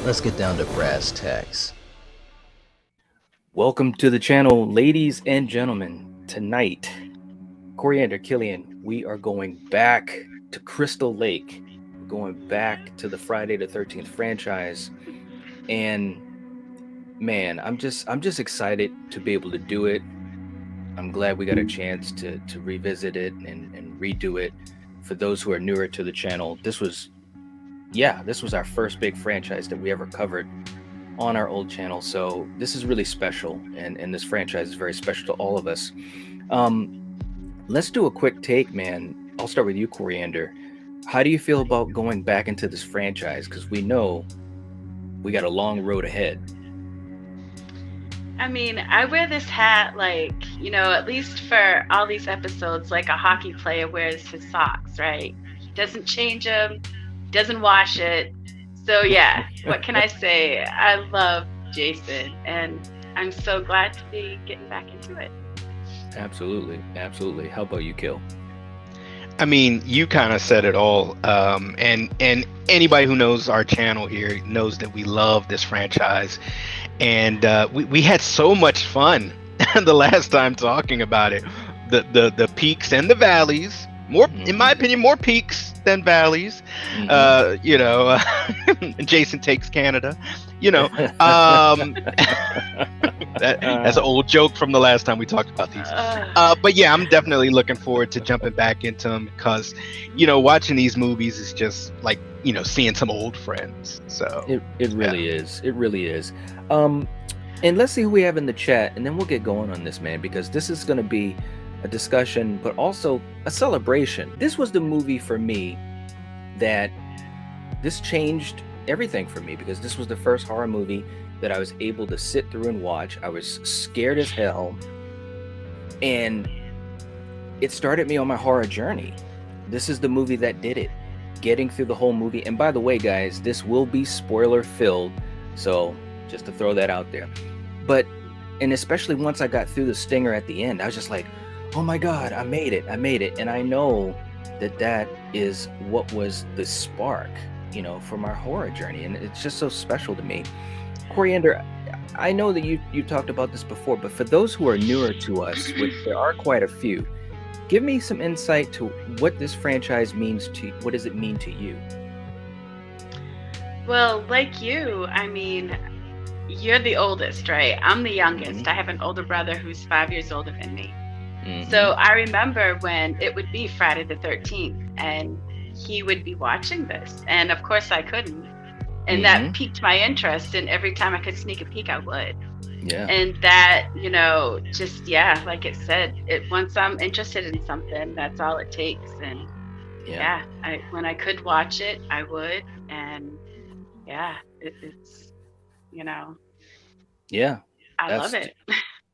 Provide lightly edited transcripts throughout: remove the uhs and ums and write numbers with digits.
Let's get down to brass tacks. Welcome to the channel, ladies and gentlemen. Tonight, Coriander Killian, we are going back to Crystal Lake, going back to the Friday the 13th franchise, and man, I'm just excited to be able to do it. I'm glad we got a chance to revisit it and redo it. For those who are newer to the channel, this was our first big franchise that we ever covered on our old channel. So this is really special, and this franchise is very special to all of us. Let's do a quick take, man. I'll start with you, Coriander. How do you feel about going back into this franchise? Because we know we got a long road ahead. I mean, I wear this hat at least for all these episodes, like a hockey player wears his socks, right? He doesn't change them, doesn't wash it. So yeah, what can I say? I love Jason, and I'm so glad to be getting back into it. Absolutely. How about you, Kill? I mean, you kind of said it all. And anybody who knows our channel here knows that we love this franchise, and we had so much fun the last time talking about it. The peaks and the valleys. More, in my opinion, more peaks than valleys. Jason takes Canada. That's an old joke from the last time we talked about these. But yeah, I'm definitely looking forward to jumping back into them because, watching these movies is just like, seeing some old friends. So it really is. It really is. And let's see who we have in the chat, and then we'll get going on this, man, because this is going to be a discussion, but also a celebration. This was the movie for me that this changed everything for me, because this was the first horror movie that I was able to sit through and watch. I was scared as hell, and it started me on my horror journey. This is the movie that did it, getting through the whole movie. And by the way, guys, this will be spoiler filled, so just to throw that out there. And especially once I got through the stinger at the end, I was just like, oh my God, I made it. And I know that is what was the spark, for my horror journey. And it's just so special to me. Coriander, I know that you talked about this before, but for those who are newer to us, which there are quite a few, give me some insight to what this franchise means to you. What does it mean to you? Well, like you, I mean, you're the oldest, right? I'm the youngest. Mm-hmm. I have an older brother who's 5 years older than me. Mm-hmm. So I remember when it would be Friday the 13th and he would be watching this. And of course I couldn't. And that piqued my interest. And every time I could sneak a peek, I would. Yeah. And that, like it said, once I'm interested in something, that's all it takes. And when I could watch it, I would. And it's. Yeah. I love it.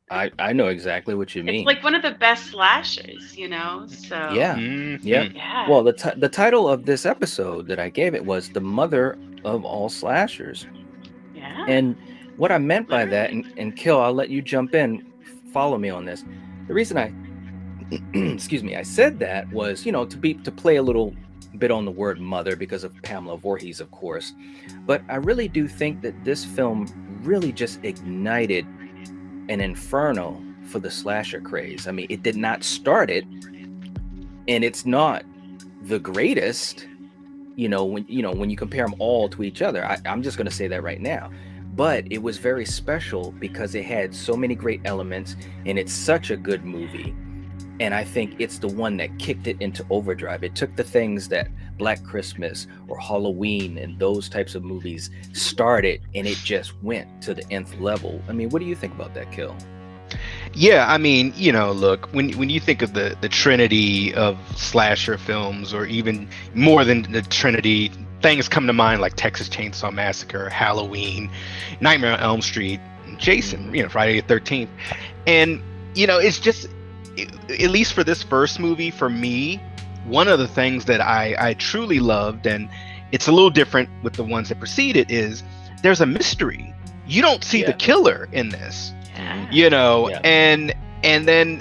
I know exactly what you mean. It's like one of the best slashers, so. Yeah. Yeah. Well, the title of this episode that I gave it was The Mother of All Slashers. Yeah. And what I meant by that, and Kill, I'll let you jump in, follow me on this. The reason I I said that was, to play a little bit on the word mother because of Pamela Voorhees, of course. But I really do think that this film really just ignited an inferno for the slasher craze. I mean, it did not start it, and it's not the greatest, when you compare them all to each other. I'm just going to say that right now. But it was very special because it had so many great elements, and it's such a good movie. And I think it's the one that kicked it into overdrive. It took the things that Black Christmas or Halloween and those types of movies started, and it just went to the nth level. I mean, what do you think about that, Kill? Yeah, I mean, look, when you think of the trinity of slasher films, or even more than the trinity, things come to mind like Texas Chainsaw Massacre, Halloween, Nightmare on Elm Street, Jason, Friday the 13th. And, it's just, at least for this first movie, for me, one of the things that I truly loved, and it's a little different with the ones that preceded, is there's a mystery. You don't see the killer in this, and then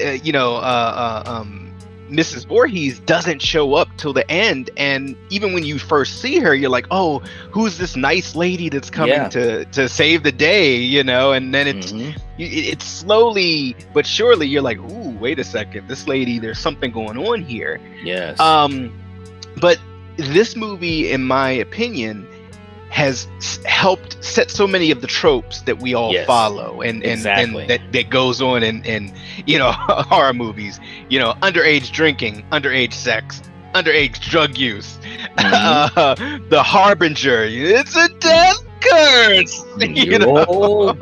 Mrs. Voorhees doesn't show up till the end, and even when you first see her, you're like, oh, who's this nice lady that's coming to save the day, you know? And then it's slowly but surely you're like, ooh, wait a second, this lady, there's something going on here. Yes. But this movie, in my opinion, has helped set so many of the tropes that we all follow, and that goes on in you know, horror movies. You know, underage drinking, underage sex, underage drug use, the harbinger, it's a death curse, you know.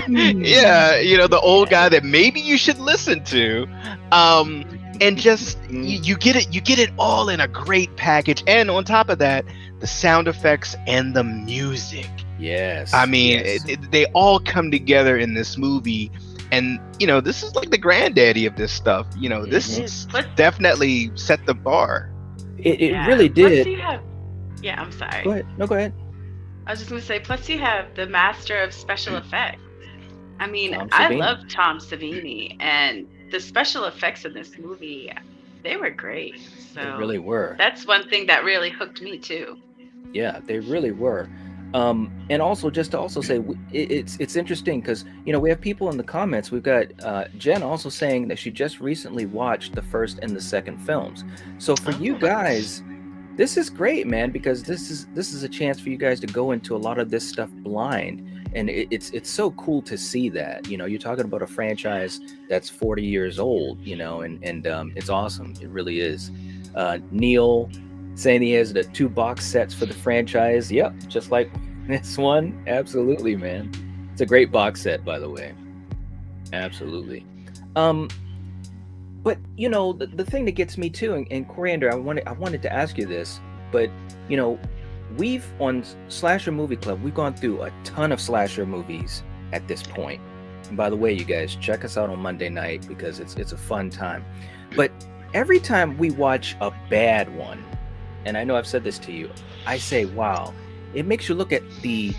Yeah, you know, the old guy that maybe you should listen to, and just you get it all in a great package. And on top of that, the sound effects and the music. Yes. I mean, they all come together in this movie. And, you know, this is like the granddaddy of this stuff. You know, this definitely set the bar. It really did. I'm sorry. Go ahead. No, go ahead. I was just going to say, plus you have the master of special effects. I mean, Tom I Savini. love Tom Savini, and the special effects in this movie, they were great. So They really were. that's one thing that really hooked me too. Yeah, they really were. And also, just to also say, it's interesting because, you know, we have people in the comments. We've got Jen also saying that she just recently watched the first and the second films. So for you guys, this is great, man, because this is a chance for you guys to go into a lot of this stuff blind. And it's so cool to see that. You know, you're talking about a franchise that's 40 years old, you know, and it's awesome. It really is. Neil saying he has the 2 box sets for the franchise. Yep, just like this one. Absolutely, man. It's a great box set, by the way. Absolutely. But you know, the thing that gets me too, and Coriander, I wanted to ask you this, but you know, we've on Slasher Movie Club, we've gone through a ton of slasher movies at this point. And by the way, you guys, check us out on Monday night because it's a fun time. But every time we watch a bad one, and I know I've said this to you, I say, wow, it makes you look at the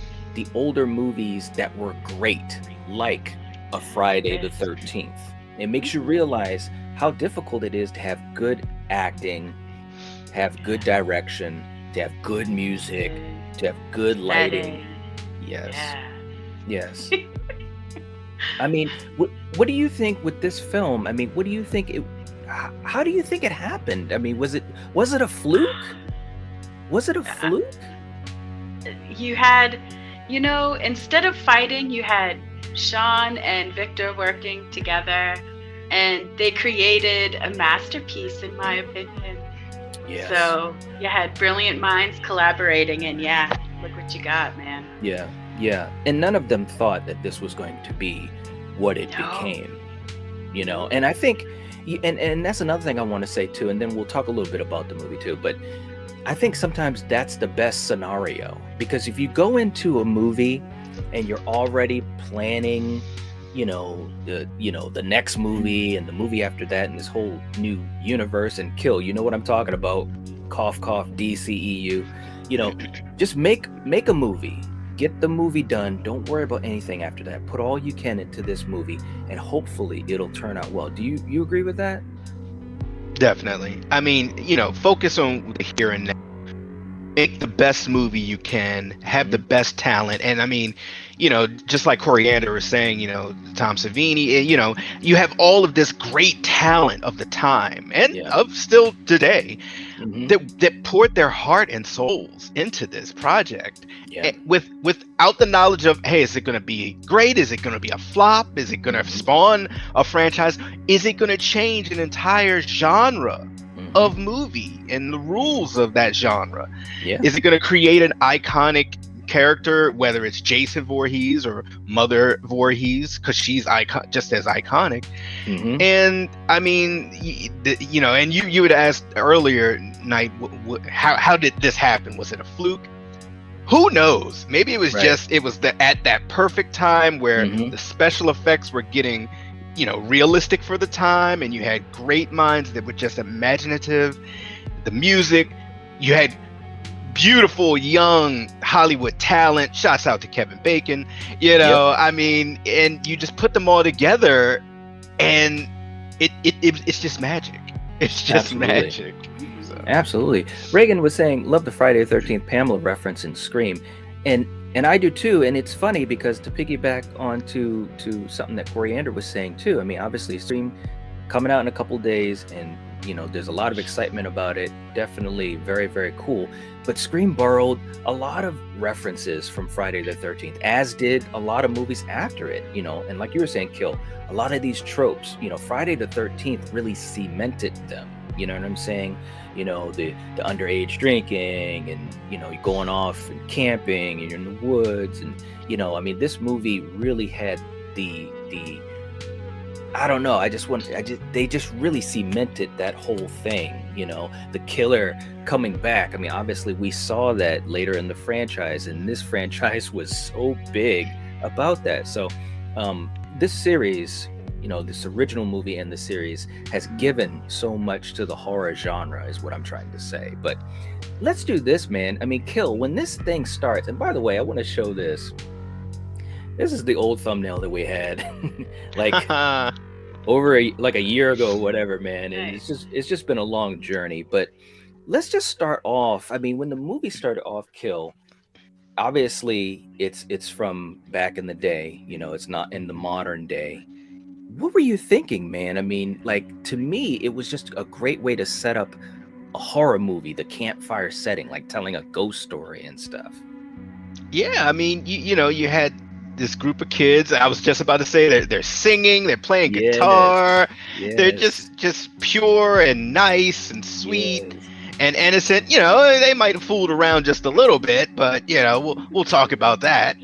older movies that were great, like a Friday the 13th. It makes you realize how difficult it is to have good acting, have good direction, to have good music, to have good lighting. Yes. Yes. I mean, what do you think with this film? I mean, what do you think how do you think it happened? I mean, was it a fluke? Was it a fluke? You had, you know, instead of fighting, you had Sean and Victor working together, and they created a masterpiece, in my opinion. Yes. So you had brilliant minds collaborating, and look what you got, man. Yeah. And none of them thought that this was going to be what it became, you know. And I think, and that's another thing I want to say too, and then we'll talk a little bit about the movie too, but I think sometimes that's the best scenario, because if you go into a movie and you're already planning, the next movie and the movie after that and this whole new universe and kill, you know what I'm talking about, cough cough DCEU, you know, just make a movie, get the movie done, don't worry about anything after that, put all you can into this movie, and hopefully it'll turn out well. Do you agree with that? Definitely. I mean, you know, focus on the here and now. Make the best movie you can, have the best talent. And I mean, you know, just like Coriander was saying, you know, Tom Savini, you know, you have all of this great talent of the time and of still today that poured their heart and souls into this project without the knowledge of, hey, is it going to be great? Is it going to be a flop? Is it going to spawn a franchise? Is it going to change an entire genre of movie and the rules of that genre? Is it going to create an iconic character, whether it's Jason Voorhees or Mother Voorhees, because she's just as iconic? And I mean, you know, and you had asked earlier, Knight, how did this happen? Was it a fluke? Who knows? Maybe it was at that perfect time where the special effects were getting, you know, realistic for the time, and you had great minds that were just imaginative. The music, you had beautiful young Hollywood talent. Shouts out to Kevin Bacon, you know. I mean, and you just put them all together, and it's just magic. It's just Absolutely. magic. So. Absolutely. Reagan was saying, love the Friday the 13th Pamela reference in Scream. And I do too. And it's funny because to piggyback on to something that Coriander was saying too. I mean, obviously Scream coming out in a couple days, and there's a lot of excitement about it. Definitely very, very cool. But Scream borrowed a lot of references from Friday the 13th, as did a lot of movies after it, and like you were saying, Kill, a lot of these tropes, Friday the 13th really cemented them. You know what I'm saying? The underage drinking, and you're going off and camping and you're in the woods, and I mean, this movie really had the I don't know, they just really cemented that whole thing, the killer coming back. I mean, obviously we saw that later in the franchise, and this franchise was so big about that. So this series, this original movie and the series has given so much to the horror genre, is what I'm trying to say. But let's do this, man. I mean, Kill, when this thing starts, and by the way, I want to show this. This is the old thumbnail that we had like over a year ago or whatever, man. And it's just been a long journey. But let's just start off. I mean, when the movie started off, Kill, obviously it's from back in the day, it's not in the modern day. What were you thinking, man? I mean, like, to me, it was just a great way to set up a horror movie, the campfire setting, like telling a ghost story and stuff. Yeah, I mean, you had this group of kids. I was just about to say they're singing, they're playing guitar, they're just pure and nice and sweet and innocent. They might have fooled around just a little bit, but we'll talk about that.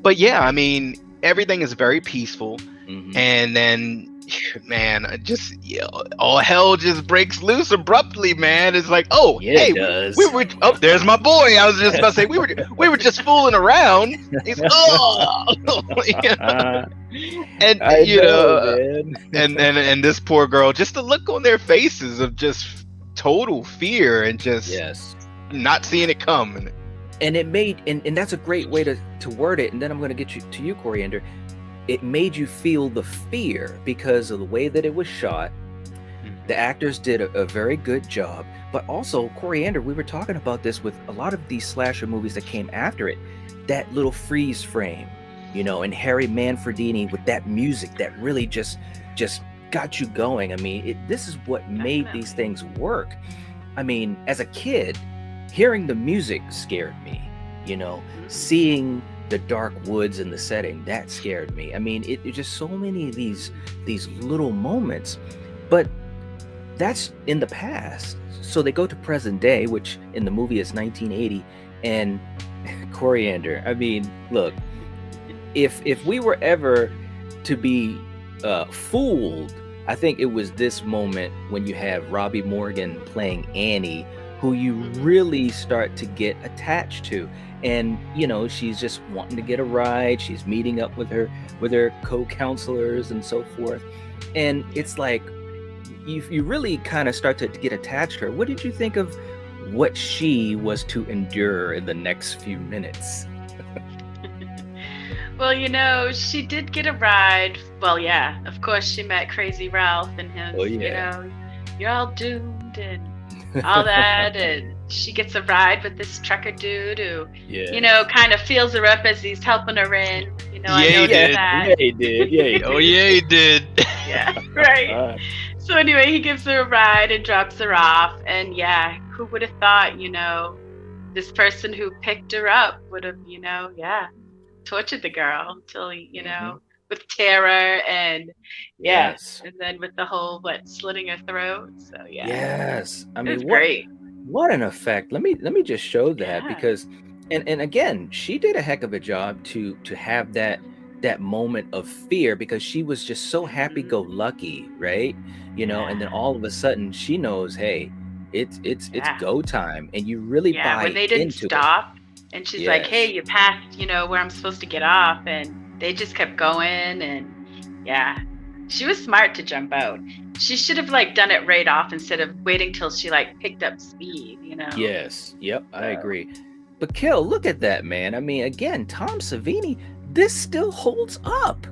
But yeah, I mean, everything is very peaceful. Mm-hmm. And then, man, all hell just breaks loose abruptly, man. It's like, hey, we were. Oh, there's my boy. I was just about to say we were just fooling around. He's and and this poor girl, just the look on their faces of just total fear and just not seeing it come. And it made and that's a great way to word it. And then I'm going to get to you, Coriander. It made you feel the fear because of the way that it was shot. The actors did a very good job, but also, Coriander, we were talking about this with a lot of these slasher movies that came after it, that little freeze frame, and Harry Manfredini with that music that really just got you going. I mean, this is what made these things work. I mean, as a kid, hearing the music scared me, seeing the dark woods and the setting, that scared me. I mean, it just so many of these little moments, but that's in the past. So they go to present day, which in the movie is 1980, and Coriander, I mean, look, if we were ever to be fooled, I think it was this moment when you have Robbie Morgan playing Annie, who you really start to get attached to. And she's just wanting to get a ride. She's meeting up with her co-counselors and so forth. And it's like you really kind of start to get attached to her. What did you think of what she was to endure in the next few minutes? Well, she did get a ride. Well, yeah, of course she met Crazy Ralph and him. You're all doomed and all that, and she gets a ride with this trucker dude who, kind of feels her up as he's helping her in. I noticed that. Yeah, he did. Yeah, he did. Oh, yeah, he did. Yeah, right. So anyway, he gives her a ride and drops her off. And yeah, who would have thought, this person who picked her up would have, tortured the girl until, with terror and and then with the whole slitting her throat. So yeah. Yes. I mean, great. What an effect. Let me just show that because and again, she did a heck of a job to have that moment of fear because she was just so happy-go-lucky, right? And then all of a sudden she knows, hey, it's go time, and you really buy when they didn't into stop, and she's like, hey, you passed, where I'm supposed to get off, and they just kept going, and she was smart to jump out. She should have done it right off instead of waiting till she picked up speed, Yes. Yep. I agree. But Kill, look at that, man. I mean, again, Tom Savini, this still holds up.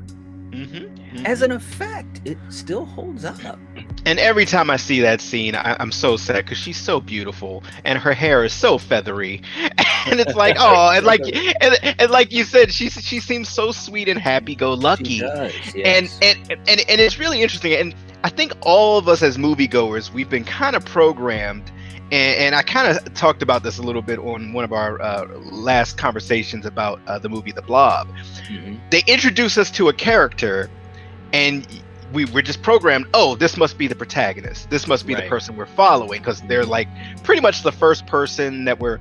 As an effect, it still holds up. And every time I see that scene, I'm so sad because she's so beautiful and her hair is so feathery, and it's like, oh, and like you said, she seems so sweet and She happy-go-lucky, does, and yes. and it's really interesting. And I think all of us as moviegoers, we've been kind of programmed. And I kind of talked about this a little bit on one of our last conversations about the movie The Blob. Hmm. They introduce us to a character, and we're just programmed, oh, this must be the protagonist, this must be the Right. person we're following, because they're like pretty much the first person that we're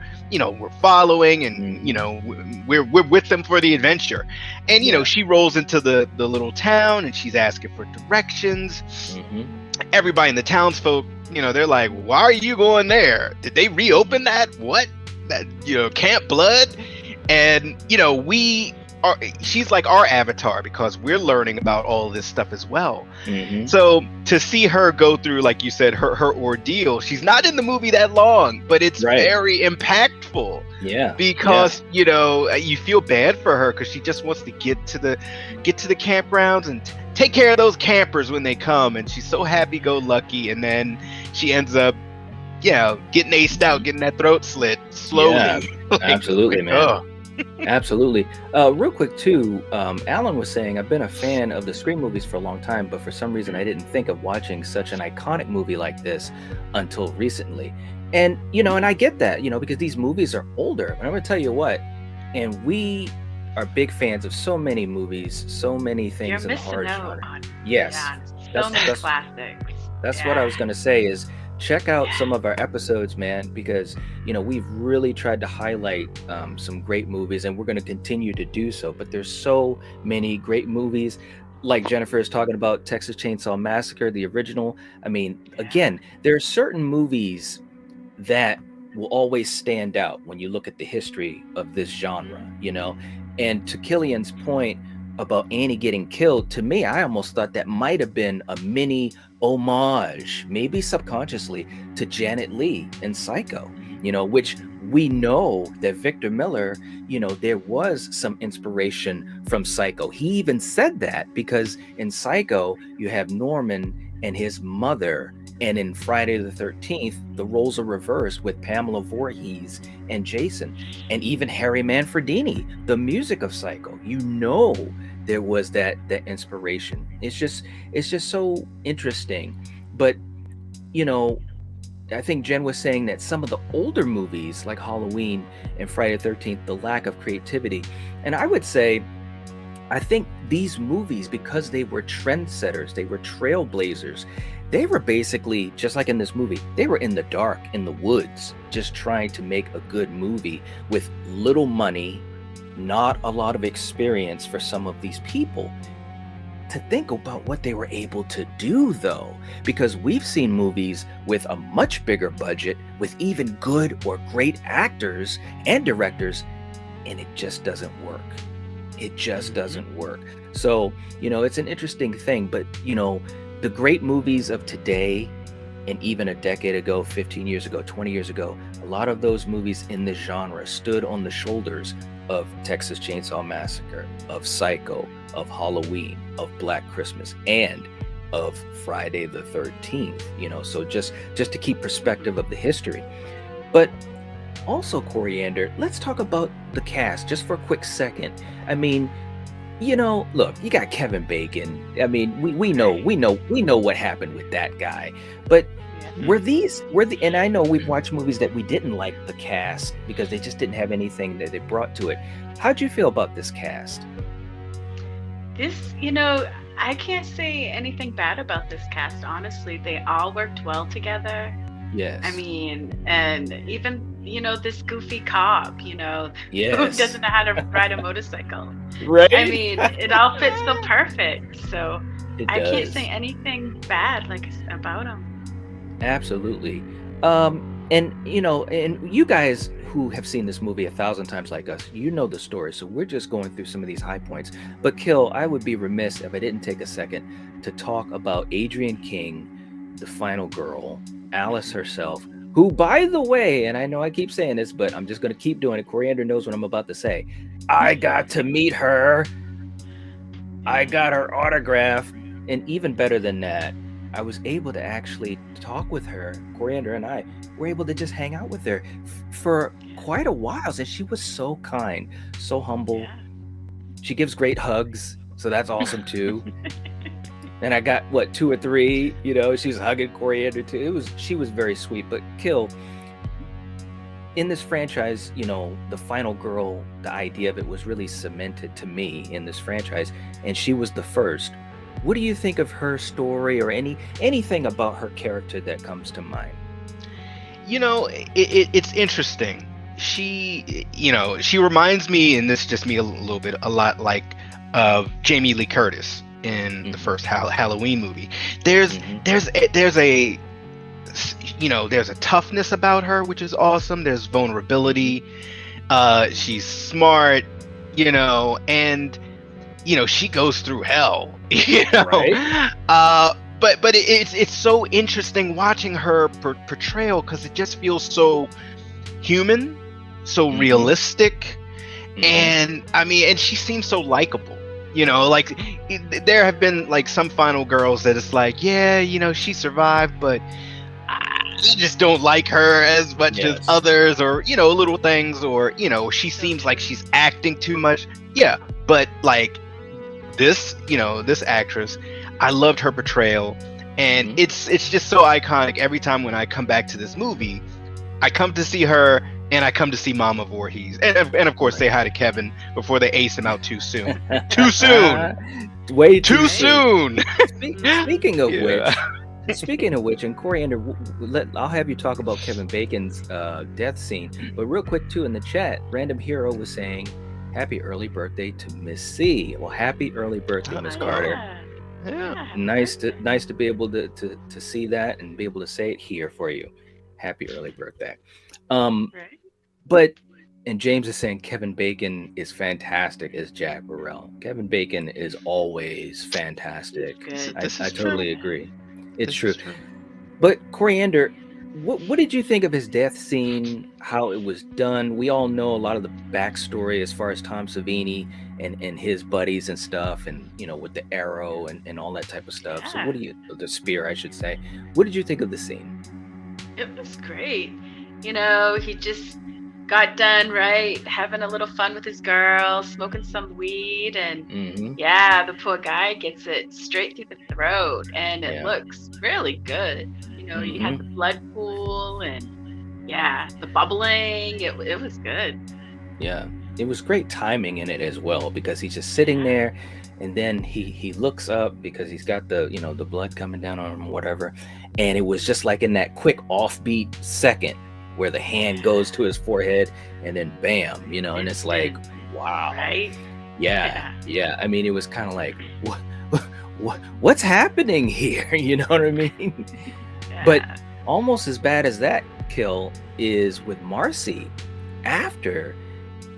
following, and Mhm. we're with them for the adventure. And Yeah. she rolls into the little town and she's asking for directions. Hmm. Everybody in the townsfolk, they're like, why are you going there? Did they reopen that Camp Blood? And we are, she's like our avatar because we're learning about all this stuff as well. Hmm. So to see her go through, like you said, her ordeal, she's not in the movie that long, but it's Right. very impactful Yeah. because you feel bad for her because she just wants to get to the campgrounds and take care of those campers when they come, and she's so happy-go-lucky, and then she ends up getting aced out, getting that throat slit slowly. Yeah, absolutely, man. oh. Absolutely. Real quick too, Alan was saying I've been a fan of the Scream movies for a long time, but for some reason I didn't think of watching such an iconic movie like this until recently. And and I get that, because these movies are older. And I'm gonna tell you what, and we are big fans of so many movies, so many You're things in the missing horror out genre. on Yes, so many that's classics. that's what I was Yeah. gonna say is check out some of our episodes, man, because we've really tried to highlight some great movies, and we're going to continue to do so. But there's so many great movies, like Jennifer is talking about Texas Chainsaw Massacre, the original. I mean, again, there are certain movies that will always stand out when you look at the history of this genre. And to Killian's point about Annie getting killed, to me, I almost thought that might have been a mini homage, maybe subconsciously, to Janet Leigh in Psycho, which we know that Victor Miller, there was some inspiration from Psycho. He even said that because in Psycho, you have Norman and his mother. And in Friday the 13th, the roles are reversed with Pamela Voorhees and Jason, and even Harry Manfredini, the music of Psycho. There was that inspiration. It's just so interesting. But I think Jen was saying that some of the older movies like Halloween and Friday the 13th, the lack of creativity. And I would say, I think these movies, because they were trendsetters, they were trailblazers, they were basically, just like in this movie, they were in the dark, in the woods, just trying to make a good movie with little money, not a lot of experience for some of these people. To think about what they were able to do, though, because we've seen movies with a much bigger budget, with even good or great actors and directors, and it just doesn't work. It just doesn't work. So, it's an interesting thing, but, the great movies of today, and even a decade ago, 15 years ago, 20 years ago, a lot of those movies in this genre stood on the shoulders of Texas Chainsaw Massacre, of Psycho, of Halloween, of Black Christmas, and of Friday the 13th, so just to keep perspective of the history. But also, Coriander, let's talk about the cast just for a quick second. I mean, look, you got Kevin Bacon. I mean, we know what happened with that guy. But and I know we've watched movies that we didn't like the cast because they just didn't have anything that they brought to it. How'd you feel about this cast? This, I can't say anything bad about this cast, honestly. They all worked well together. Yes. I mean, and even, this goofy cop, who Yes. doesn't know how to ride a motorcycle. Right. I mean, it all fits so perfect. So It I can't does. say anything bad about him. Absolutely. And you guys who have seen this movie 1,000 times like us, the story. So we're just going through some of these high points. But Kill, I would be remiss if I didn't take a second to talk about Adrienne King, the final girl, Alice herself, who, by the way, and I know I keep saying this, but I'm just going to keep doing it. Coriander knows what I'm about to say. I got to meet her. I got her autograph. And even better than that, I was able to actually talk with her. Coriander and I were able to just hang out with her for quite a while, and she was so kind, so humble. Yeah. She gives great hugs, so that's awesome too. And I got what 2 or 3, she's hugging Coriander too. She was very sweet. But Kill, in this franchise, the final girl, the idea of it was really cemented to me in this franchise, and she was the first. What do you think of her story, or anything about her character that comes to mind? It's interesting. She reminds me, and this is just me a lot like of Jamie Lee Curtis in the first Halloween movie. There's a toughness about her, which is awesome. There's vulnerability. She's smart, and she goes through hell, Right? But it's so interesting watching her portrayal, because it just feels so human, so realistic, and and she seems so likable. Like there have been like some final girls that it's like, she survived, but I just don't like her as much as others, or little things, or she seems like she's acting too much. Yeah, but like this actress, I loved her portrayal, and it's just so iconic. Every time when I come back to this movie, I come to see her, and I come to see Mama Voorhees, and of course say hi to Kevin before they ace him out too soon. Too soon. Way too soon. Speaking of which, and Coriander, I'll have you talk about Kevin Bacon's death scene. But real quick too, in the chat, Random Hero was saying, "Happy early birthday to Miss C." Well, happy early birthday, Miss Carter. Yeah. Nice to be able to see that and be able to say it here for you. Happy early birthday. Right. But, and James is saying Kevin Bacon is fantastic as Jack Burrell. Kevin Bacon is always fantastic. I totally agree. It's true. But Coriander, what did you think of his death scene? How it was done? We all know a lot of the backstory as far as Tom Savini and his buddies and stuff, and with the arrow and all that type of stuff. So the spear, I should say. What did you think of the scene? It was great. He just got done, right, having a little fun with his girl, smoking some weed, and the poor guy gets it straight through the throat, and it looks really good. You had the blood pool, and the bubbling. It was good. Yeah, it was great timing in it as well, because he's just sitting there, and then he looks up because he's got the the blood coming down on him, whatever, and it was just like in that quick offbeat second where the hand goes to his forehead, and then bam, and it's like, wow. Right? Yeah. I mean, it was kind of like, what's happening here? You know what I mean? Yeah. But almost as bad as that kill is with Marcy. After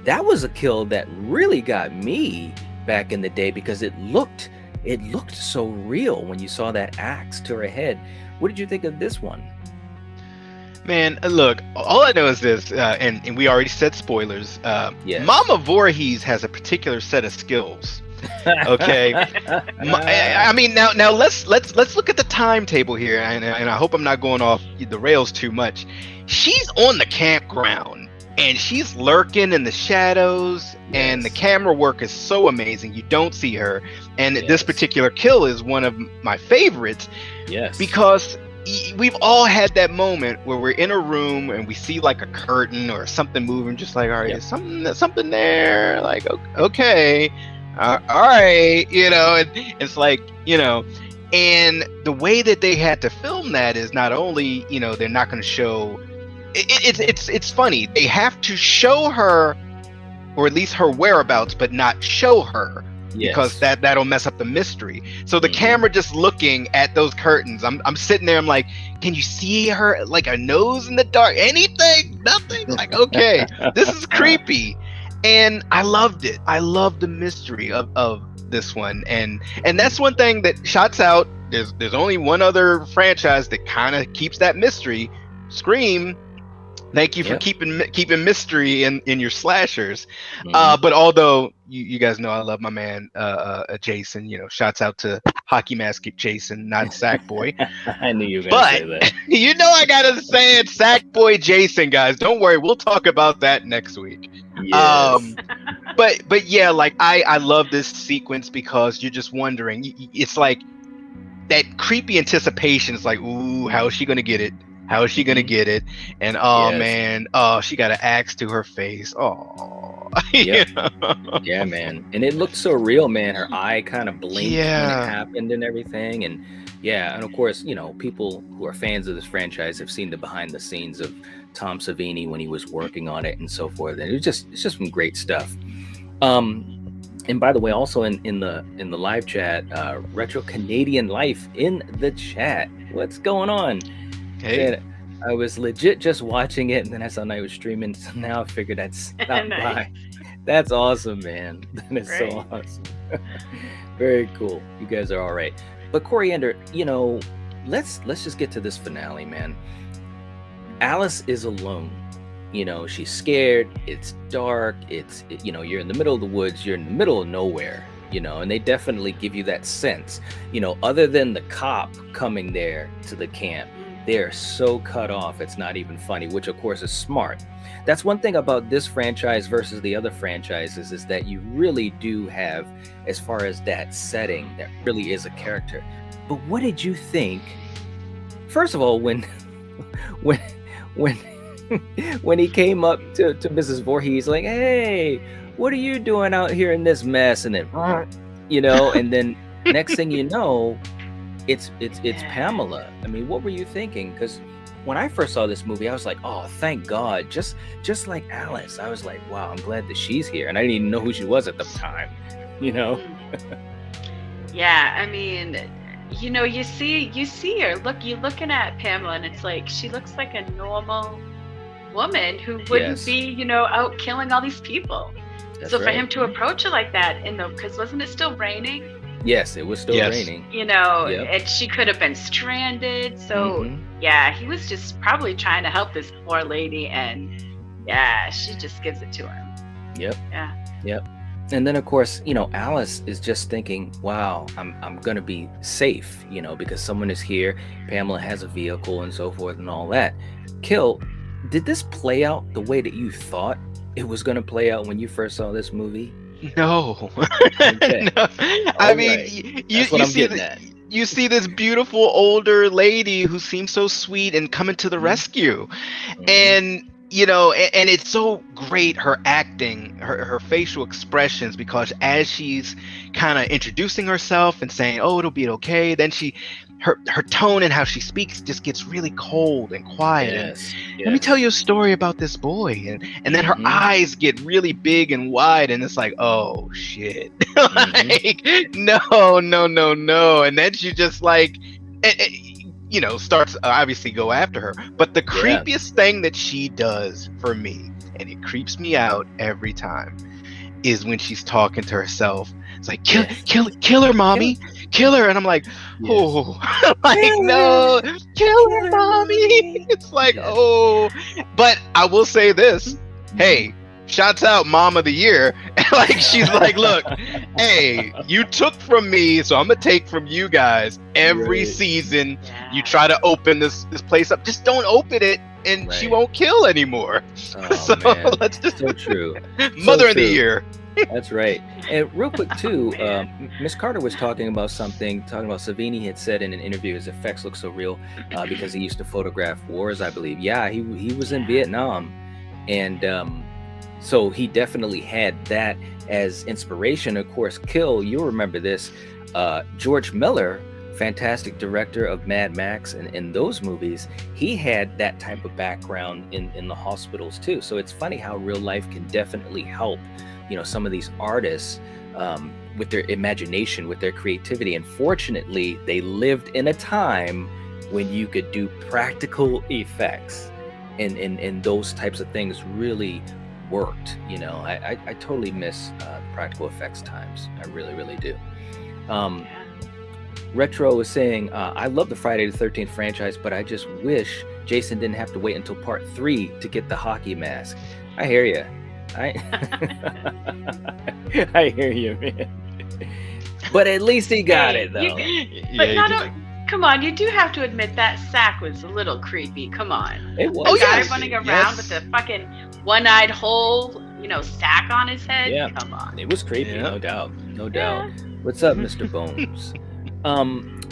that was a kill that really got me back in the day, because it looked so real when you saw that axe to her head. What did you think of this one? Man, look, all I know is this, and we already said spoilers. Yes. Mama Voorhees has a particular set of skills. Okay, I mean, now let's look at the timetable here, and I hope I'm not going off the rails too much. She's on the campground, and she's lurking in the shadows, and the camera work is so amazing. You don't see her, and this particular kill is one of my favorites. Yes, because we've all had that moment where we're in a room and we see like a curtain or something moving, just like, all right, is something there, like, okay, all right, and it's like, and the way that they had to film that is not only, they're not going to show it's funny, they have to show her, or at least her whereabouts, but not show her. Because that'll mess up the mystery. So the camera just looking at those curtains, I'm sitting there, I'm like, can you see her, like a nose in the dark? Anything? Nothing? Like, okay, this is creepy. And I loved it. I loved the mystery of this one. And that's one thing that shouts out. There's only one other franchise that kind of keeps that mystery, Scream. Thank you for Yep. keeping mystery in your slashers. Mhm. But although you guys know I love my man Jason, shouts out to Hockey Mask Jason, not Sackboy. I knew you were gonna But say that. I gotta say it, Sackboy Jason, guys. Don't worry, we'll talk about that next week. Yes. But yeah, like I love this sequence because you're just wondering. It's like that creepy anticipation. It's like, ooh, how is she gonna get it? How is she gonna Mhm. get it? And oh Yes. man, oh, she got an axe to her face. Oh, Yep. Yeah, man. And it looked so real, man. Her eye kind of blinked when it yeah, happened and everything. And yeah, and of course, people who are fans of this franchise have seen the behind the scenes of Tom Savini when he was working on it and so forth. And it's just some great stuff. Um, and by the way, also in the live chat, Retro Canadian Life in the chat. What's going on? hey, Man, I was legit just watching it, and then I saw Night was streaming. So now I figured I'd stop Nice. by. That's awesome, man. That is so Great. awesome. Very cool. You guys are all right. But Coriander, let's just get to this finale, man. Alice is alone. She's scared. It's dark. You're in the middle of the woods. You're in the middle of nowhere. And they definitely give you that sense. Other than the cop coming there to the camp, they're so cut off. It's not even funny, which of course is smart. That's one thing about this franchise versus the other franchises is that you really do have, as far as that setting, that really is a character. But what did you think? First of all, when when when when he came up to Mrs. Voorhees, like, hey, what are you doing out here in this mess? And then, and then next thing you know, it's Pamela. I mean, what were you thinking? Because when I first saw this movie, I was like, oh, thank God. Just like Alice. I was like, wow, I'm glad that she's here. And I didn't even know who she was at the time, Yeah, I mean, you see her. You're looking at Pamela, and it's like she looks like a normal woman who wouldn't Yes. be, out killing all these people. That's So for right. him to approach her like that, because wasn't it still raining? Yes, it was still Yes. raining. And she could have been stranded. So Mhm. yeah, he was just probably trying to help this poor lady, and yeah, she just gives it to him. Yep. Yeah. Yep. And then of course, Alice is just thinking, wow, I'm gonna be safe, because someone is here. Pamela has a vehicle and so forth and all that. Kill, did this play out the way that you thought it was gonna play out when you first saw this movie? no. Okay. No. I All mean, right. you That's what I'm see getting at. you see this beautiful older lady who seems so sweet and coming to the Mhm. rescue. Mhm. And and it's so great, her acting, her facial expressions, because as she's kind of introducing herself and saying, oh, it'll be okay, then her tone and how she speaks just gets really cold and quiet. And Yes. let me tell you a story about this boy. And then her Mhm. eyes get really big and wide, and it's like, oh shit. Mhm. Like, no. And then she just like starts obviously go after her. But the Yeah. creepiest thing that she does for me, and it creeps me out every time, is when she's talking to herself. It's like, Yes. kill her, mommy, kill her. And I'm like, oh, like, no, kill her, mommy. It's like, Yes. oh. But I will say this, hey, shouts out mom of the year. Like, she's like, look, hey, you took from me, so I'm gonna take from you guys every Right. season. Yeah. You try to open this place up, just don't open it, and she Right. won't kill anymore. Oh, So man. let's just So true. mother of the true. year. That's right. And real quick too, Man. Miss Carter was talking about Savini had said in an interview his effects look so real because he used to photograph wars, I believe. Yeah, he was in Vietnam, and so he definitely had that as inspiration. Of course, Kill, you'll remember this, George Miller, fantastic director of Mad Max and those movies, he had that type of background in the hospitals too. So it's funny how real life can definitely help some of these artists with their imagination, with their creativity. And fortunately, they lived in a time when you could do practical effects, and those types of things really worked. I totally miss practical effects times. I really do. Yeah. Retro is saying, I love the Friday the 13th franchise, but I just wish Jason didn't have to wait until part 3 to get the hockey mask. I hear you. I hear you, man. But at least he got it, though. Come on, you do have to admit that sack was a little creepy. Come on. It was. A guy running around with a fucking one-eyed hole, sack on his head. Yeah. Come on. It was creepy, no doubt. No doubt. What's up, Mr. Bones?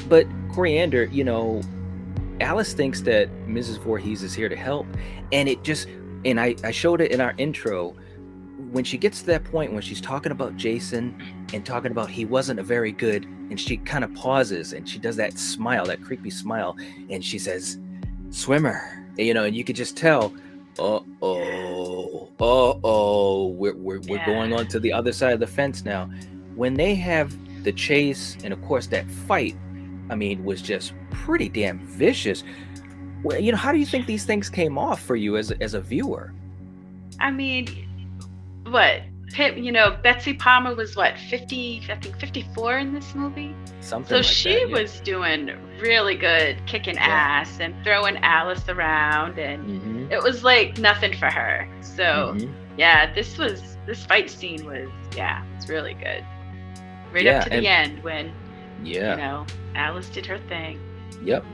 But Coriander, Alice thinks that Mrs. Voorhees is here to help, and I showed it in our intro. When she gets to that point when she's talking about Jason and talking about he wasn't a very good, and she kind of pauses and she does that smile, that creepy smile, and she says, "Swimmer," and you could just tell, we're going on to the other side of the fence now. When they have the chase and of course that fight, was just pretty damn vicious. Well, how do you think these things came off for you as a viewer? What? Betsy Palmer was 50, I think 54 in this movie. Something like she that, yeah. was doing really good, kicking ass and throwing Alice around, and it was like nothing for her. So this fight scene was it's really good. Right up to the end when Alice did her thing. Yep.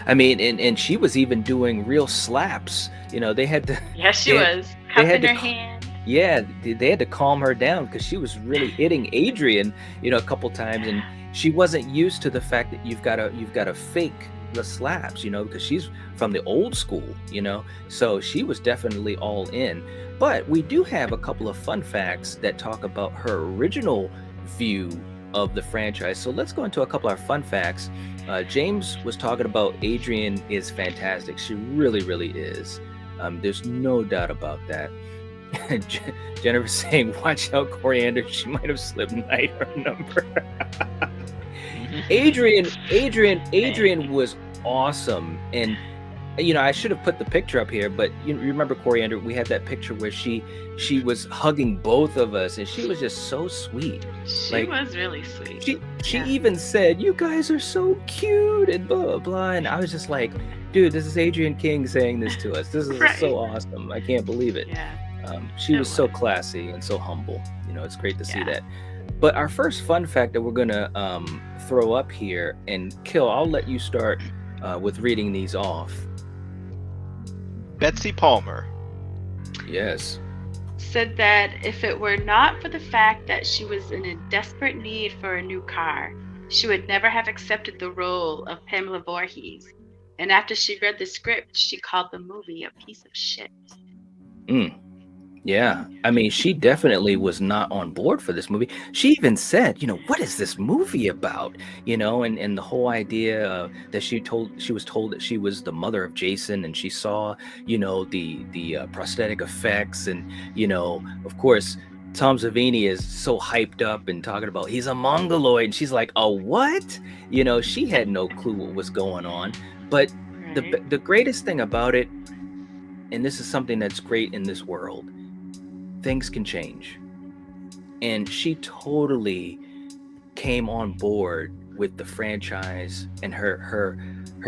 And she was even doing real slaps. They had to. Yes, she was cupping her hand. Yeah, they had to calm her down because she was really hitting Adrian, a couple times, and she wasn't used to the fact that you've got to fake the slaps, because she's from the old school, So she was definitely all in. But we do have a couple of fun facts that talk about her original view of the franchise. So let's go into a couple of our fun facts. James was talking about Adrian is fantastic. She really, really is. There's no doubt about that. Jennifer saying, "Watch out, Coriander. She might have slipped Knight her number." Adrian was awesome, and I should have put the picture up here, but you remember, Coriander, we had that picture where she was hugging both of us, and she was just so sweet. She was really sweet. She even said, "You guys are so cute," and blah blah blah, and I was just like, dude, this is Adrian King saying this to us. This is so awesome. I can't believe it. She was so classy and so humble. It's great to see that. But our first fun fact that we're gonna throw up here, and Kill, I'll let you start with reading these off. Betsy Palmer. Yes. Said that if it were not for the fact that she was in a desperate need for a new car, she would never have accepted the role of Pamela Voorhees. And after she read the script, she called the movie a piece of shit. Yeah, she definitely was not on board for this movie. She even said, what is this movie about? And the whole idea that she was told that she was the mother of Jason, and she saw, the prosthetic effects, and of course, Tom Savini is so hyped up and talking about he's a mongoloid, and she's like, "Oh, what?" She had no clue what was going on. But the greatest thing about it, and this is something that's great in this world, things can change. And she totally came on board with the franchise and her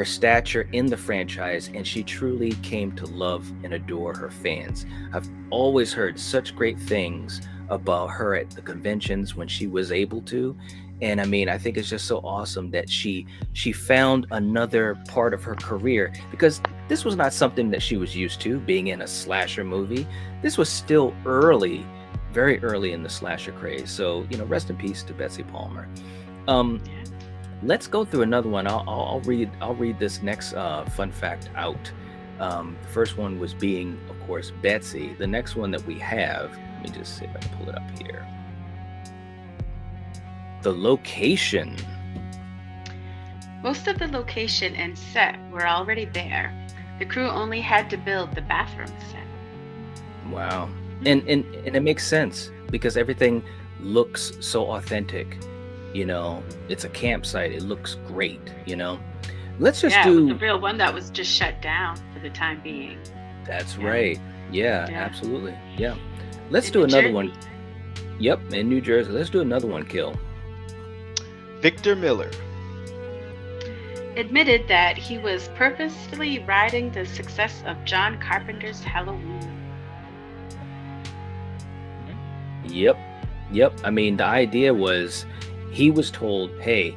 stature in the franchise, and she truly came to love and adore her fans. I've always heard such great things about her at the conventions when she was able to. And I think it's just so awesome that she found another part of her career, because this was not something that she was used to, being in a slasher movie. This was still early, very early in the slasher craze. So, rest in peace to Betsy Palmer. Let's go through another one. I'll read this next fun fact out. The first one was being, of course, Betsy. The next one that we have, let me just see if I can pull it up here. The location. Most of the location and set were already there. The crew only had to build the bathroom set. Wow. And it makes sense because everything looks so authentic. It's a campsite. It looks great, Let's just do... it was the real one that was just shut down for the time being. That's right. Yeah, absolutely. Yeah. Let's do another one. Yep, in New Jersey. Let's do another one, Kill. Victor Miller. admitted that he was purposefully riding the success of John Carpenter's Halloween. Yep. Yep. I mean, the idea was he was told, hey,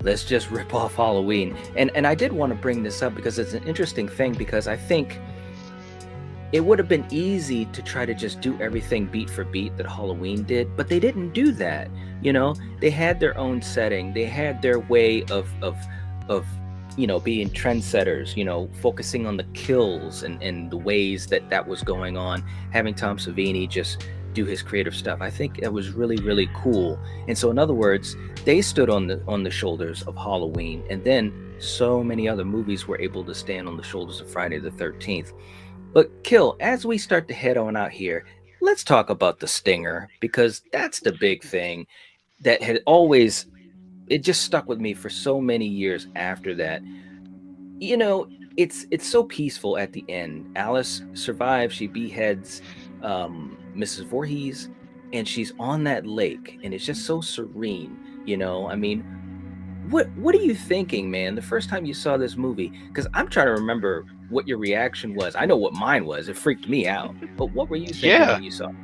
let's just rip off Halloween. And I did want to bring this up because it's an interesting thing, because I think it would have been easy to try to just do everything beat for beat that Halloween did, but they didn't do that. You know, they had their own setting. They had their way of being trendsetters, focusing on the kills and the ways that was going on, having Tom Savini just do his creative stuff. I think it was really, really cool. And so in other words, they stood on the shoulders of Halloween, and then so many other movies were able to stand on the shoulders of Friday the 13th. But Kill, as we start to head on out here, let's talk about the stinger, because that's the big thing that had always, it just stuck with me for so many years after that. It's so peaceful at the end. Alice survives. She beheads Mrs. Voorhees, and she's on that lake, and it's just so serene. I mean, what are you thinking, man, the first time you saw this movie? Because I'm trying to remember what your reaction was. I know what mine was. It freaked me out. But what were you thinking when you saw it?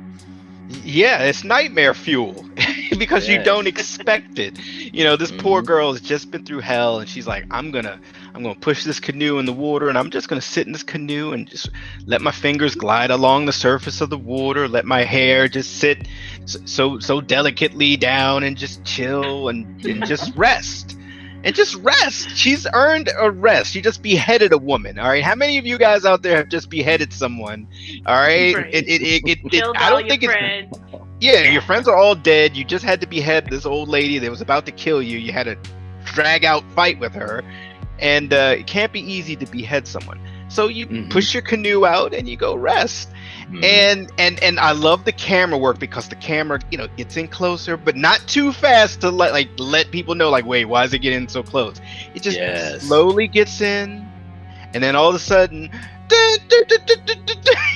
Yeah, it's nightmare fuel because you don't expect it. This poor girl has just been through hell, and she's like, I'm gonna push this canoe in the water, and I'm just gonna sit in this canoe and just let my fingers glide along the surface of the water, let my hair just sit so delicately down and just chill and just rest. And just rest. She's earned a rest. She just beheaded a woman. All right. How many of you guys out there have just beheaded someone? All right. Killed I don't think friends. Yeah, your friends are all dead. You just had to behead this old lady that was about to kill you. You had a drag out fight with her, and it can't be easy to behead someone. So you push your canoe out and you go rest. And I love the camera work, because the camera, gets in closer, but not too fast to let people know, wait, why is it getting so close? It just slowly gets in, and then all of a sudden,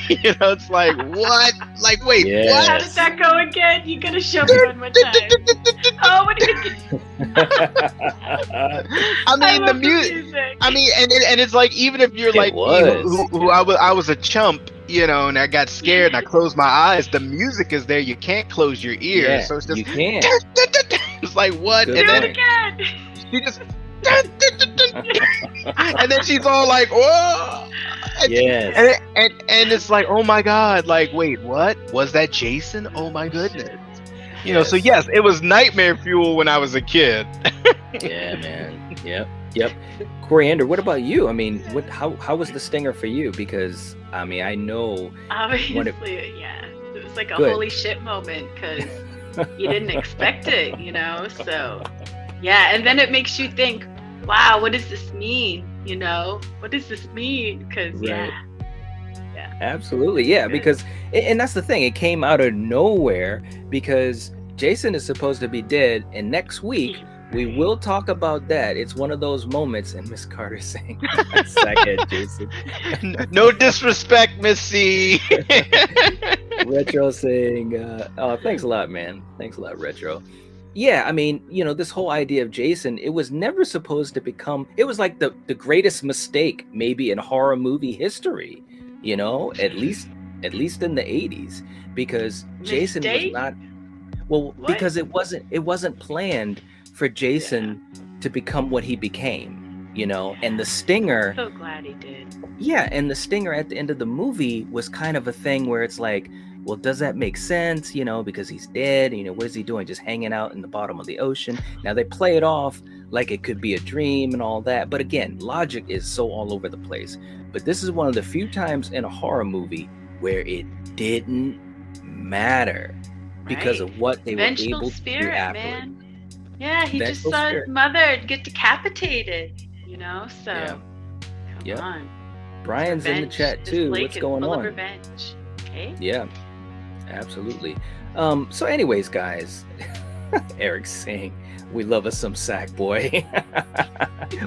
it's like, what? Wait, what? How did that go again? You gotta show me one more time. Oh, what did you I mean, the music. I mean, and it's like, even if you're I was a chump, and I got scared and I closed my eyes, the music is there. You can't close your ears. Yeah, so it's just, you can't. It's like, what? Good And then again. she just, and then she's all like, whoa. Yes. And it's like, oh my God, wait, what? Was that Jason? Oh my goodness. So yes, it was nightmare fuel when I was a kid. Yeah, man. Yep. Coriander, what about you? I mean, how was the stinger for you? Because I mean, I know obviously, it was like a holy shit moment, because you didn't expect it, so yeah. And then it makes you think, wow, what does this mean? What does this mean? Because right. Absolutely, yeah. Because, and that's the thing, it came out of nowhere, because Jason is supposed to be dead, and next week we will talk about that. It's one of those moments, and Miss Carter saying, "Sackhead, Jason." No disrespect, Miss C. Retro saying, "Oh, thanks a lot, man. Thanks a lot, Retro." Yeah, I mean, this whole idea of Jason, it was never supposed to become. It was like the greatest mistake maybe in horror movie history. At least in the 80s, because Jason was not. Well, what? Because it wasn't planned for Jason to become what he became, and the stinger. I'm so glad he did. Yeah, and the stinger at the end of the movie was kind of a thing where it's like, well, does that make sense? Because he's dead. What is he doing? Just hanging out in the bottom of the ocean. Now they play it off like it could be a dream and all that. But again, logic is so all over the place. But this is one of the few times in a horror movie where it didn't matter because of what they were able to do afterward. Man. Yeah, he just saw his mother get decapitated, so come on. Brian's in the chat too. What's going on? Revenge. Okay. Yeah, absolutely. So anyways, guys, Eric's saying we love us some Sackboy.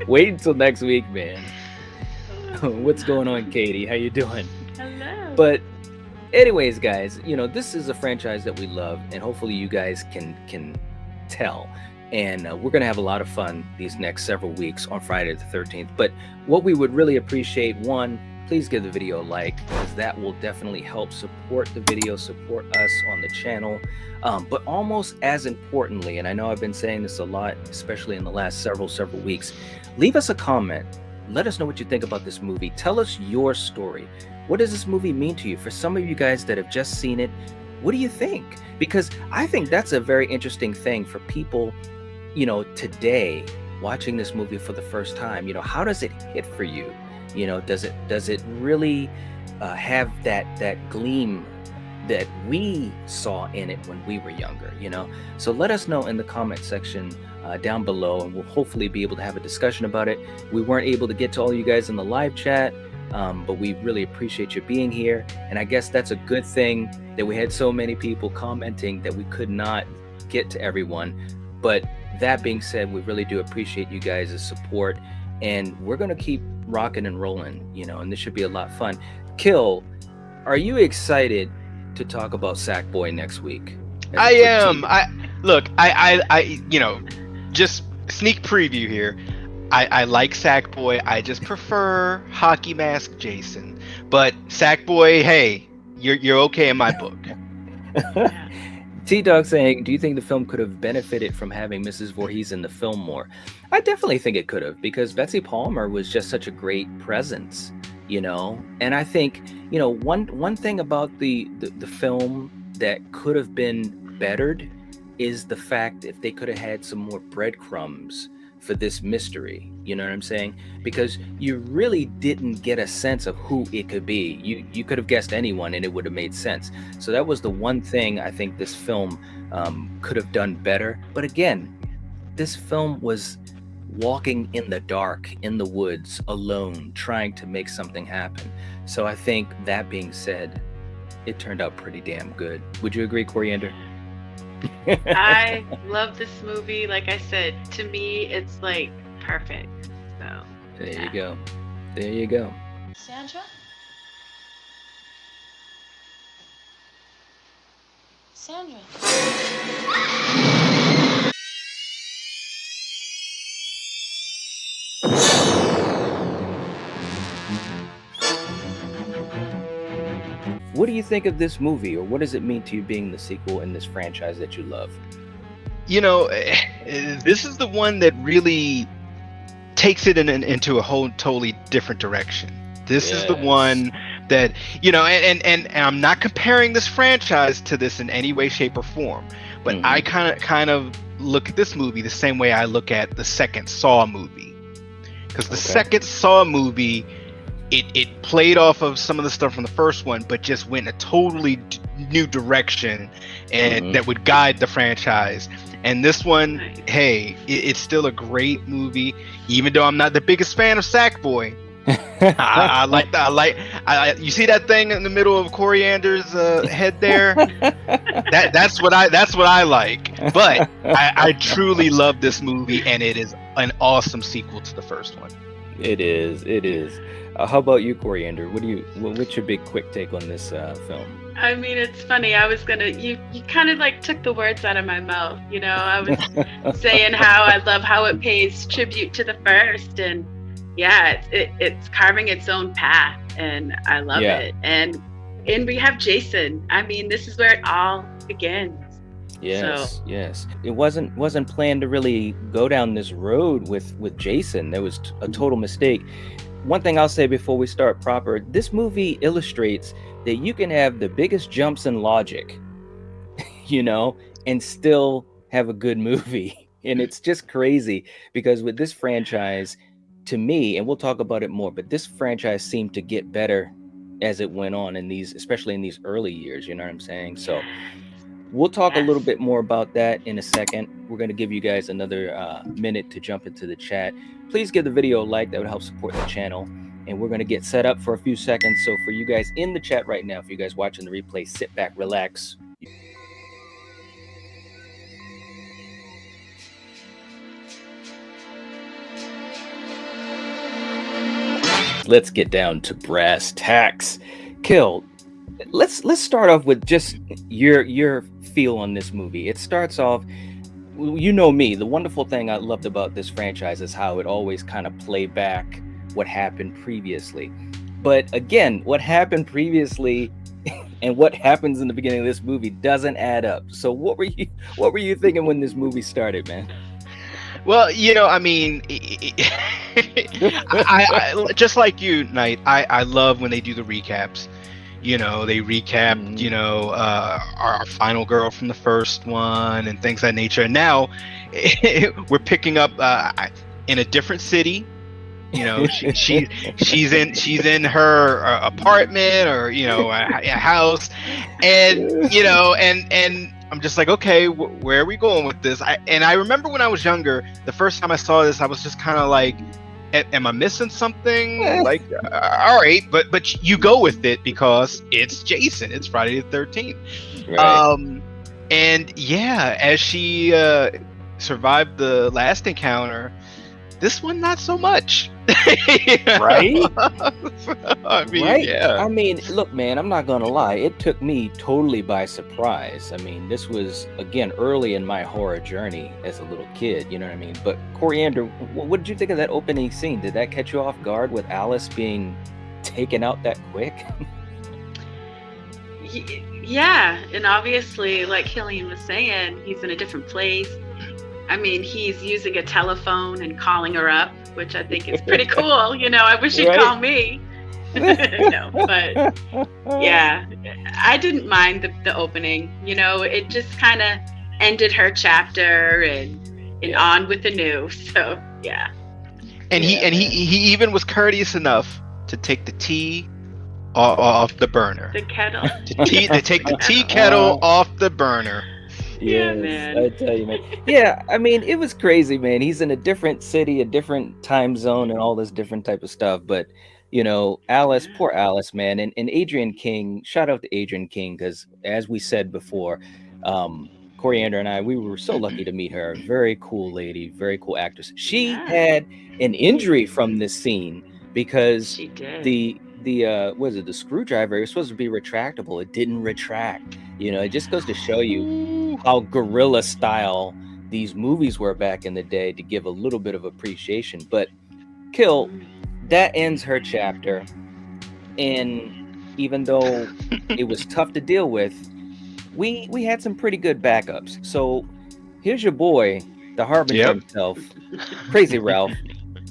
Wait until next week, man. What's going on, Katie? How you doing? Hello. But anyways, guys, this is a franchise that we love, and hopefully you guys can tell. And we're going to have a lot of fun these next several weeks on Friday the 13th. But what we would really appreciate, one, please give the video a like, because that will definitely help support the video, support us on the channel. But almost as importantly, and I know I've been saying this a lot, especially in the last several weeks, leave us a comment. Let us know what you think about this movie. Tell us your story. What does this movie mean to you? For some of you guys that have just seen it, what do you think? Because I think that's a very interesting thing for people, you know, today watching this movie for the first time. You know, how does it hit for you? You know, does it really have that gleam that we saw in it when we were younger? You know, so let us know in the comment section down below, and we'll hopefully be able to have a discussion about it. We weren't able to get to all you guys in the live chat, but we really appreciate you being here, and I guess that's a good thing that we had so many people commenting that we could not get to everyone. But that being said, we really do appreciate you guys' support, and we're going to keep rocking and rolling, you know, and this should be a lot of fun. Kill, are you excited to talk about Sackboy next week? I am. I you know, just sneak preview here. I like Sackboy. I just prefer Hockey Mask Jason. But Sackboy, hey, you're okay in my book. T-Dog saying, do you think the film could have benefited from having Mrs. Voorhees in the film more? I definitely think it could have, because Betsy Palmer was just such a great presence, you know? And I think, you know, one thing about the film that could have been bettered is the fact if they could have had some more breadcrumbs for this mystery, you know what I'm saying? Because you really didn't get a sense of who it could be. You could have guessed anyone and it would have made sense. So that was the one thing I think this film could have done better. But again, this film was walking in the dark, in the woods, alone, trying to make something happen. So I think that being said, it turned out pretty damn good. Would you agree, Coriander? I love this movie. Like I said, to me, it's like perfect. So there you go. There you go. Sandra? Sandra? What do you think of this movie, or what does it mean to you being the sequel in this franchise that you love? You know, this is the one that really takes it into a whole totally different direction. This is the one that, you know, and I'm not comparing this franchise to this in any way, shape, or form, but I kind of look at this movie the same way I look at the second Saw movie, because the second Saw movie, it played off of some of the stuff from the first one, but just went in a totally new direction, and that would guide the franchise. And this one, hey, it's still a great movie, even though I'm not the biggest fan of Sackboy. I like you see that thing in the middle of Coriander's head there? That's what I like. But I truly love this movie, and it is an awesome sequel to the first one. It is. How about you, Coriander? What's your big quick take on this film? I mean, it's funny. I was gonna, you kind of like took the words out of my mouth. You know, I was saying how I love how it pays tribute to the first, and yeah, it's carving its own path, and I love it. And we have Jason. I mean, this is where it all begins. Yes. It wasn't planned to really go down this road with Jason. That was a total mistake. One thing I'll say before we start proper, this movie illustrates that you can have the biggest jumps in logic, you know, and still have a good movie. And it's just crazy, because with this franchise, to me, and we'll talk about it more, but this franchise seemed to get better as it went on especially in these early years, you know what I'm saying? So we'll talk a little bit more about that in a second. We're going to give you guys another minute to jump into the chat. Please give the video a like. That would help support the channel. And we're going to get set up for a few seconds. So for you guys in the chat right now, for you guys watching the replay, sit back, relax. Let's get down to brass tacks. Kill. Let's start off with just your feel on this movie. It starts off, you know me. The wonderful thing I loved about this franchise is how it always kind of play back what happened previously. But again, what happened previously and what happens in the beginning of this movie doesn't add up. So what were you thinking when this movie started, man? Well, I mean, I just like you, Knight. I love when they do the recaps. They recap, our final girl from the first one and things of that nature. And now we're picking up in a different city. She's in her apartment or a house, and and I'm just like, okay, where are we going with this? I remember when I was younger, the first time I saw this, I was just kind of like, am I missing something? Like, all right, but you go with it because it's Jason. It's Friday the 13th. Right. And yeah, as she survived the last encounter, this one not so much. Right? I mean, right? yeah. I mean, look, man, I'm not gonna lie. It took me totally by surprise. I mean, this was, again, early in my horror journey as a little kid, you know what I mean? But Coriander, what did you think of that opening scene? Did that catch you off guard with Alice being taken out that quick? Yeah, and obviously, like Killian was saying, he's in a different place. I mean, he's using a telephone and calling her up, which I think is pretty cool. I wish he'd call me. But yeah, I didn't mind the opening. It just kind of ended her chapter and on with the new. So yeah. And he even was courteous enough to take the tea off the burner. The kettle. To take the tea kettle off the burner. Yeah, man. I tell you, man. Yeah, I mean, it was crazy, man. He's in a different city, a different time zone, and all this different type of stuff. But Alice, poor Alice, man, and Adrienne King. Shout out to Adrienne King, because as we said before, Coriander and I, we were so lucky to meet her. Very cool lady, very cool actress. She had an injury from this scene because she did. the the screwdriver, it was supposed to be retractable. It didn't retract. It just goes to show you how guerrilla style these movies were back in the day, to give a little bit of appreciation. But Kill, that ends her chapter, and even though it was tough to deal with, we had some pretty good backups. So here's your boy, the Harbinger himself, Crazy Ralph.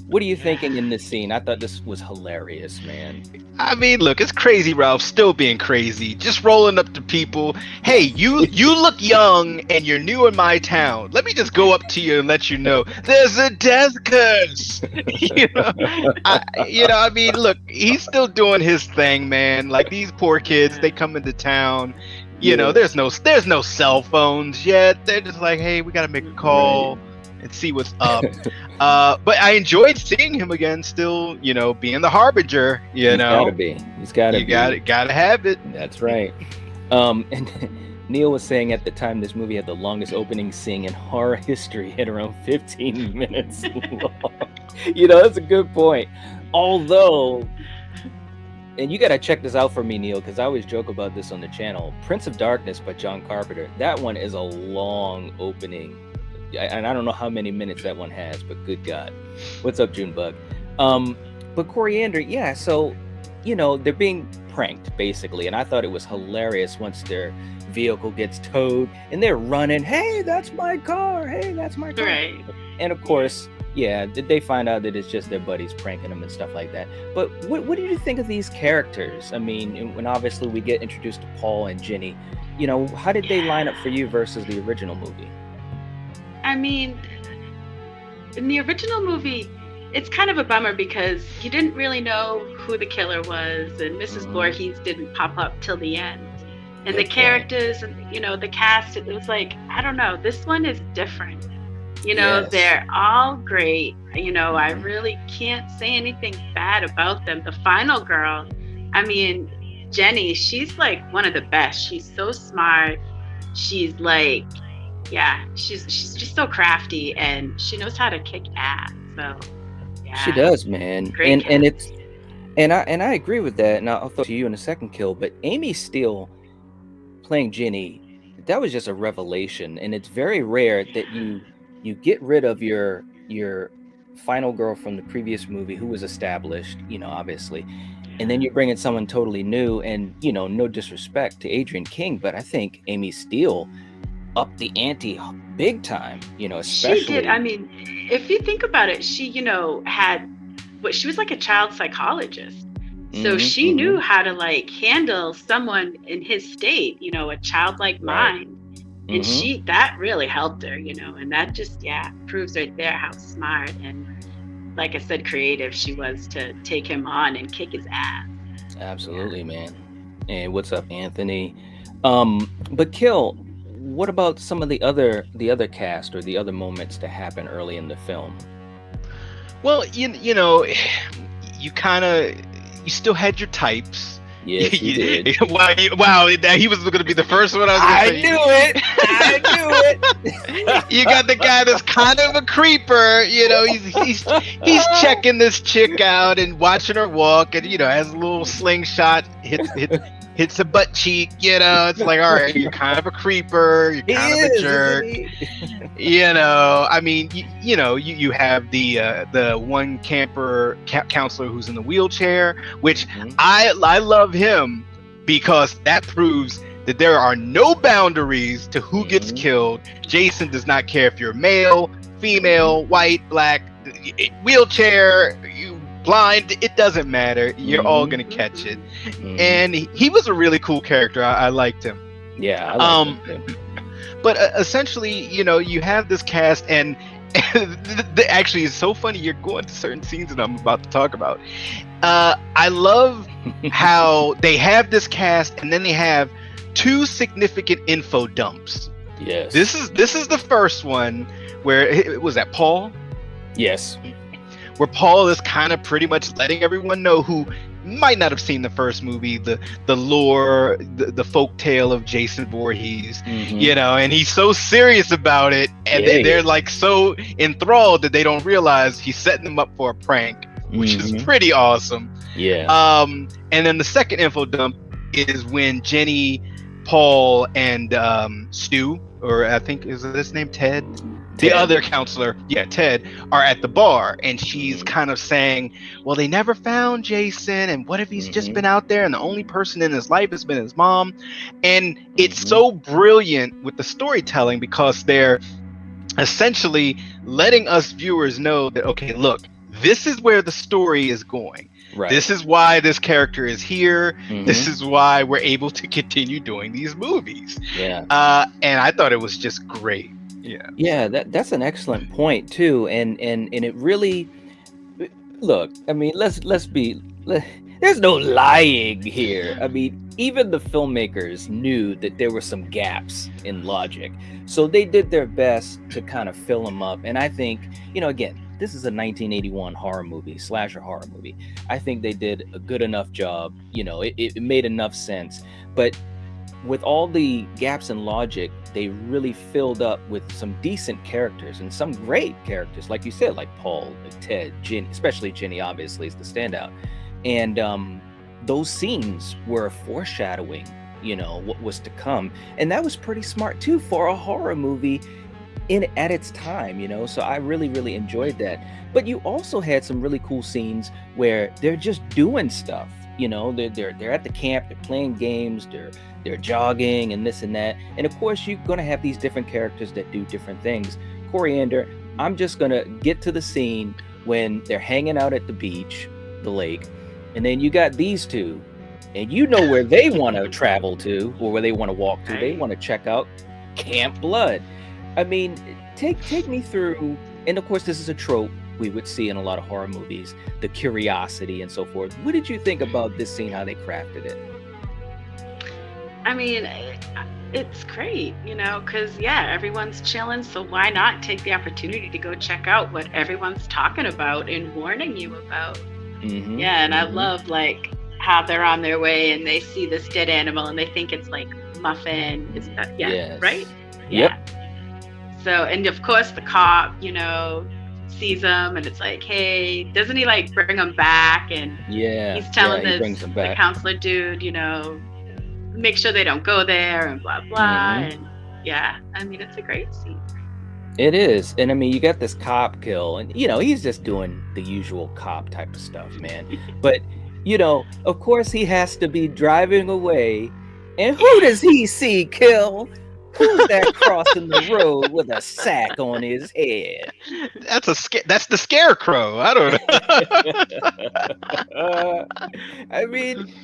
What are you thinking in this scene? I thought this was hilarious, man. I mean, look, it's Crazy Ralph still being crazy, just rolling up to people. Hey, you look young and you're new in my town. Let me just go up to you and let you know there's a death curse. I mean, look, he's still doing his thing, man. Like, these poor kids, they come into town. There's no cell phones yet. They're just like, hey, we gotta make a call. Right. And see what's up. But I enjoyed seeing him again, still, being the Harbinger, He's gotta be. Gotta have it. That's right. And Neil was saying at the time this movie had the longest opening scene in horror history at around 15 minutes long. That's a good point. Although, and you gotta check this out for me, Neil, because I always joke about this on the channel. Prince of Darkness by John Carpenter. That one is a long opening. And I don't know how many minutes that one has, but good God. What's up, Junebug? But Coriander, yeah, so, they're being pranked, basically. And I thought it was hilarious once their vehicle gets towed and they're running, hey, that's my car. Hey, that's my car. Right. And of course, they find out that it's just their buddies pranking them and stuff like that. But what did you think of these characters? I mean, when obviously we get introduced to Paul and Ginny, how did they line up for you versus the original movie? I mean, in the original movie, it's kind of a bummer because you didn't really know who the killer was, and Mrs. Voorhees didn't pop up till the end. And the characters, and the cast, it was like, I don't know, this one is different. They're all great. I really can't say anything bad about them. The final girl, I mean, Jenny, she's like one of the best. She's so smart. She's like, she's just so crafty, and she knows how to kick ass. So yeah, she does, man. Great and I agree with that. And I'll throw it to you in a second, Kill. But Amy Steele playing Ginny, that was just a revelation, and it's very rare that you get rid of your final girl from the previous movie who was established, obviously, and then you bring in someone totally new. And no disrespect to Adrian King, but I think Amy Steele upped the ante big time, especially. She did. I mean, if you think about it, she, she was like a child psychologist. So she knew how to like handle someone in his state, a childlike mind. And that really helped her, and that just, proves right there how smart and, like I said, creative she was to take him on and kick his ass. Absolutely, man. And what's up, Anthony? But Kill, what about some of the other cast or the other moments that happen early in the film? Well, you still had your types. Yes, you did. Wow, he was going to be the first one I knew it. You got the guy that's kind of a creeper. He's checking this chick out and watching her walk, and has a little slingshot, hits a butt cheek. It's like, all right, you're kind of a creeper. You're kind of a jerk. I mean, you have the one counselor who's in the wheelchair, which I love him because that proves that there are no boundaries to who gets killed. Jason does not care if you're male, female, white, black, wheelchair, blind, it doesn't matter. You're all gonna catch it. And he was a really cool character. I liked him. Yeah, I liked him too. But essentially, you have this cast, and actually, it's so funny. You're going to certain scenes that I'm about to talk about. I love how they have this cast, and then they have two significant info dumps. Yes. This is the first one where was that Paul? Yes. Where Paul is kind of pretty much letting everyone know who might not have seen the first movie, the lore, the folk tale of Jason Voorhees, and he's so serious about it, and they're like so enthralled that they don't realize he's setting them up for a prank, which is pretty awesome. Yeah. And then the second info dump is when Jenny, Paul, and Stu, or I think is his name Ted? The other counselor, Ted, are at the bar, and she's kind of saying, well, they never found Jason, and what if he's just been out there and the only person in his life has been his mom? And it's so brilliant with the storytelling because they're essentially letting us viewers know that, okay, look, this is where the story is going. Right. This is why this character is here. This is why we're able to continue doing these movies. Yeah. And I thought it was just great. Yeah, that's an excellent point too, and it really, look, I mean, there's no lying here. I mean, even the filmmakers knew that there were some gaps in logic, so they did their best to kind of fill them up. And I think, again, this is a 1981 slasher horror movie. I think they did a good enough job. It made enough sense, but with all the gaps in logic, they really filled up with some decent characters and some great characters, like you said, like Paul, like Ted, Jenny, especially Jenny, obviously, is the standout. And those scenes were foreshadowing, what was to come. And that was pretty smart, too, for a horror movie at its time, So I really, really enjoyed that. But you also had some really cool scenes where they're just doing stuff. They're at the camp, they're playing games, they're jogging and this and that. And of course, you're going to have these different characters that do different things. Coriander, I'm just going to get to the scene when they're hanging out at the beach, the lake, and then you got these two, and where they want to travel to, or where they want to walk to. They want to check out Camp Blood. I mean, take me through, and of course, this is a trope we would see in a lot of horror movies, the curiosity and so forth. What did you think about this scene, how they crafted it? I mean, it's great, because, everyone's chilling, so why not take the opportunity to go check out what everyone's talking about and warning you about? And I love, like, how they're on their way and they see this dead animal and they think it's, like, Muffin. Is that, right? Yep. So, and of course, the cop, sees him and it's like, hey, doesn't he like bring him back? And he's telling the counselor dude, make sure they don't go there and blah blah. Yeah, I mean, it's a great scene. It is. And I mean, you got this cop kill, and he's just doing the usual cop type of stuff, man. But of course he has to be driving away, and who does he see kill? Who's that crossing the road with a sack on his head? That's the scarecrow. I don't know. I mean,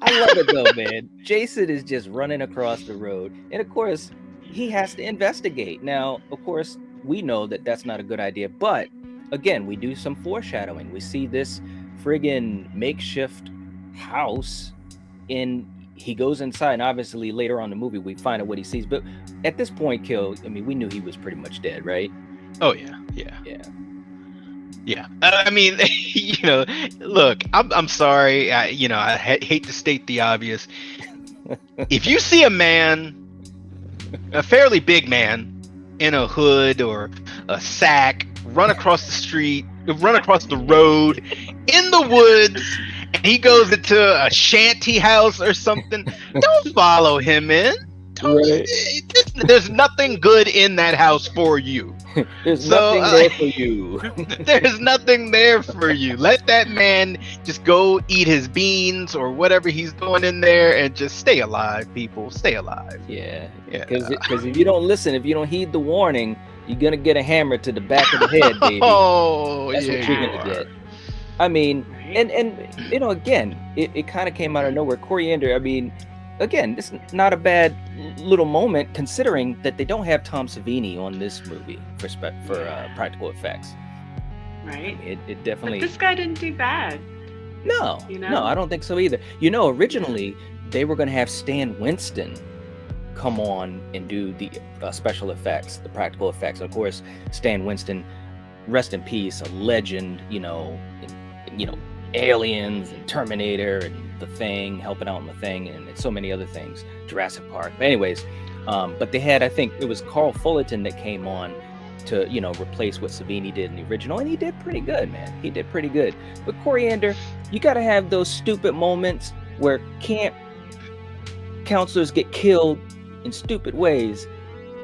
I love it though, man. Jason is just running across the road, and of course he has to investigate. Now, of course, we know that that's not a good idea, but again, we do some foreshadowing. We see this friggin' makeshift house, and he goes inside, and obviously later on in the movie we find out what he sees. But at this point, I mean, we knew he was pretty much dead, right? Oh yeah. I mean, look, I'm sorry. I hate to state the obvious. If you see a man, a fairly big man, in a hood or a sack, run across the road, in the woods, and he goes into a shanty house or something, don't follow him in. Right. There's nothing good in that house for you. There's nothing there for you. There's nothing there for you. Let that man just go eat his beans or whatever he's doing in there, and just stay alive, people. Stay alive. Yeah. Because if you don't listen, if you don't heed the warning, you're gonna get a hammer to the back of the head, baby. Oh, that's what you're gonna get. I mean, and again, it kind of came out of nowhere. Coriander, I mean, again, it's not a bad little moment considering that they don't have Tom Savini on this movie for practical effects. Right. I mean, it definitely. But this guy didn't do bad. No, no, I don't think so either. Originally they were going to have Stan Winston come on and do the special effects, the practical effects. Of course, Stan Winston, rest in peace, a legend. Aliens and Terminator and The Thing, helping out in The Thing, and so many other things, Jurassic Park. But anyways, but they had, I think it was Carl Fullerton that came on to replace what Savini did in the original, and he did pretty good, man. He did pretty good. But Coriander, you got to have those stupid moments where camp counselors get killed in stupid ways.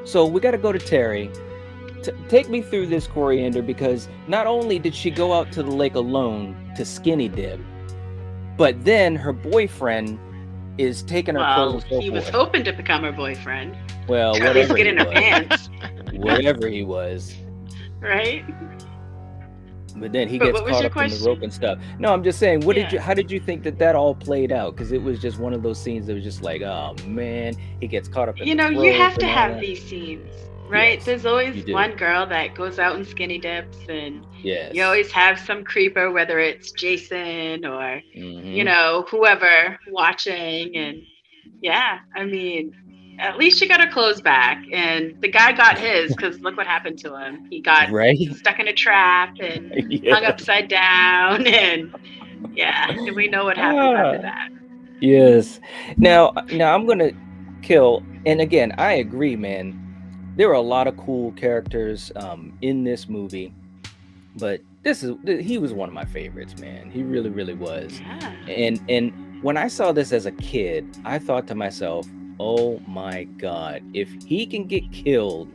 So we got to go to Terry. Take me through this, Coriander, because not only did she go out to the lake alone to skinny dip, but then her boyfriend is taking her clothes and so he was forth. hoping to become her boyfriend. Well, At least get in her pants. Whatever he was. Right? But then he gets caught up in the rope and stuff. No, I'm just saying, how did you think that all played out? Because it was just one of those scenes that was just like, oh man, he gets caught up in the rope. You have to have these scenes. Right? Yes, there's always one girl that goes out and skinny dips, and yes, you always have some creeper, whether it's Jason or whoever watching. And I mean, at least she got her clothes back, and the guy got his, because look what happened to him. He got stuck in a trap and hung upside down, and we know what happened after that. Yes. Now I'm gonna kill, and again, I agree, man. There were a lot of cool characters in this movie, but he was one of my favorites, man. He really, really was. Yeah. And when I saw this as a kid, I thought to myself, oh my God, if he can get killed,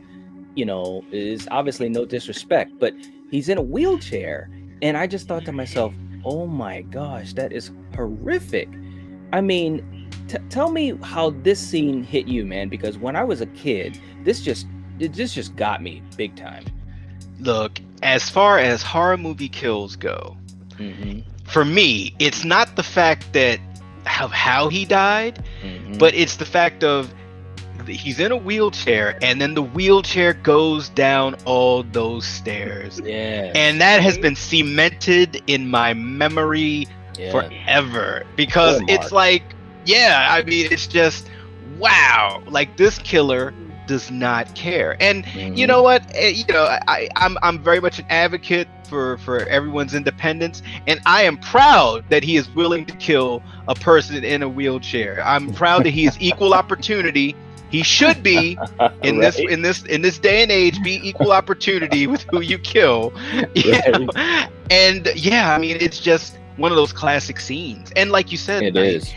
is obviously no disrespect, but he's in a wheelchair. And I just thought to myself, oh my gosh, that is horrific. I mean, tell me how this scene hit you, man, because when I was a kid, this just got me big time. Look, as far as horror movie kills go, for me, it's not the fact that how he died, but it's the fact of he's in a wheelchair, and then the wheelchair goes down all those stairs. Yeah. And that has been cemented in my memory forever, because it's like, I mean, it's just, wow, like this killer does not care. And you know what, I'm very much an advocate for everyone's independence, and I am proud that he is willing to kill a person in a wheelchair. I'm proud that he is equal opportunity. He should be in this day and age, be equal opportunity with who you kill. And I mean, it's just one of those classic scenes. And like you said, it is.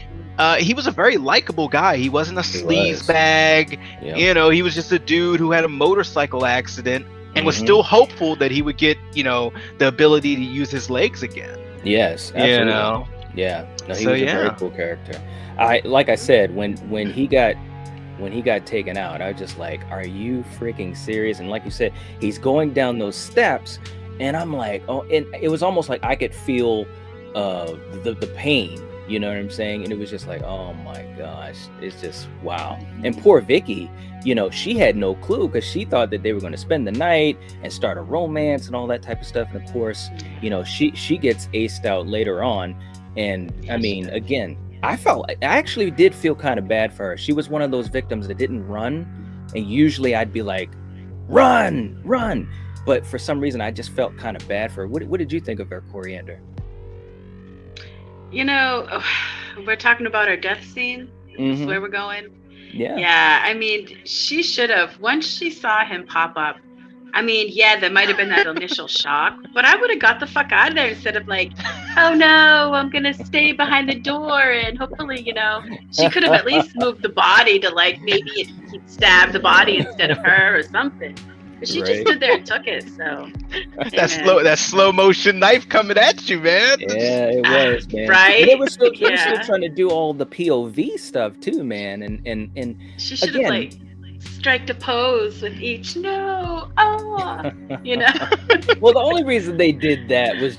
He was a very likable guy. He wasn't a He sleaze was. bag. Yeah. You know, he was just a dude who had a motorcycle accident and was Mhm. still hopeful that he would get, the ability to use his legs again. Yes, You absolutely. know. Yeah. No, he So, was a very yeah. cool character. Like I said, when he got taken out, I was just like, are you freaking serious? And like you said, he's going down those steps, and I'm like, oh, and it was almost like I could feel the pain, you know what I'm saying? And it was just like, oh my gosh, it's just wow. And poor Vicky, she had no clue, because she thought that they were going to spend the night and start a romance and all that type of stuff. And of course, she gets aced out later on. And I mean, again, I actually did feel kind of bad for her. She was one of those victims that didn't run, and usually I'd be like, run, but for some reason I just felt kind of bad for her. What did you think of her, Coriander? We're talking about her death scene. Is Mhm. where we're going. Yeah. Yeah, I mean, she should have, once she saw him pop up, I mean, yeah, there might have been that initial shock, but I would have got the fuck out of there instead of like, oh no, I'm going to stay behind the door and hopefully, she could have at least moved the body to like, maybe he'd stab the body instead of her or something. But she just Right. stood there and took it, so. That slow motion knife coming at you, man. Yeah, it was, man. Right? And they were still Yeah. trying to do all the POV stuff too, man. And She should again, have like striked a pose with each no. Well, the only reason they did that was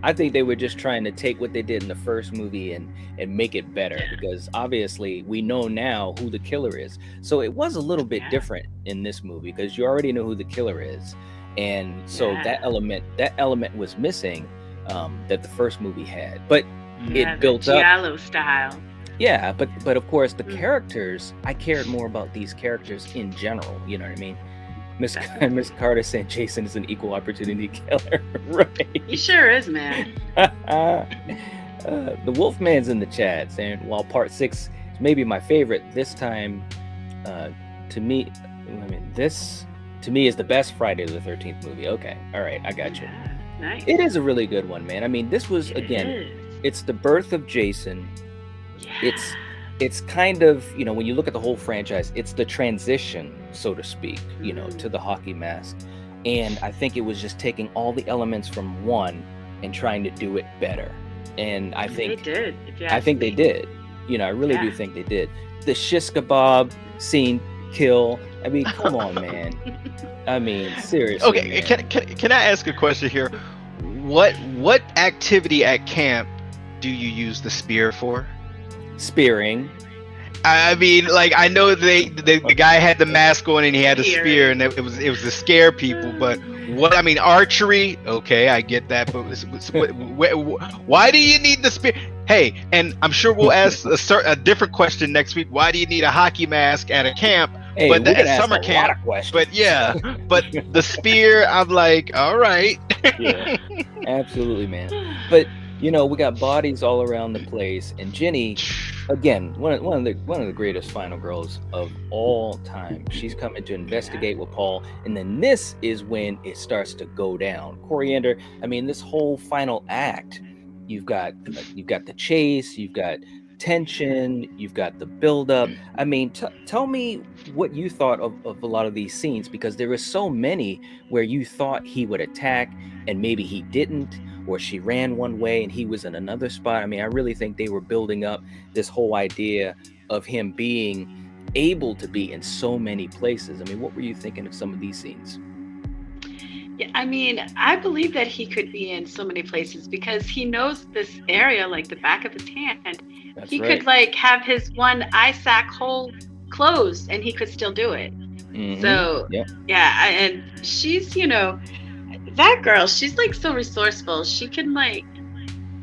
I think they were just trying to take what they did in the first movie and make it better, because obviously we know now who the killer is. So it was a little bit different in this movie, because you already know who the killer is. And so that element was missing, that the first movie had. But it built up. Giallo style. Yeah, but of course the characters, I cared more about these characters in general, you know what I mean? Miss Carter saying Jason is an equal opportunity killer. Right. He sure is, man. The Wolfman's in the chat saying, while part 6 is maybe my favorite, this time this to me is the best Friday the 13th movie. Okay, all right, I got you. Nice. It is a really good one, man. I mean, this was, again, it's the birth of Jason. Yeah. It's kind of, when you look at the whole franchise, it's the transition, so to speak, to the hockey mask. And I think it was just taking all the elements from one and trying to do it better. And I think they did. They did. I really do think they did. The shish kebab scene kill. I mean, come on, man. I mean, seriously. Okay, can I ask a question here? What activity at camp do you use the spear for? Spearing. I mean, like, I know the guy had the mask on and he had a spear, and it was to scare people. But archery? Okay, I get that. But why do you need the spear? Hey, and I'm sure we'll ask a different question next week. Why do you need a hockey mask at a camp? Hey, but at summer camp. But yeah, but the spear, I'm like, all right. Yeah, absolutely, man. But we got bodies all around the place, and Jenny, again, one of the greatest final girls of all time. She's coming to investigate with Paul, and then this is when it starts to go down. Coriander, I mean, this whole final act, you've got the chase, you've got tension, you've got the build-up. I mean, tell me what you thought of a lot of these scenes, because there were so many where you thought he would attack and maybe he didn't, or she ran one way and he was in another spot. I mean, I really think they were building up this whole idea of him being able to be in so many places. I mean, what were you thinking of some of these scenes? Yeah, I mean, I believe that he could be in so many places because he knows this area like the back of his hand. That's he right. could like have his one eye sac hole closed and he could still do it. Mhm. So yeah, and she's, that girl, she's like so resourceful. She can like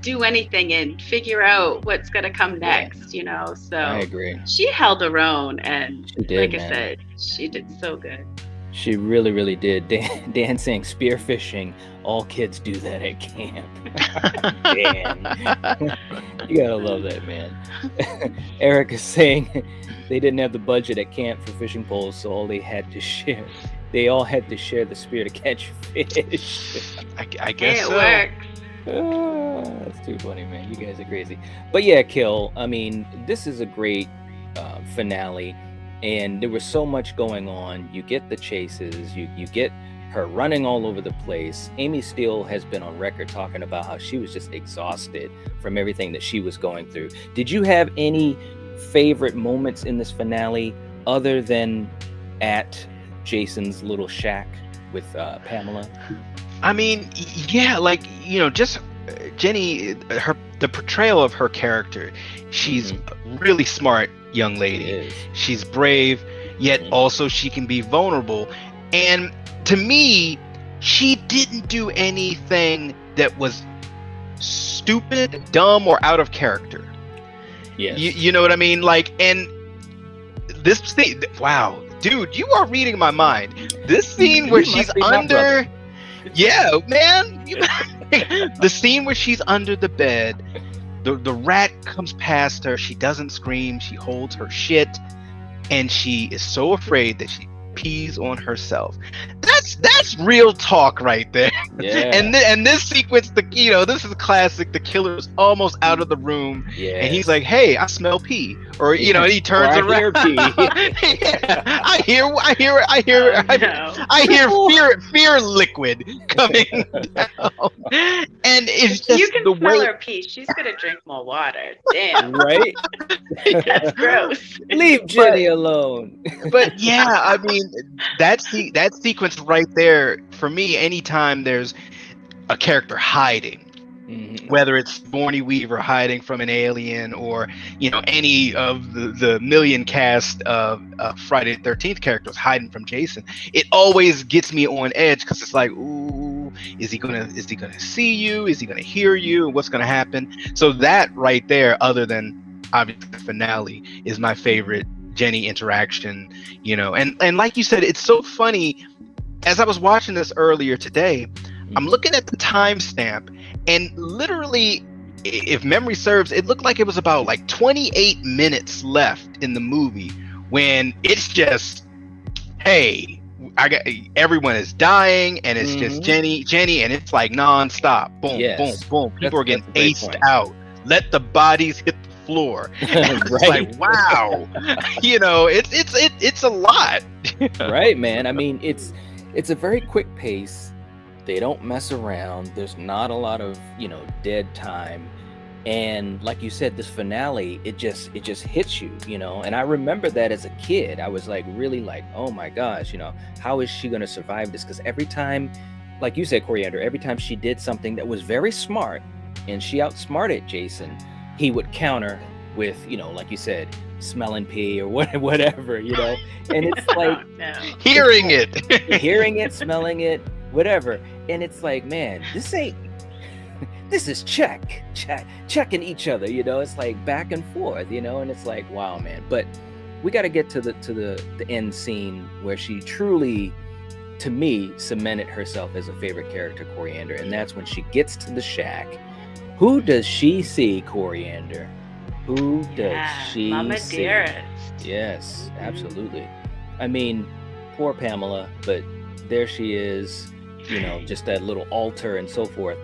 do anything and figure out what's gonna come next, So I agree. she held her own, and She did, like man. I said, she did so good. She really, really did. Dan saying spearfishing. All kids do that at camp. Dan. You gotta love that, man. Eric is saying they didn't have the budget at camp for fishing poles, so all they all had to share the spear to catch fish. I guess It so. works. That's too funny, man. You guys are crazy. But yeah, Kill. I mean, this is a great finale, and there was so much going on. You get the chases. You get her running all over the place. Amy Steele has been on record talking about how she was just exhausted from everything that she was going through. Did you have any favorite moments in this finale other than at Jason's little shack with Pamela? I mean, yeah, like, just Jenny, the portrayal of her character. She's a really smart young lady. She's brave, yet also she can be vulnerable. And to me, she didn't do anything that was stupid, dumb, or out of character. Yes. You know what I mean? Like, and this thing, wow, dude, you are reading my mind. This scene where she's under, yeah, man, the scene where she's under the bed, the rat comes past her, she doesn't scream, she holds her shit, and she is so afraid that she pees on herself. That's real talk right there. Yeah. And this sequence, this is classic. The killer's almost out of the room, and he's like, "Hey, I smell pee," or and he turns around. Yeah, I hear fear liquid coming down. And it's just you can the smell way her pee. She's gonna drink more water. Damn. Right? That's gross. Leave Jenny alone. But yeah, I mean, that sequence right there, for me, anytime there's a character hiding, whether it's Sigourney Weaver hiding from an alien, or any of the million cast of Friday the 13th characters hiding from Jason, it always gets me on edge, because it's like, ooh, is he gonna see you? Is he gonna hear you? What's gonna happen? So that right there, other than obviously the finale, is my favorite Jenny interaction. And like you said, it's so funny. As I was watching this earlier today, I'm looking at the timestamp, and literally, if memory serves, it looked like it was about like 28 minutes left in the movie when it's just, hey, everyone is dying, and it's just Jenny, and it's like nonstop, boom, boom, boom. People are getting aced out. Let the bodies hit the floor. It's like, wow, it's a lot. Right, man. I mean, it's a very quick pace. They don't mess around. There's not a lot of dead time, and like you said, this finale, it just hits you, and I remember that as a kid, I was like, really like, oh my gosh, how is she gonna survive this? Because every time, like you said, Coriander, every time she did something that was very smart and she outsmarted Jason, he would counter with, like you said, smelling pee or whatever, and it's like hearing it, smelling it, whatever. And it's like, man, this is checking each other, it's like back and forth, and it's like, wow, man. But we got to get to the end scene where she truly, to me, cemented herself as a favorite character, Coriander, and that's when she gets to the shack. Who does she see, Coriander? Who does she Mama see? Dearest. Yes, absolutely. I mean, poor Pamela, but there she is, just that little altar and so forth.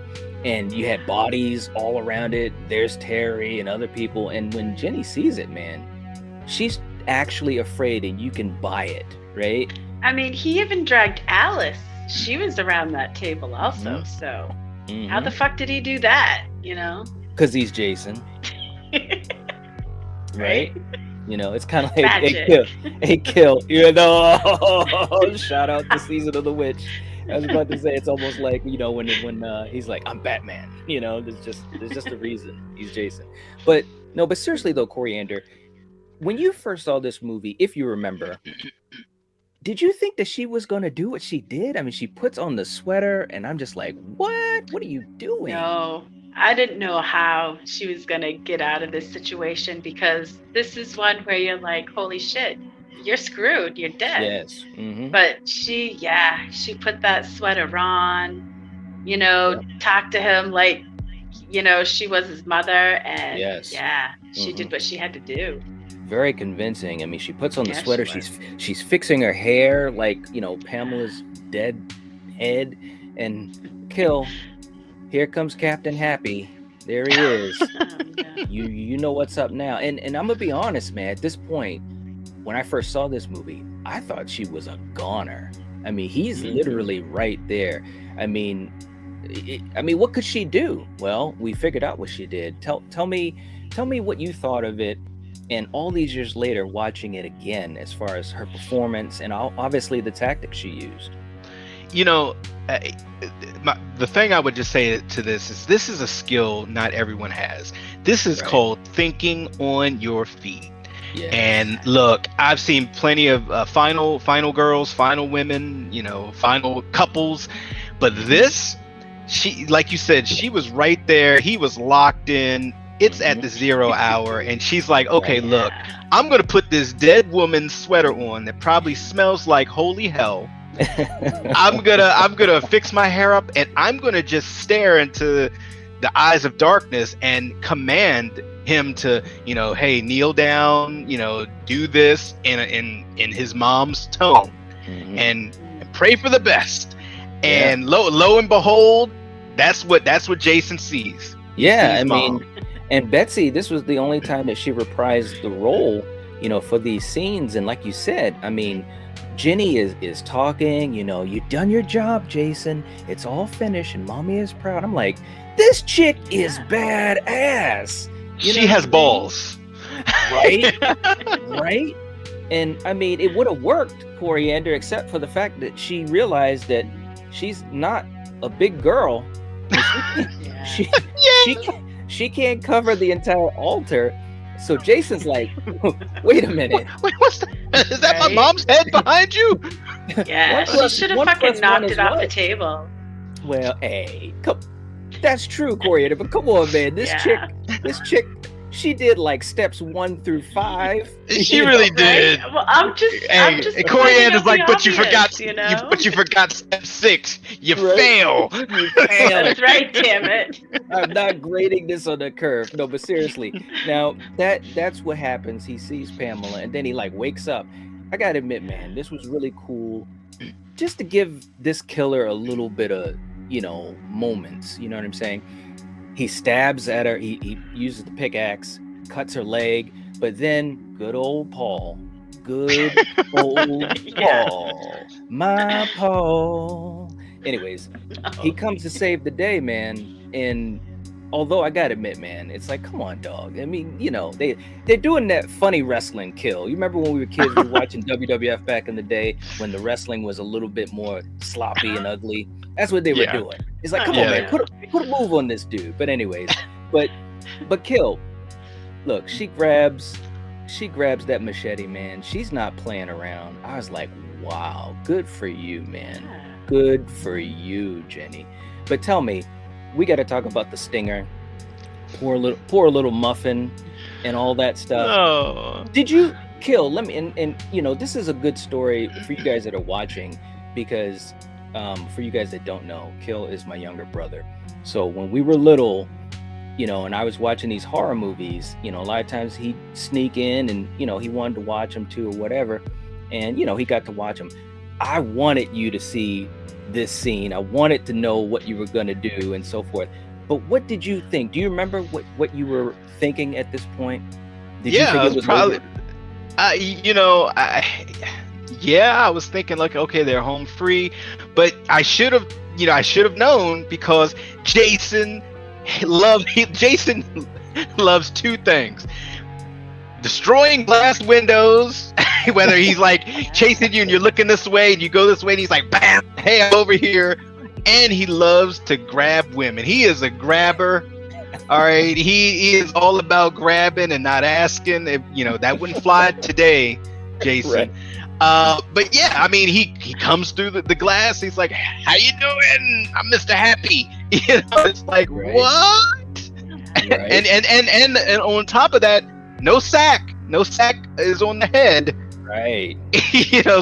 And you had bodies all around it. There's Terry and other people. And when Jenny sees it, man, she's actually afraid, and you can buy it, right? I mean, he even dragged Alice. She was around that table also. So how the fuck did he do that, Because he's Jason. Right? It's kind of like a kill. Shout out to Season of the Witch. I was about to say, it's almost like, when he's like, I'm Batman, there's just a reason he's Jason. But seriously though, Coriander, when you first saw this movie, if you remember, did you think that she was going to do what she did? I mean, she puts on the sweater, and I'm just like, what are you doing? No, I didn't know how she was going to get out of this situation, because this is one where you're like, holy shit, you're screwed, you're dead. Yes. But she put that sweater on, talked to him like, she was his mother, and she did what she had to do. Very convincing. I mean, she puts on the sweater. She's fixing her hair like, Pamela's dead head, and kill. Here comes Captain Happy. There he is. Yeah. You know what's up now. And I'm gonna be honest, man. At this point, when I first saw this movie, I thought she was a goner. I mean, he's literally right there. I mean, what could she do? Well, we figured out what she did. Tell me what you thought of it, and all these years later, watching it again, as far as her performance and obviously the tactics she used. You know, the thing I would just say to this is a skill not everyone has. This is called thinking on your feet. Yes. And look, I've seen plenty of final girls, final women, final couples, but this, she, like you said, she was right there. He was locked in. It's at the 0 hour, and she's like, okay, look, I'm gonna put this dead woman's sweater on that probably smells like holy hell. I'm gonna fix my hair up, and I'm gonna just stare into the eyes of darkness and command him to, hey, kneel down, do this in his mom's tone, and pray for the best. And lo and behold, that's what Jason sees. Yeah, sees I mom. mean, and Betsy, this was the only time that she reprised the role, for these scenes. And like you said, I mean, Jenny is talking, you've done your job, Jason. It's all finished, and mommy is proud. I'm like, this chick is badass. She has balls. Right? Right? And I mean, it would have worked, Coriander, except for the fact that she realized that she's not a big girl. She can't cover the entire altar. So Jason's like, wait a minute. Wait, what's that? Is that my mom's head behind you? Yeah, she should have fucking knocked it off the table. Well, hey, that's true, Coriander, but come on, man. This chick, she did like steps 1 through 5. She really did. Well, I'm just Coriander's like, but you obvious, forgot, but you forgot step 6. You fail. You fail. That's right, damn it. I'm not grading this on the curve. No, but seriously. Now that's what happens. He sees Pamela, and then he like wakes up. I gotta admit, man, this was really cool. Just to give this killer a little bit of, moments. You know what I'm saying? He stabs at her. He uses the pickaxe, cuts her leg, but then good old Paul. Good old Paul. My Paul. Anyways, he comes to save the day, man. And although I gotta admit, man, it's like, come on, dog. I mean, they're doing that funny wrestling kill. You remember when we were kids, we were watching WWF back in the day when the wrestling was a little bit more sloppy and ugly. That's what they were doing. It's like, come on, man, put a move on this dude. But anyways, but Kill, look, she grabs that machete, man. She's not playing around. I was like, wow, good for you, man. Good for you, Jenny. But tell me, we got to talk about the stinger, poor little muffin, and all that stuff. Oh. Did you Kill? Let me and this is a good story for you guys that are watching, because for you guys that don't know, Kill is my younger brother. So when we were little, and I was watching these horror movies, a lot of times he'd sneak in and he wanted to watch them too or whatever, and he got to watch them. I wanted you to see this scene. I wanted to know what you were going to do and so forth. But what did you think? Do you remember what you were thinking at this point? Did you think I was probably over? I was thinking like, okay, they're home free, but I should have known, because Jason loves two things: destroying glass windows, whether he's like chasing you and you're looking this way and you go this way and he's like, bam, hey, I'm over here. And he loves to grab women. He is a grabber. All right. He is all about grabbing and not asking. That wouldn't fly today, Jason. Right. But yeah, I mean, he comes through the glass. He's like, how you doing? I'm Mr. Happy. It's like, right. What? Right. And on top of that, no sack is on the head. Right.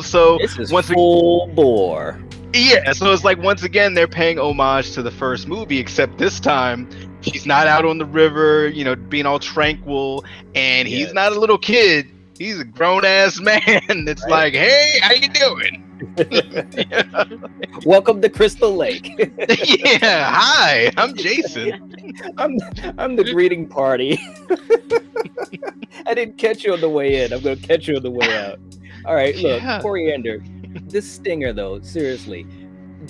So this is full bore. Yeah, so it's like, once again, they're paying homage to the first movie, except this time she's not out on the river, being all tranquil, and he's not a little kid. He's a grown-ass man that's like, hey, how you doing? Welcome to Crystal Lake. Yeah, hi, I'm Jason. I'm the greeting party. I didn't catch you on the way in. I'm gonna catch you on the way out. All right, look, Yeah. Coriander. This stinger, though, seriously,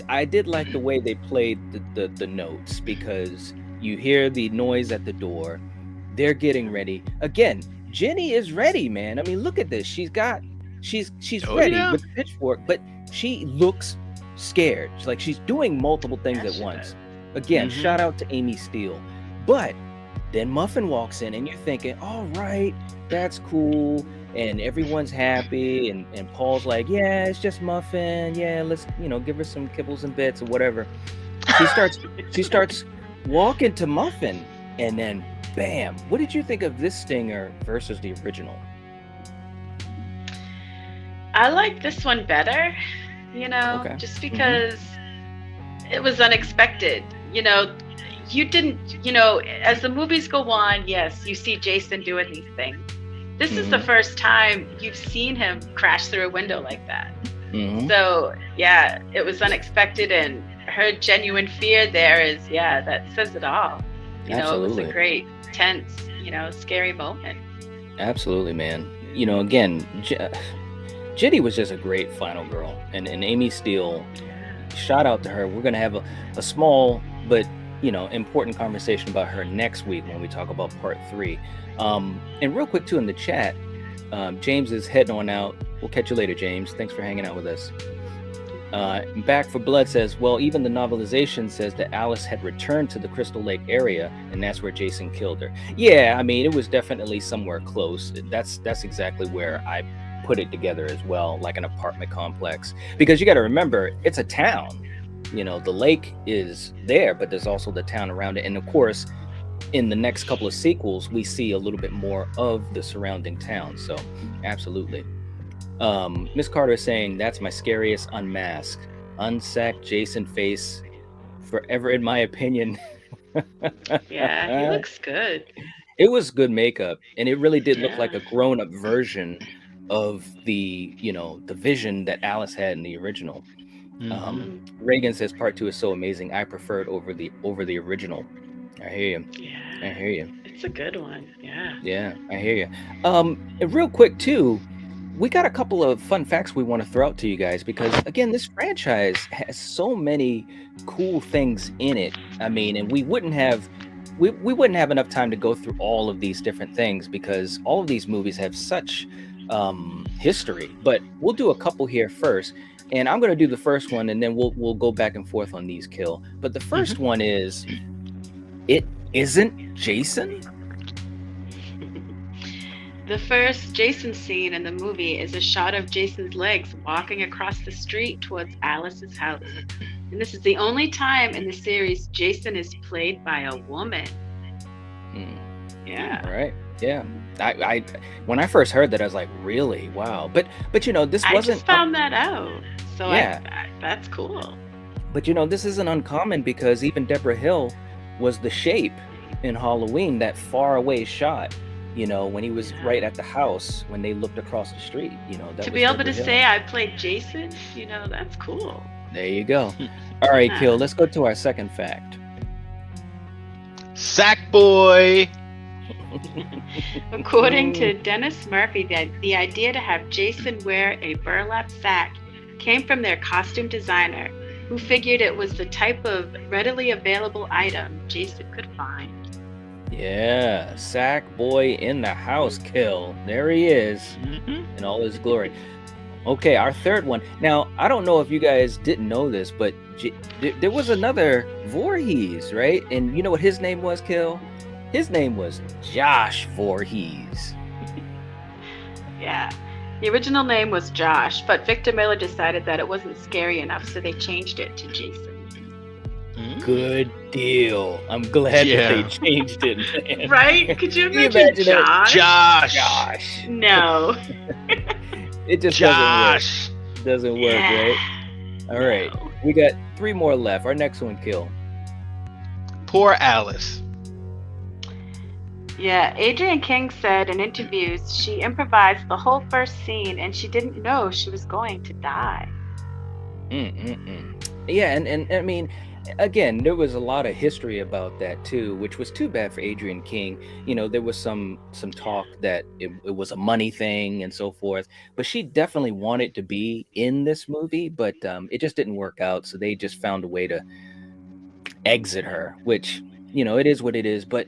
I did like the way they played the notes, because you hear the noise at the door. They're getting ready. Again, Jenny is ready, man. I mean, look at this. She's Oh, ready yeah. with the pitchfork, but she looks scared. She's doing multiple things Yeah, at she once. does. Again, Mhm. shout out to Amy Steele. But then Muffin walks in and you're thinking, all right, that's cool. And everyone's happy. And Paul's like, yeah, it's just Muffin. Yeah, let's, give her some kibbles and bits or whatever. She starts walking to Muffin, and then bam. What did you think of this stinger versus the original? I like this one better, Okay. just because it was unexpected. You didn't, as the movies go on, yes, you see Jason doing these things. This is the first time you've seen him crash through a window like that. Mhm. So, yeah, it was unexpected, and her genuine fear there is, that says it all. It was Absolutely. a great, tense, scary moment. Absolutely, man. Again, Jenny was just a great final girl, and Amy Steele, shout out to her. We're gonna have a small but important conversation about her next week when we talk about part 3. And real quick too, in the chat, James is heading on out. We'll catch you later, James. Thanks for hanging out with us. Back for Blood says, well, even the novelization says that Alice had returned to the Crystal Lake area, and that's where Jason killed her. Yeah, I mean, it was definitely somewhere close. That's exactly where I put it together as well, like an apartment complex. Because you got to remember, it's a town. The lake is there, but there's also the town around it. And of course, in the next couple of sequels, we see a little bit more of the surrounding town. So, absolutely. Miss Carter is saying, that's my scariest unmasked, unsacked Jason face forever, in my opinion. Yeah, he looks good. It was good makeup, and it really did look like Yeah. a grown-up version of the the vision that Alice had in the original. Reagan says part 2 is so amazing. I prefer it over the original. I hear you. I Yeah, hear you. it's a good one. Yeah. Yeah, I hear you. And real quick too, we got a couple of fun facts we want to throw out to you guys, because again, this franchise has so many cool things in it. I mean, and we wouldn't have enough time to go through all of these different things, because all of these movies have such history. But we'll do a couple here first, and I'm going to do the first one, and then we'll go back and forth on these, Kill. But the first one is, it isn't Jason. The first Jason scene in the movie is a shot of Jason's legs walking across the street towards Alice's house. And this is the only time in the series Jason is played by a woman. Yeah. All right. Yeah. I when I first heard that, I was like, really? Wow. But this I wasn't just found that out. So Yeah. that's cool. But this isn't uncommon, because even Deborah Hill was the Shape in Halloween, that far away shot, when he was right at the house when they looked across the street, that To was be able Deborah to Hill. say I played Jason, that's cool. There you go. All right, Kill, let's go to our second fact. Sackboy. According to Dennis Murphy, the idea to have Jason wear a burlap sack came from their costume designer, who figured it was the type of readily available item Jason could find. Yeah, Sack Boy in the house, Kill. There he is in all his glory. Okay, our third one. Now, I don't know if you guys didn't know this, but there was another Voorhees, right? And you know what his name was, Kill? His name was Josh Voorhees. Yeah. The original name was Josh, but Victor Miller decided that it wasn't scary enough, so they changed it to Jason. Good deal. I'm glad that they changed it, man. Right? Could you Can you imagine imagine Josh? Josh. No. It just Josh. doesn't work, right? All right. No. We got 3 more left. Our next one, Kill. Poor Alice. Yeah, Adrienne King said in interviews she improvised the whole first scene and she didn't know she was going to die. Yeah, and I mean, again, there was a lot of history about that too, which was too bad for Adrian King. There was some talk that it was a money thing and so forth, but she definitely wanted to be in this movie, but it just didn't work out. So they just found a way to exit her, which it is what it is. But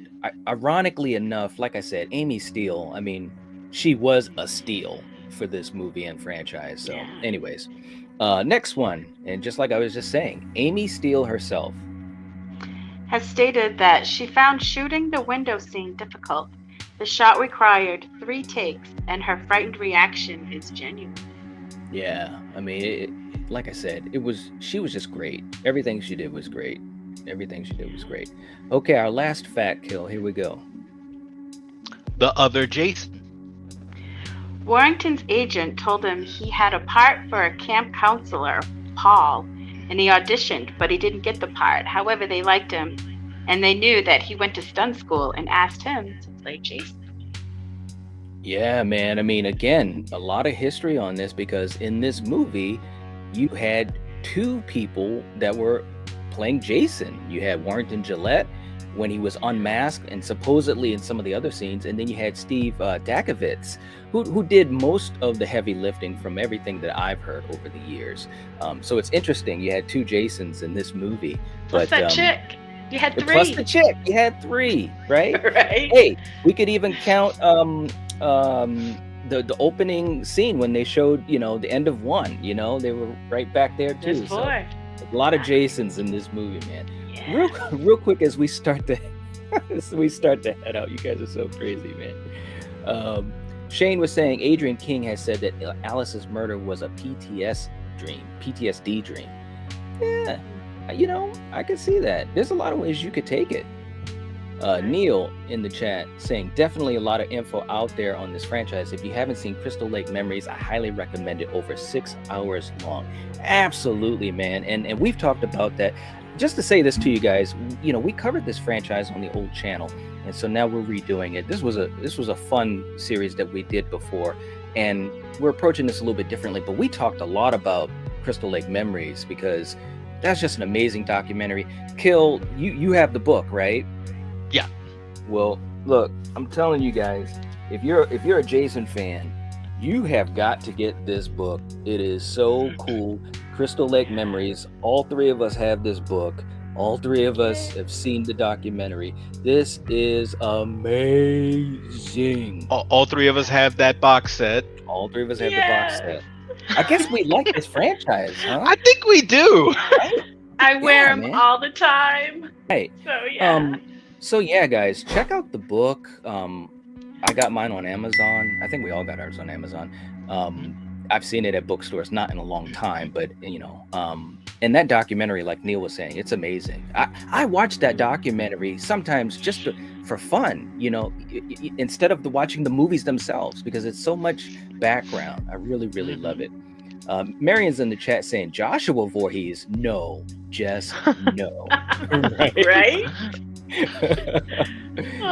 ironically enough, like I said, Amy Steele, I mean, she was a steal for this movie and franchise. So, Yeah. anyways, next one, and just like I was just saying, Amy Steele herself. Has stated that she found shooting the window scene difficult. The shot required 3 takes, and her frightened reaction is genuine. Yeah, I mean, like I said, she was just great. Everything she did was great. Okay, our last fact kill. Here we go. The other Jason. Warrington's agent told him he had a part for a camp counselor, Paul, and he auditioned, but he didn't get the part. However, they liked him, and they knew that he went to stunt school and asked him to play Jason. Yeah, man. I mean, again, a lot of history on this because in this movie, you had 2 people that were playing Jason. You had Warrington Gillette when he was unmasked and supposedly in some of the other scenes, and then you had Steve Dakovitz, who did most of the heavy lifting from everything that I've heard over the years. So it's interesting. You had 2 Jasons in this movie. Plus that chick. You had 3. Plus the chick. You had 3, right? Right. Hey, we could even count the opening scene when they showed, the end of 1. They were right back there too. There's 4. So, a lot of Jasons in this movie, man. Yeah. Real quick as we start to head out. You guys are so crazy, man. Shane was saying Adrian King has said that Alice's murder was a PTSD dream. Yeah, I can see that. There's a lot of ways you could take it. Neil in the chat saying definitely a lot of info out there on this franchise. If you haven't seen Crystal Lake Memories, I highly recommend it. Over 6 hours long. Absolutely, man. And we've talked about that. Just to say this to you guys, we covered this franchise on the old channel, and so now we're redoing it. This was a fun series that we did before, and we're approaching this a little bit differently. But we talked a lot about Crystal Lake Memories because that's just an amazing documentary. Kill, you have the book, right? Yeah. Well, look, I'm telling you guys, if you're a Jason fan, you have got to get this book. It is so cool. Crystal Lake Memories. All 3 of us have this book. All 3 of us have seen the documentary. This is amazing. All 3 of us have that box set. All 3 of us have the box set. I guess we like this franchise, huh? I think we do. Right? I wear them man. all the time. Right. So yeah. So yeah, guys, check out the book. I got mine on Amazon. I think we all got ours on Amazon. I've seen it at bookstores, not in a long time, but and that documentary, like Neil was saying, it's amazing. I watch that documentary sometimes just for fun, instead of watching the movies themselves, because it's so much background. I really, really love it. Marion's in the chat saying Joshua Voorhees, no, just no. Right?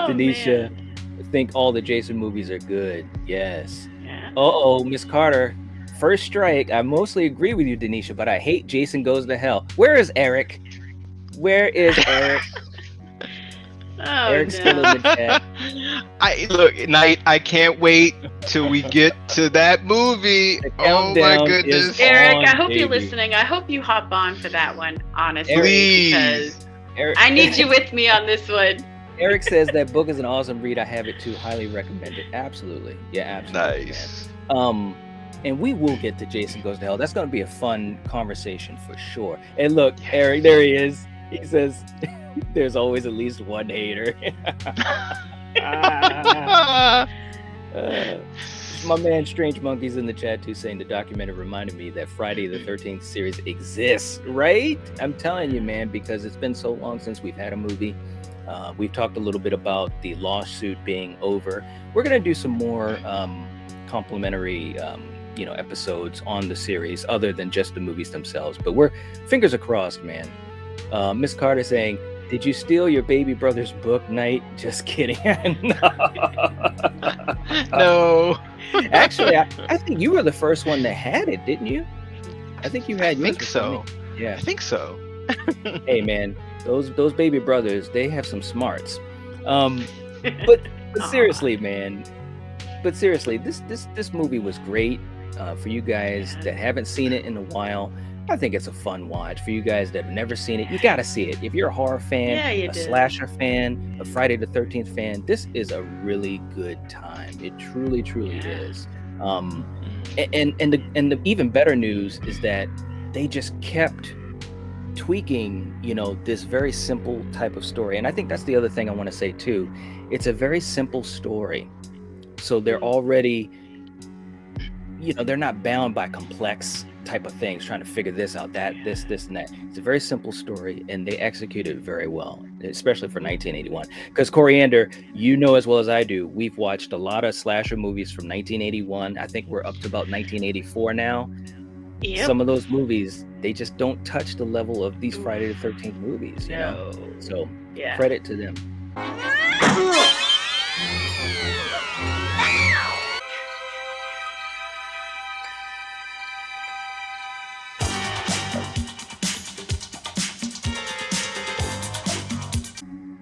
Denisha, think all the Jason movies are good. Yes. Yeah. Miss Carter, first strike. I mostly agree with you, Denisha, but I hate Jason Goes to Hell. Where is Eric? Eric? Eric's still in the chat. I can't wait till we get to that movie. Oh my goodness. Eric, I hope you're listening. I hope you hop on for that one, honestly. Please. Because Eric, I need you with me on this one. Eric says that book is an awesome read. I have it too. Highly recommend it. Absolutely. Yeah, absolutely. Nice. Man. And we will get to Jason Goes to Hell. That's going to be a fun conversation for sure. And look, yes. Eric, there he is. He says, there's always at least one hater. My man Strange Monkey's in the chat too, saying the documentary reminded me that Friday the 13th series exists, right? I'm telling you, man, because it's been so long since we've had a movie. We've talked a little bit about the lawsuit being over. We're going to do some more complimentary episodes on the series other than just the movies themselves, but we're fingers are crossed, man. Miss Carter saying, did you steal your baby brother's book, Knight? Just kidding. No. Actually, I think you were the first one that had it, didn't you? I think you I had yours think before so. me. Yeah. I think so. Hey man, those baby brothers, they have some smarts. Um, but seriously, man. But seriously, this movie was great. For you guys that haven't seen it in a while, I think it's a fun watch. For you guys that have never seen it, you gotta see it. If you're a horror fan, Yeah, you a do. slasher fan, a Friday the 13th fan, this is a really good time. It truly, truly is. And the even better news is that they just kept tweaking, this very simple type of story. And I think that's the other thing I want to say too. It's a very simple story. So they're already, they're not bound by complex type of things, trying to figure this out, that, this, and that. It's a very simple story, and they execute it very well, especially for 1981. Because Coriander, as well as I do, we've watched a lot of slasher movies from 1981. I think we're up to about 1984 now. Yep. Some of those movies, they just don't touch the level of these Friday the 13th movies, No. So Yeah. credit to them.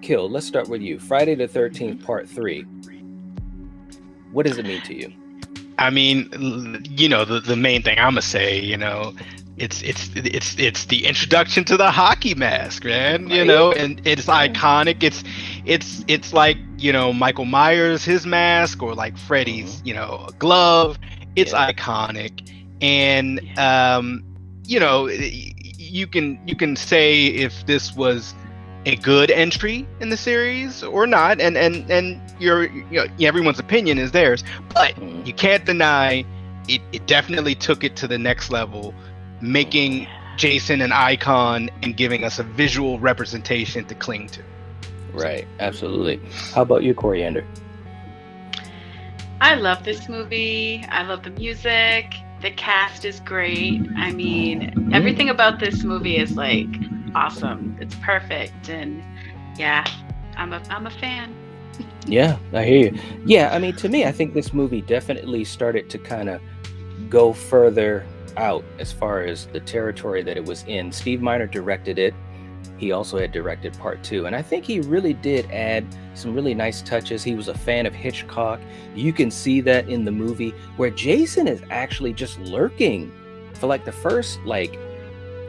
Kill, let's start with you. Friday the 13th Part 3. What does it mean to you? I mean, the main thing I'm gonna say, it's the introduction to the hockey mask, man. And it's iconic. It's like Michael Myers, his mask, or like Freddy's glove. It's iconic, and you can say if this was a good entry in the series or not, and everyone's opinion is theirs, but you can't deny it definitely took it to the next level, making Jason an icon and giving us a visual representation to cling to. Right, absolutely. How about you, Coriander? I love this movie. I love the music. The cast is great. I mean, everything about this movie is like awesome. It's perfect, and yeah, I'm a fan. Yeah, I hear you. Yeah, I mean, to me, I think this movie definitely started to kind of go further out as far as the territory that it was in. Steve Miner directed it. He also had directed Part 2, and I think he really did add some really nice touches. He was a fan of Hitchcock. You can see that in the movie where Jason is actually just lurking for like the first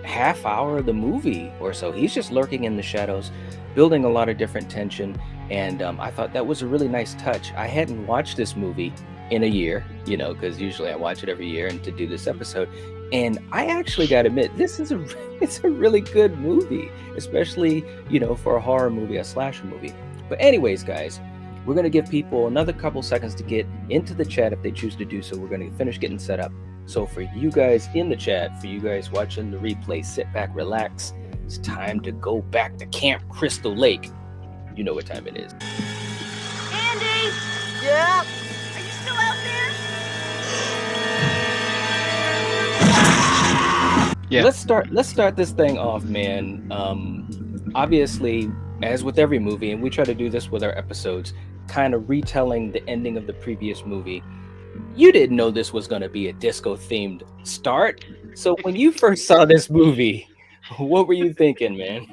half hour of the movie or so. He's just lurking in the shadows, building a lot of different tension, and I thought that was a really nice touch. I hadn't watched this movie in a year, because usually I watch it every year, and to do this episode, and I actually got to admit, it's a really good movie, especially for a horror movie, a slasher movie. But anyways, guys, we're going to give people another couple seconds to get into the chat if they choose to do so. We're going to finish getting set up. So for you guys in the chat, for you guys watching the replay, sit back, relax. It's time to go back to Camp Crystal Lake. You know what time it is. Andy! Yeah? Are you still out there? Yeah. Let's start this thing off, man. Obviously, as with every movie, and we try to do this with our episodes, kind of retelling the ending of the previous movie. You didn't know this was going to be a disco-themed start. So when you first saw this movie, what were you thinking, man?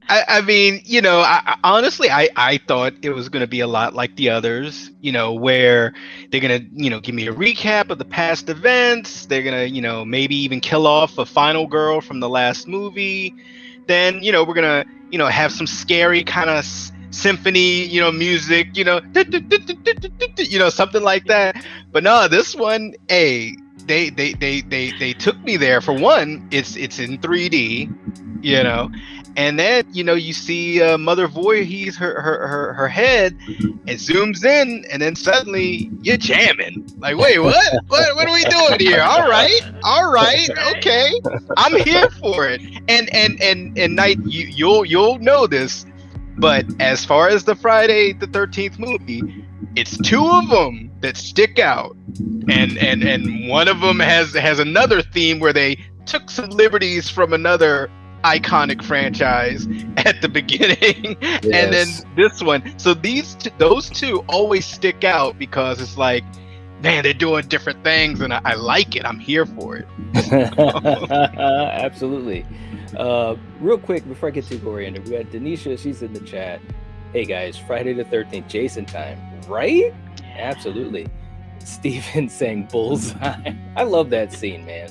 I mean, I honestly, I thought it was going to be a lot like the others, where they're going to, give me a recap of the past events. They're going to, maybe even kill off a final girl from the last movie. Then, we're going to, have some scary kind of symphony, music, something like that. But no, this one, hey, they took me there. For one, it's in 3D, and then you see Mother Voorhees, her head, it zooms in, and then suddenly you're jamming. Like, wait, what are we doing here? All right, okay, I'm here for it. And Knight, you'll know this, but as far as the Friday the 13th movie, it's two of them that stick out, and one of them has another theme where they took some liberties from another iconic franchise at the beginning. Yes. And then this one. So those two always stick out because it's like man, they're doing different things, and I like it. I'm here for it. Absolutely. Real quick before I get to Coriander, we got Denisha. She's in the chat. Hey guys, Friday the 13th, Jason time, right? Absolutely. Steven saying bullseye. I love that scene, man.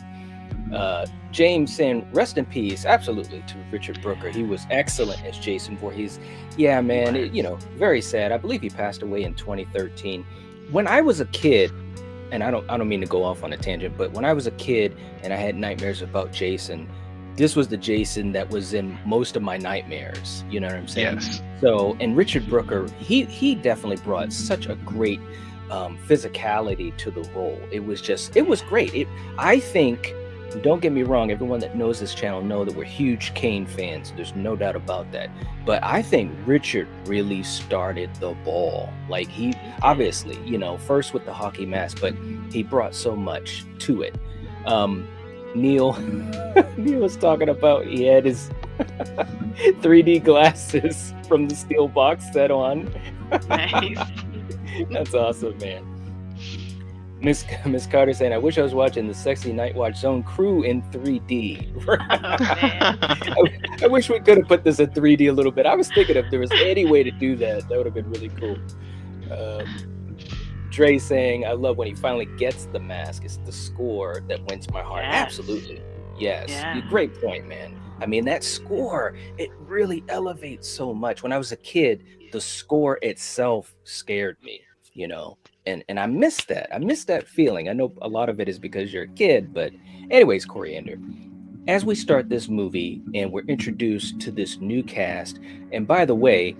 James saying rest in peace. Absolutely, to Richard Brooker. He was excellent as Jason Voorhees. Yeah, man. Very sad. I believe he passed away in 2013. When I was a kid, and I don't mean to go off on a tangent, but when I was a kid and I had nightmares about Jason, this was the Jason that was in most of my nightmares. You know what I'm saying? Yes. So, and Richard Brooker, he definitely brought such a great physicality to the role. It was great. I think, don't get me wrong, everyone that knows this channel know that we're huge Kane fans. There's no doubt about that. But I think Richard really started the ball. Like he obviously, first with the hockey mask, but he brought so much to it. Neil was talking about he had his 3D glasses from the steel box set on. Nice. That's awesome, man. Miss Carter saying, I wish I was watching the Sexy Night Watch Zone crew in 3D. I wish we could have put this in 3D a little bit. I was thinking if there was any way to do that, that would have been really cool. Dre saying, I love when he finally gets the mask. It's the score that wins my heart. Yes. Absolutely. Yes. Yeah. Great point, man. I mean, that score, it really elevates so much. When I was a kid, the score itself scared me, and I miss that. I miss that feeling. I know a lot of it is because you're a kid, but anyways, Coriander, as we start this movie and we're introduced to this new cast, and by the way,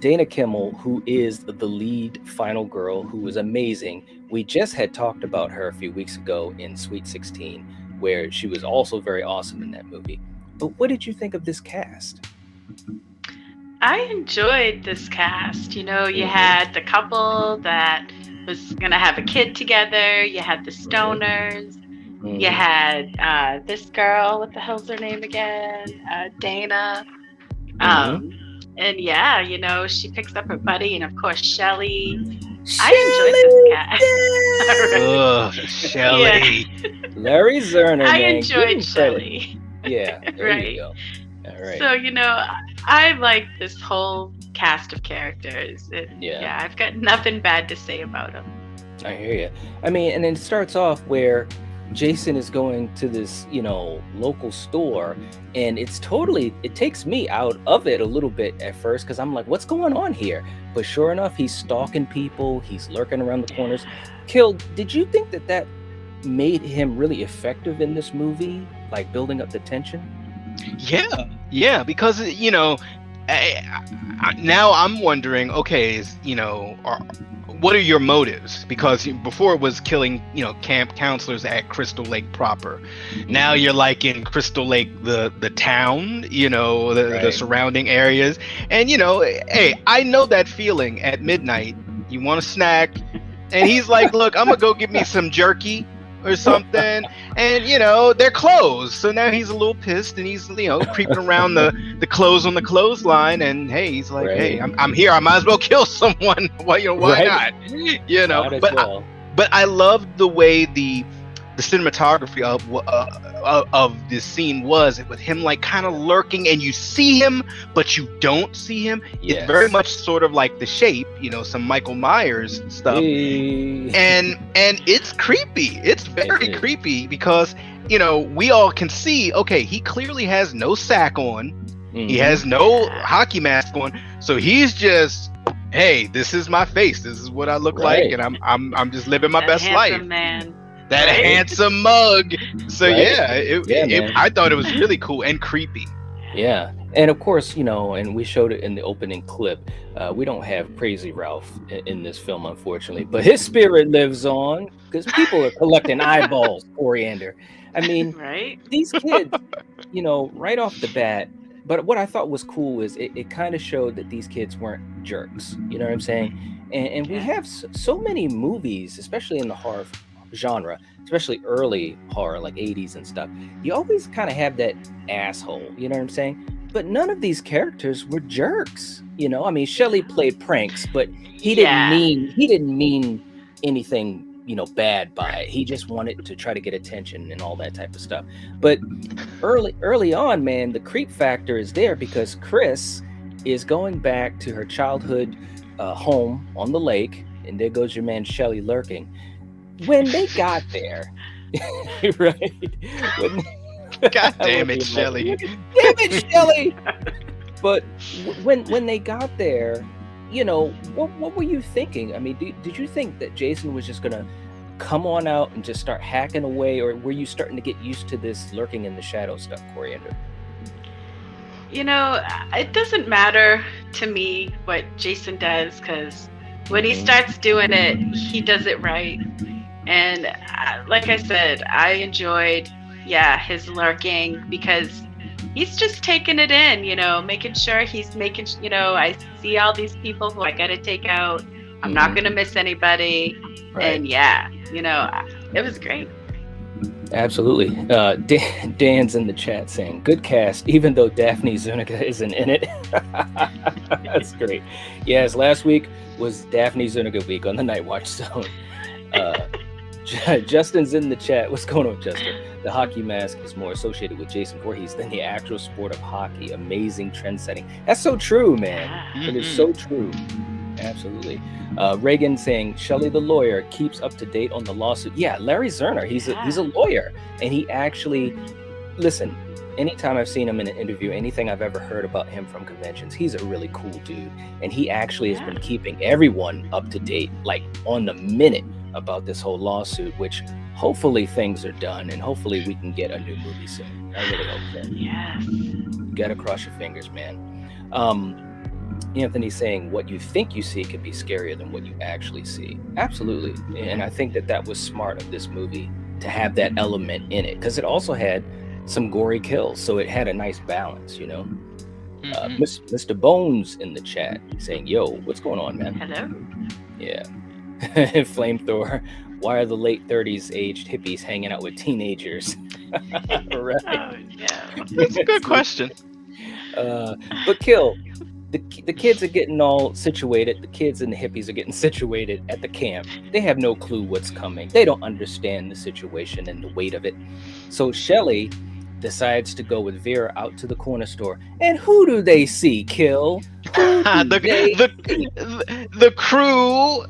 Dana Kimmel, who is the lead final girl, who was amazing. We just had talked about her a few weeks ago in Sweet 16, where she was also very awesome in that movie. But what did you think of this cast? I enjoyed this cast. You had the couple that was going to have a kid together. You had the stoners. You had this girl. What the hell's her name again? Dana. And yeah, she picks up her buddy, and of course, Shelly. I enjoyed this cast. Shelly. Yeah. Larry Zerner. I enjoyed Shelly. Yeah, right. You go. All right. So, I like this whole cast of characters. I've got nothing bad to say about them. I hear you. I mean, and then it starts off where Jason is going to this, local store, and it takes me out of it a little bit at first, because I'm like, what's going on here? But sure enough, he's stalking people, he's lurking around the corners. Kill, did you think that made him really effective in this movie, like building up the tension? Yeah, because now I'm wondering, okay, what are your motives? Because before it was killing, camp counselors at Crystal Lake proper. Now you're like in Crystal Lake, the town, the surrounding areas. And, hey, I know that feeling at midnight. You want a snack. And he's like, look, I'm going to go get me some jerky or something. And, they're closed. So now he's a little pissed, and he's, creeping around the clothes on the clothesline. And hey, he's like, hey, I'm here. I might as well kill someone. Why not? But I loved the way the cinematography of this scene was, with him like kind of lurking, and you see him but you don't see him. It's very much sort of like The Shape, some Michael Myers stuff. And it's creepy. It's very creepy because we all can see, okay, he clearly has no sack on. He has no hockey mask on, so he's just, hey, this is my face, this is what I look like, and I'm just living my best life. Man. That handsome mug. So I thought it was really cool and creepy. Yeah, and of course, and we showed it in the opening clip. We don't have Crazy Ralph in this film, unfortunately, but his spirit lives on because people are collecting eyeballs. Coriander. I mean, these kids, right off the bat. But what I thought was cool is it kind of showed that these kids weren't jerks. You know what I'm saying? And we have so many movies, especially in the horror genre, especially early horror, like 80s and stuff. You always kind of have that asshole, you know what I'm saying? But none of these characters were jerks. I mean, Shelley played pranks, but he didn't mean anything, bad by it. He just wanted to try to get attention and all that type of stuff. But early on, man, the creep factor is there because Chris is going back to her childhood home on the lake, and there goes your man Shelley lurking. When they got there, right? God damn it, Shelley. Damn it, Shelley! But when they got there, what were you thinking? I mean, did you think that Jason was just gonna come on out and just start hacking away, or were you starting to get used to this lurking in the shadow stuff, Coriander? It doesn't matter to me what Jason does, because when he starts doing it, he does it right. And like I said, I enjoyed, his lurking, because he's just taking it in, making sure he's making, I see all these people who I got to take out. I'm not going to miss anybody. Right. And it was great. Absolutely. Dan's in the chat saying, good cast, even though Daphne Zuniga isn't in it. That's great. Yes, last week was Daphne Zuniga week on the Night Watch Zone. Justin's in the chat. What's going on, Justin? The hockey mask is more associated with Jason Voorhees than the actual sport of hockey. Amazing trend setting. That's so true, man. It is so true. Absolutely. Reagan saying Shelley the lawyer keeps up to date on the lawsuit. Yeah, Larry Zerner, he's a lawyer, and he actually, listen, anytime I've seen him in an interview, anything I've ever heard about him from conventions, he's a really cool dude, and he actually has been keeping everyone up to date, like on the minute, about this whole lawsuit, which hopefully things are done, and hopefully we can get a new movie soon. I really hope so. Yes. You gotta cross your fingers, man. Anthony's saying what you think you see could be scarier than what you actually see. Absolutely. And I think that was smart of this movie to have that element in it, because it also had some gory kills, so it had a nice balance, Mr. Bones in the chat saying, yo, what's going on, man? Hello. Yeah. Flamethrower, why are the late 30s aged hippies hanging out with teenagers? Right. Oh, yeah. That's a good question. But Kill, the kids are getting all situated. The kids and the hippies are getting situated at the camp. They have no clue what's coming. They don't understand the situation and the weight of it. So Shelley decides to go with Vera out to the corner store. And who do they see, Kill? The crew.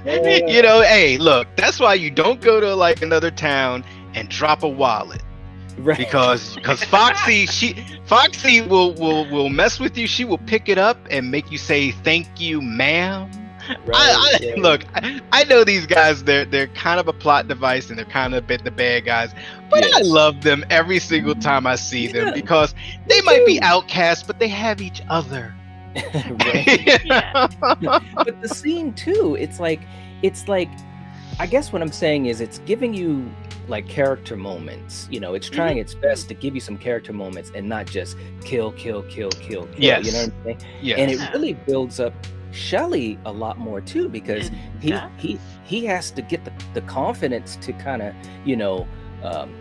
Hey, look, that's why you don't go to like another town and drop a wallet. Right. Because Foxy will mess with you. She will pick it up and make you say thank you, ma'am. Right. Look, I know these guys. They're kind of a plot device, and they're kind of the bad guys. But yes. I love them every single time I see them, because they might be outcasts, but they have each other. But the scene too, it's like, I guess what I'm saying is it's giving you like character moments. It's trying its best to give you some character moments and not just kill. Yes. You know what I'm saying? Yes. And it really builds up Shelley a lot more too, because he has to get the confidence to kind of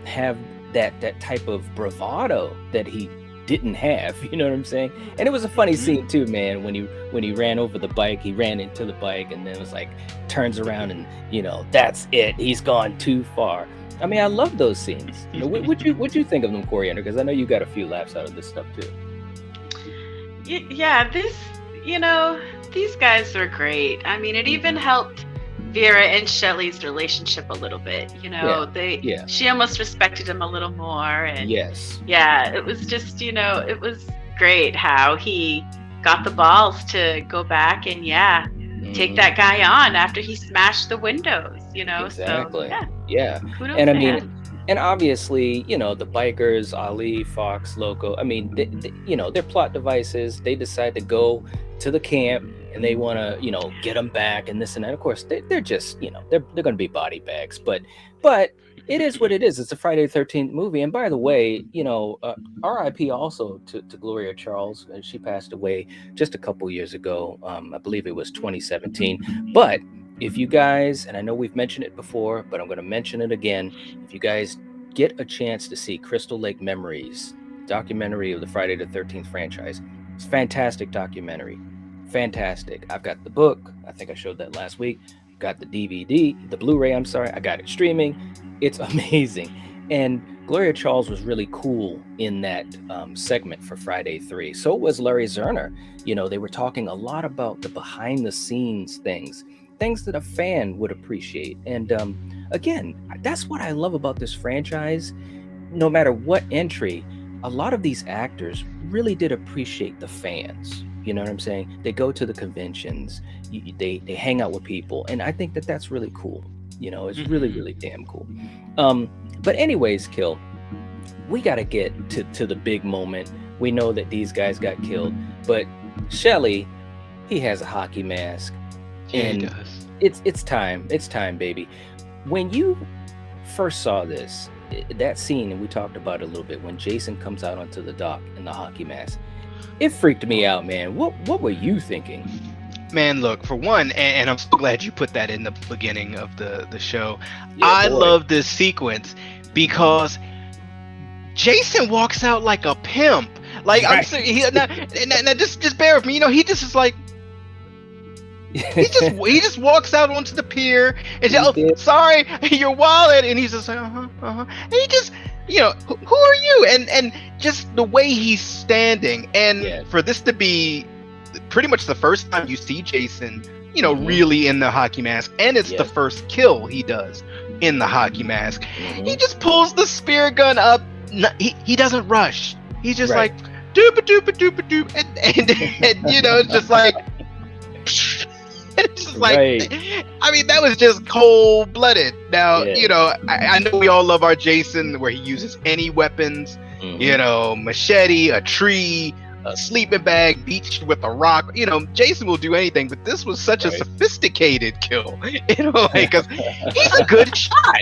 have that type of bravado that he didn't have, you know what I'm saying? And it was a funny scene too, man, when he ran over the bike. He ran into the bike and then it was like turns around and that's it, he's gone too far. I mean, I love those scenes. What'd you think of them, Coriander? Because I know you got a few laughs out of this stuff too. Yeah, these guys were great. I mean, it even helped Vera and Shelley's relationship a little bit. She almost respected him a little more. And yes. Yeah, it was just, it was great how he got the balls to go back and take that guy on after he smashed the windows, Exactly. So, yeah. Kudos And I to mean, him. and obviously, the bikers, Ali, Fox, Loco, I mean, they're plot devices. They decide to go to the camp and they want to, get them back and this and that. Of course, they're just, they're going to be body bags, but it is what it is. It's a Friday the 13th movie. And by the way, RIP also to Gloria Charles. She passed away just a couple years ago. I believe it was 2017. But if you guys, and I know we've mentioned it before, but I'm going to mention it again. If you guys get a chance to see Crystal Lake Memories, documentary of the Friday the 13th franchise, it's a fantastic documentary. Fantastic. I've got the book. I think I showed that last week. got the DVD, the Blu-ray, I'm sorry, I got it streaming. It's amazing. And Gloria Charles was really cool in that segment for Friday 3. So was Larry Zerner. They were talking a lot about the behind the scenes things that a fan would appreciate. And again, that's what I love about this franchise. No matter what entry, a lot of these actors really did appreciate the fans. You know what I'm saying? They go to the conventions, they hang out with people. And I think that that's really cool. It's really, really damn cool. But anyways, Kill, we got to get to the big moment. We know that these guys got killed, but Shelly, he has a hockey mask. Yeah, And he does. it's time, baby. When you first saw this, that scene, and we talked about it a little bit, when Jason comes out onto the dock in the hockey mask, it freaked me out, man. What were you thinking? Man, look, for one, and I'm so glad you put that in the beginning of the show. Yeah, I boy. love this sequence because Jason walks out like a pimp. Like, I'm Right. saying, now just bear with me. He just is like, he just walks out onto the pier and says, He did. sorry, your wallet, and he's just like, and he just, who are you? And just the way he's standing, and Yes. for this to be pretty much the first time you see Jason, Mhm. really in the hockey mask, and it's the Yes. first kill he does in the hockey mask. Mhm. He just pulls the spear gun up. He doesn't rush. He's just Right. like doop a doop a doop a doop, and it's just like. It's just like, Right. I mean, that was just cold blooded. Now, Yeah. I know we all love our Jason, where he uses any weapons, Mhm. machete, a tree, a sleeping bag, beached with a rock. Jason will do anything, but this was such a Right. sophisticated kill. Because he's a good shot.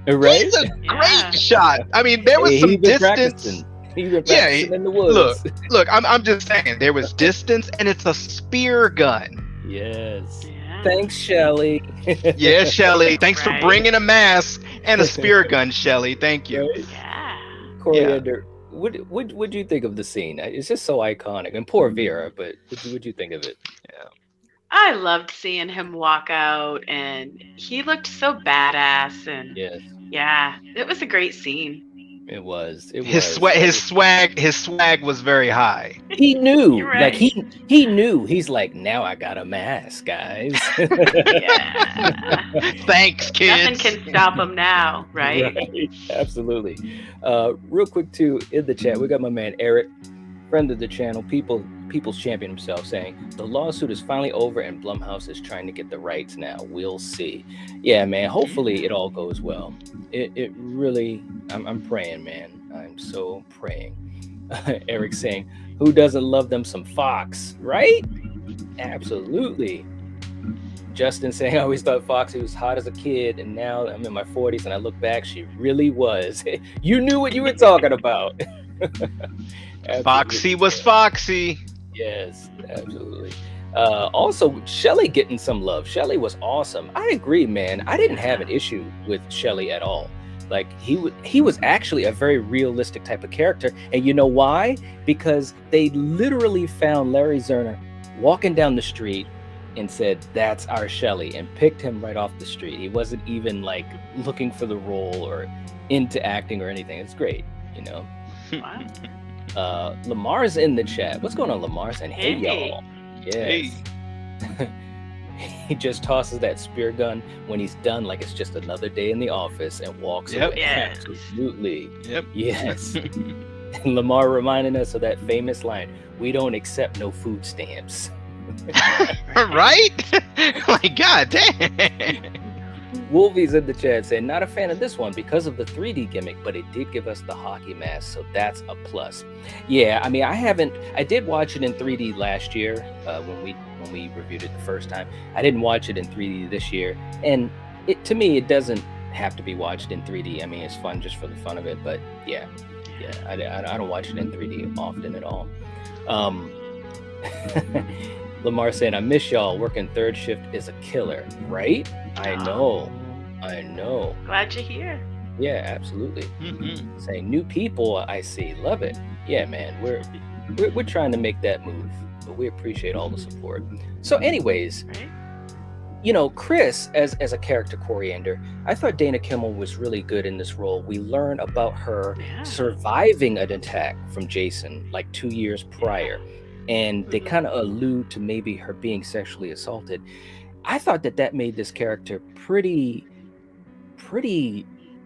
Right? He's a Yeah. great shot. I mean, there was Hey, some he's been distance. practicing. He's been Yeah, practicing in the woods. Look, I'm just saying, there was distance, and it's a spear gun. Yes. Yeah. Thanks, Shelly. Yeah, Shelly. Thanks for Right. bringing a mask and a spear gun, Shelly. Thank you. Right? Yeah. Coriander, what'd you think of the scene? It's just so iconic. And poor Vera, but what'd you think of it? I loved seeing him walk out, and he looked so badass. And Yes, yeah, it was a great scene. it was. His swag was very high. He knew, You're like right. he knew. He's like, now I got a mask, guys. Yeah. Thanks, Nothing kids. can stop him now, right? Right, absolutely. Real quick too, in the chat, we got my man Eric, friend of the channel, people's champion himself, saying the lawsuit is finally over and Blumhouse is trying to get the rights now. We'll see. Yeah, man. Hopefully it all goes well. It really. I'm praying, man. I'm so praying. Eric saying, who doesn't love them some Fox, right? Absolutely. Justin saying, I always thought Foxy was hot as a kid, and now I'm in my 40s and I look back, she really was. You knew what you were talking about. Foxy was Foxy. Yes, absolutely. Also, Shelly getting some love. Shelly was awesome. I agree, man. I didn't have an issue with Shelly at all. Like he was actually a very realistic type of character, and you know why? Because they literally found Larry Zerner walking down the street and said, "That's our Shelly," and picked him right off the street. He wasn't even like looking for the role or into acting or anything. It's great, you know. Wow. Lamar's in the chat. What's going on, Lamar? Saying, hey, Hey. y'all. Yes. He just tosses that spear gun when he's done, like it's just another day in the office, and walks Yep. away. Yes. Absolutely. Yep. Yes. And Lamar reminding us of that famous line, we don't accept no food stamps. Right? Like, god damn. Wolvie's in the chat saying, not a fan of this one because of the 3D gimmick, but it did give us the hockey mask, so that's a plus. Yeah, I mean, I did watch it in 3D last year when we reviewed it the first time. I didn't watch it in 3D this year, and to me, it doesn't have to be watched in 3D. I mean, it's fun just for the fun of it, but yeah, I don't watch it in 3D often at all. Lamar saying, I miss y'all. Working third shift is a killer, right? I know. Glad you're here. Yeah, absolutely. Mhm. Saying new people, I see. Love it. Yeah, man. We're trying to make that move, but we appreciate all the support. So, anyways, Right? Chris as a character Coriander, I thought Dana Kimmel was really good in this role. We learn about her Yeah. surviving an attack from Jason like 2 years prior, and they Mhm. kind of allude to maybe her being sexually assaulted. I thought that made this character pretty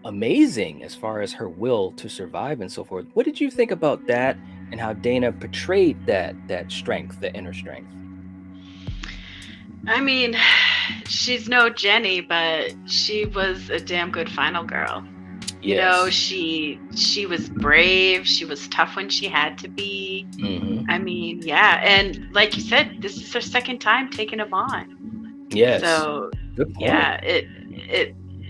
amazing as far as her will to survive and so forth. What did you think about that, and how Dana portrayed that strength, the inner strength? I mean, she's no Jenny, but she was a damn good final girl. You know, Yes. she was brave. She was tough when she had to be. Hmm. I mean, yeah, and like you said, this is her second time taking him on. Yes. So Good point. yeah,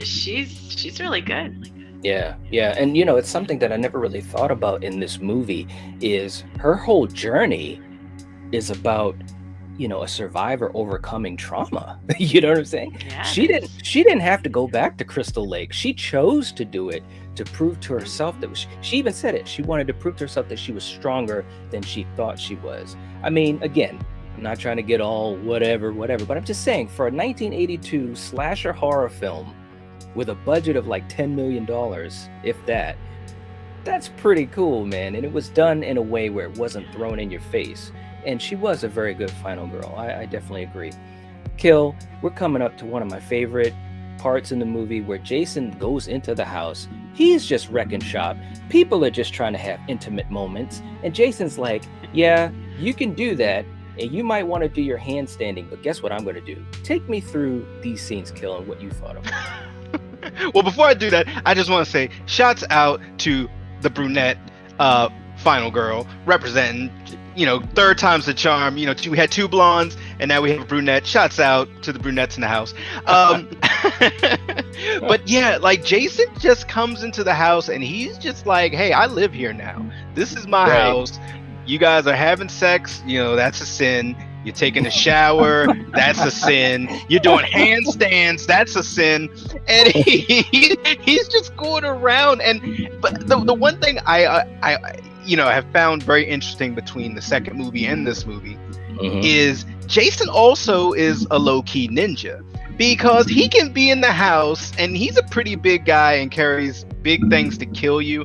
she's really good. Yeah, and it's something that I never really thought about in this movie is her whole journey is about a survivor overcoming trauma. You know what I'm saying? Yeah, She it didn't is. she didn't have to go back to Crystal Lake. She chose to do it to prove to herself that she even said it. She wanted to prove to herself that she was stronger than she thought she was. I mean, again, I'm not trying to get all whatever, but I'm just saying for a 1982 slasher horror film with a budget of like $10 million, if that's pretty cool, man. And it was done in a way where it wasn't thrown in your face. And she was a very good final girl. I definitely agree. Kill, we're coming up to one of my favorite parts in the movie where Jason goes into the house. He's just wrecking shop. People are just trying to have intimate moments. And Jason's like, yeah, you can do that. And you might want to do your handstanding, but guess what I'm going to do? Take me through these scenes, Kill, and what you thought of them. Well, before I do that, I just want to say shouts out to the brunette final girl representing, third time's the charm. We had two blondes and now we have a brunette. Shouts out to the brunettes in the house. But yeah, like Jason just comes into the house and he's just like, hey, I live here now. This is my Right. house. You guys are having sex, that's a sin. You're taking a shower, that's a sin. You're doing handstands, that's a sin. And he's just going around. But the one thing I have found very interesting between the second movie and this movie Mhm. is Jason also is a low-key ninja, because he can be in the house and he's a pretty big guy and carries big things to kill you,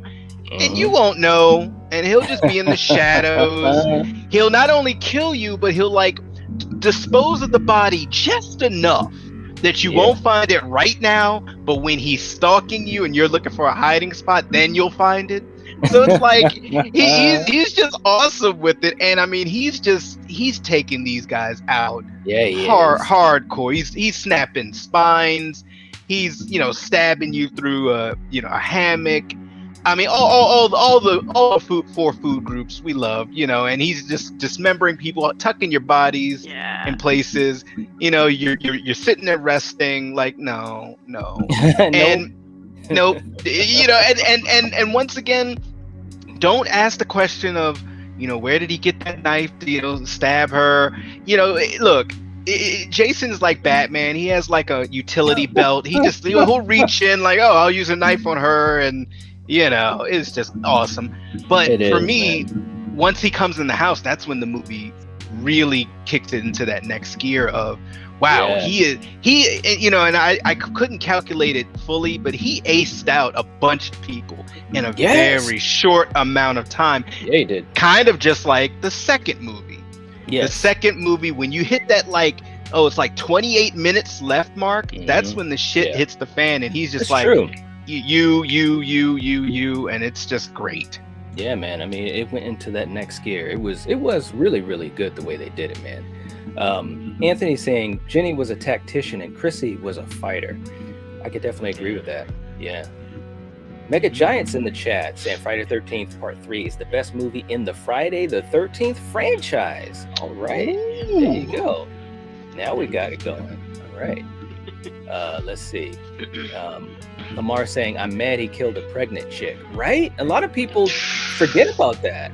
and you won't know, and he'll just be in the shadows. He'll not only kill you, but he'll like dispose of the body just enough that you Yeah. won't find it right now, but when he's stalking you and you're looking for a hiding spot, then you'll find it. So it's like he's just awesome with it, and I mean he's taking these guys out Yeah, he is. hardcore. He's snapping spines. He's stabbing you through a hammock. I mean, all the food groups we love, and he's just dismembering people, tucking your bodies Yeah. in places. You're sitting there resting, like no, Nope. and nope. And once again, don't ask the question of where did he get that knife to stab her. Look. Jason's like Batman. He has like a utility belt. He'll reach in like, oh, I'll use a knife on her, and it's just awesome. But It for is, me, once he comes in the house, that's when the movie really kicks it into that next gear of, wow, Yeah. and I couldn't calculate it fully, but he aced out a bunch of people in a Yes. very short amount of time. Yeah, he did. Kind of just like the second movie. Yes. The second movie, when you hit that it's like 28 minutes left mark, that's when the shit Yeah. hits the fan, and he's just That's like, true. you, and it's just great. Yeah, man. I mean, it went into that next gear. It was really, really good the way they did it, man. Anthony saying Jenny was a tactician and Chrissy was a fighter. I could definitely agree with that. Yeah. Mega Giants in the chat saying Friday the 13th Part 3 is the best movie in the Friday the 13th franchise. All right. There you go. Now we got it going. All right. Let's see. Lamar saying, I'm mad he killed a pregnant chick. Right? A lot of people forget about that,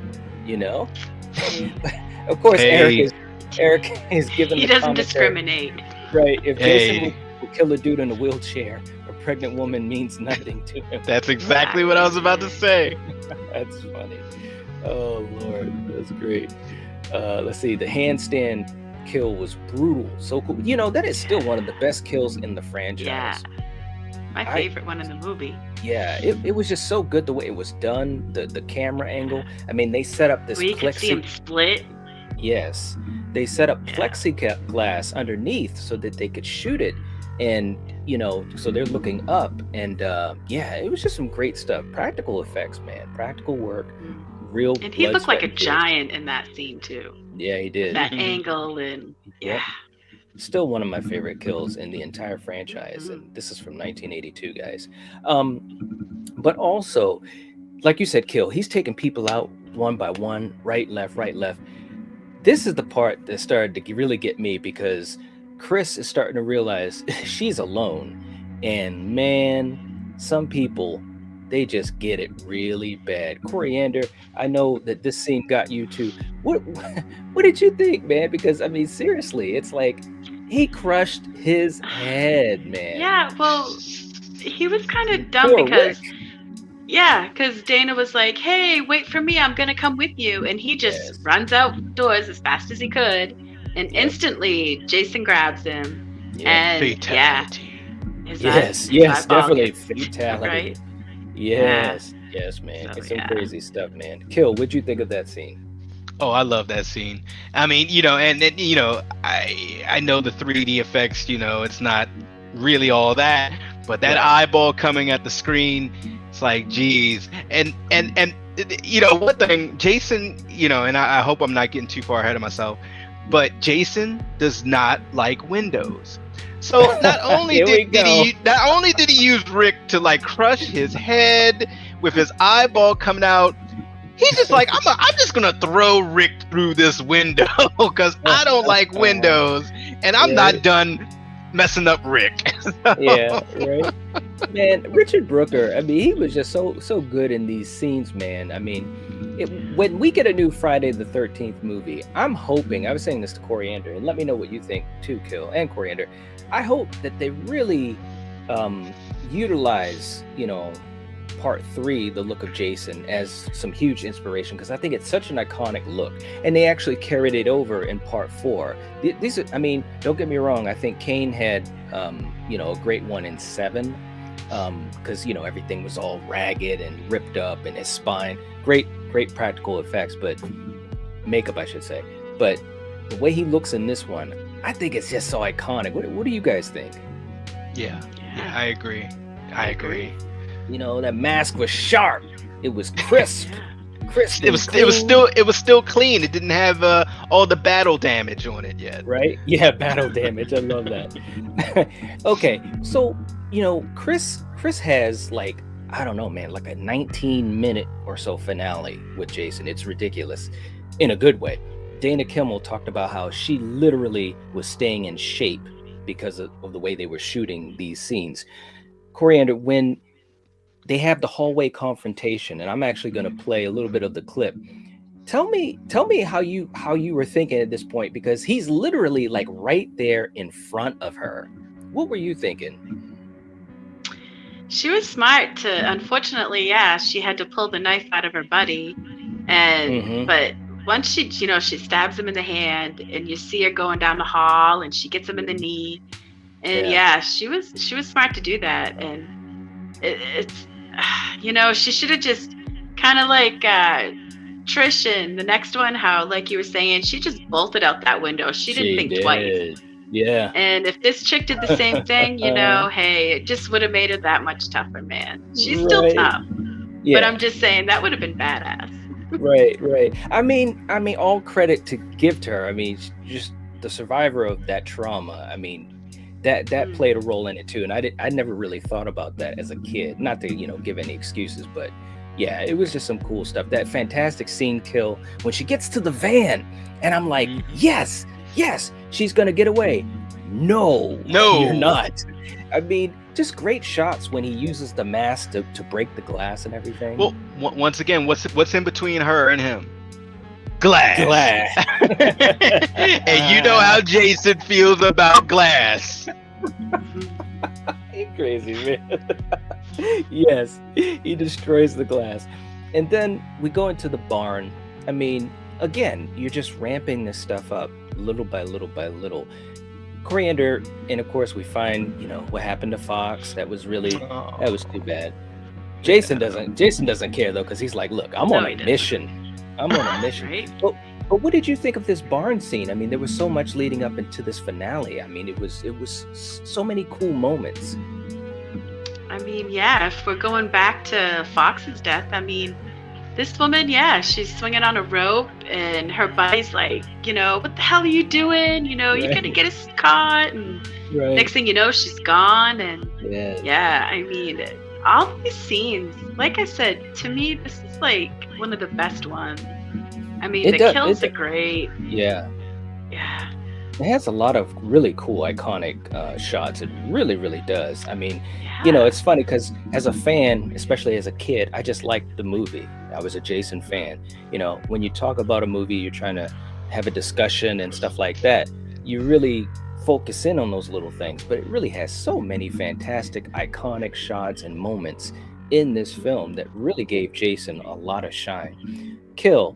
Of course, Hey. Eric is giving He the doesn't commentary. discriminate. Right. If Jason Hey. would kill a dude in a wheelchair, a pregnant woman means nothing to him. That's exactly what I was about to say. That's funny. Oh Lord, that's great. Let's see. The handstand kill was brutal, so cool. That is still one of the best kills in the franchise. Yeah. My favorite one in the movie. Yeah, it was just so good the way it was done, the camera angle. I mean, they set up this Where you could see him split. Yes, they set up plexiglass underneath so that they could shoot it, and so they're looking up, and it was just some great stuff. Practical effects, man, practical work, real. And he looked like a giant in that scene too. Yeah, he did. That angle and Still one of my favorite kills in the entire franchise, and this is from 1982, guys. But also, like you said, Kill, he's taking people out one by one, right, left. This is the part that started to really get me, because Chris is starting to realize she's alone, and man, some people, they just get it really bad. Coriander, I know that this scene got you too. What did you think, man? Because I mean, seriously, it's like he crushed his head, man. Yeah, well, he was kind of dumb because Dana was like, "Hey, wait for me. I'm gonna come with you," and he just runs outdoors as fast as he could, and instantly Jason grabs him, and fatality. Yes, definitely fatality. Right? Yes, man. So, It's some crazy stuff, man. Kill, what'd you think of that scene? Oh, I love that scene. I mean, and then, I know the 3D effects, it's not really all that, but that eyeball coming at the screen, it's like, geez. And one thing, Jason, and I hope I'm not getting too far ahead of myself, but Jason does not like windows. So not only did he use Rick to like crush his head with his eyeball coming out, he's just like, I'm just gonna throw Rick through this window because I don't like windows, and I'm not done messing up Rick. Yeah, right. Man, Richard Brooker, I mean, he was just so good in these scenes, man. I mean, when we get a new Friday the 13th movie, I'm hoping, I was saying this to Coriander, and let me know what you think too, Kill and Coriander. I hope that they really utilize, part 3, the look of Jason, as some huge inspiration, because I think it's such an iconic look, and they actually carried it over in part 4. These are, I mean, don't get me wrong, I think Kane had a great one in 7, because everything was all ragged and ripped up, and his spine, great practical effects, but makeup, I should say, but the way he looks in this one, I think it's just so iconic. What do you guys think? Yeah, I agree. That mask was sharp. It was crisp. It was still clean. It didn't have all the battle damage on it yet. Right? Yeah, battle damage. I love that. Okay, so Chris has like, I don't know, man, like a 19-minute or so finale with Jason. It's ridiculous, in a good way. Dana Kimmel talked about how she literally was staying in shape because of the way they were shooting these scenes. Coriander, when they have the hallway confrontation, and I'm actually going to play a little bit of the clip. Tell me how you were thinking at this point, because he's literally like right there in front of her. What were you thinking? She was smart to, unfortunately, she had to pull the knife out of her buddy, and but once she stabs him in the hand, and you see her going down the hall, and she gets him in the knee, and she was smart to do that, and it's she should have just kind of like Trish in the next one, how like you were saying, she just bolted out that window. She didn't think twice. Yeah. And if this chick did the same thing, hey, it just would have made it that much tougher, man. She's still tough. Yeah. But I'm just saying that would have been badass. Right. I mean, all credit to give to her. I mean, just the survivor of that trauma. I mean, that played a role in it too. And I never really thought about that as a kid. Not to, give any excuses, but yeah, it was just some cool stuff. That fantastic scene, Kill, when she gets to the van, and I'm like, yes, she's gonna get away. No, you're not. I mean, just great shots when he uses the mask to break the glass and everything. Well, once again, what's in between her and him? Glass. And you know how Jason feels about glass. You're crazy, man. Yes, he destroys the glass. And then we go into the barn. I mean, again, you're just ramping this stuff up. little by little by little. Coriander, and of course we find, what happened to Fox. That was too bad. Jason doesn't care though, because he's like, look, I'm on a mission. I'm on a mission. Right? But what did you think of this barn scene? I mean, there was so much leading up into this finale. I mean, it was so many cool moments. I mean, yeah, if we're going back to Fox's death, I mean, this woman, yeah, she's swinging on a rope and her buddy's like, what the hell are you doing? You're going to get us caught. And next thing you know, she's gone. And yeah, I mean, all these scenes, like I said, to me, this is like one of the best ones. I mean, the kills are great. Yeah. Yeah. It has a lot of really cool, iconic shots. It really, really does. I mean, it's funny because as a fan, especially as a kid, I just liked the movie. I was a Jason fan. When you talk about a movie, you're trying to have a discussion and stuff like that. You really focus in on those little things, but it really has so many fantastic, iconic shots and moments in this film that really gave Jason a lot of shine. Kill.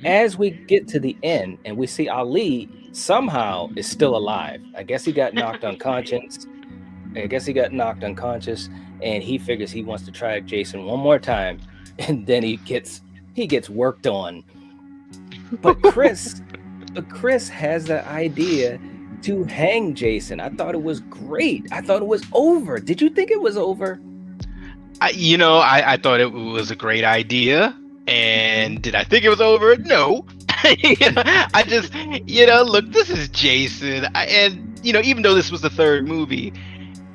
As we get to the end and we see Ali somehow is still alive. I guess he got knocked unconscious. And he figures he wants to try Jason one more time, and then he gets worked on. But Chris has the idea to hang Jason. I thought it was great. I thought it was over. Did you think it was over? I thought it was a great idea. And did I think it was over? No. I just, look, this is Jason. Even though this was the third movie,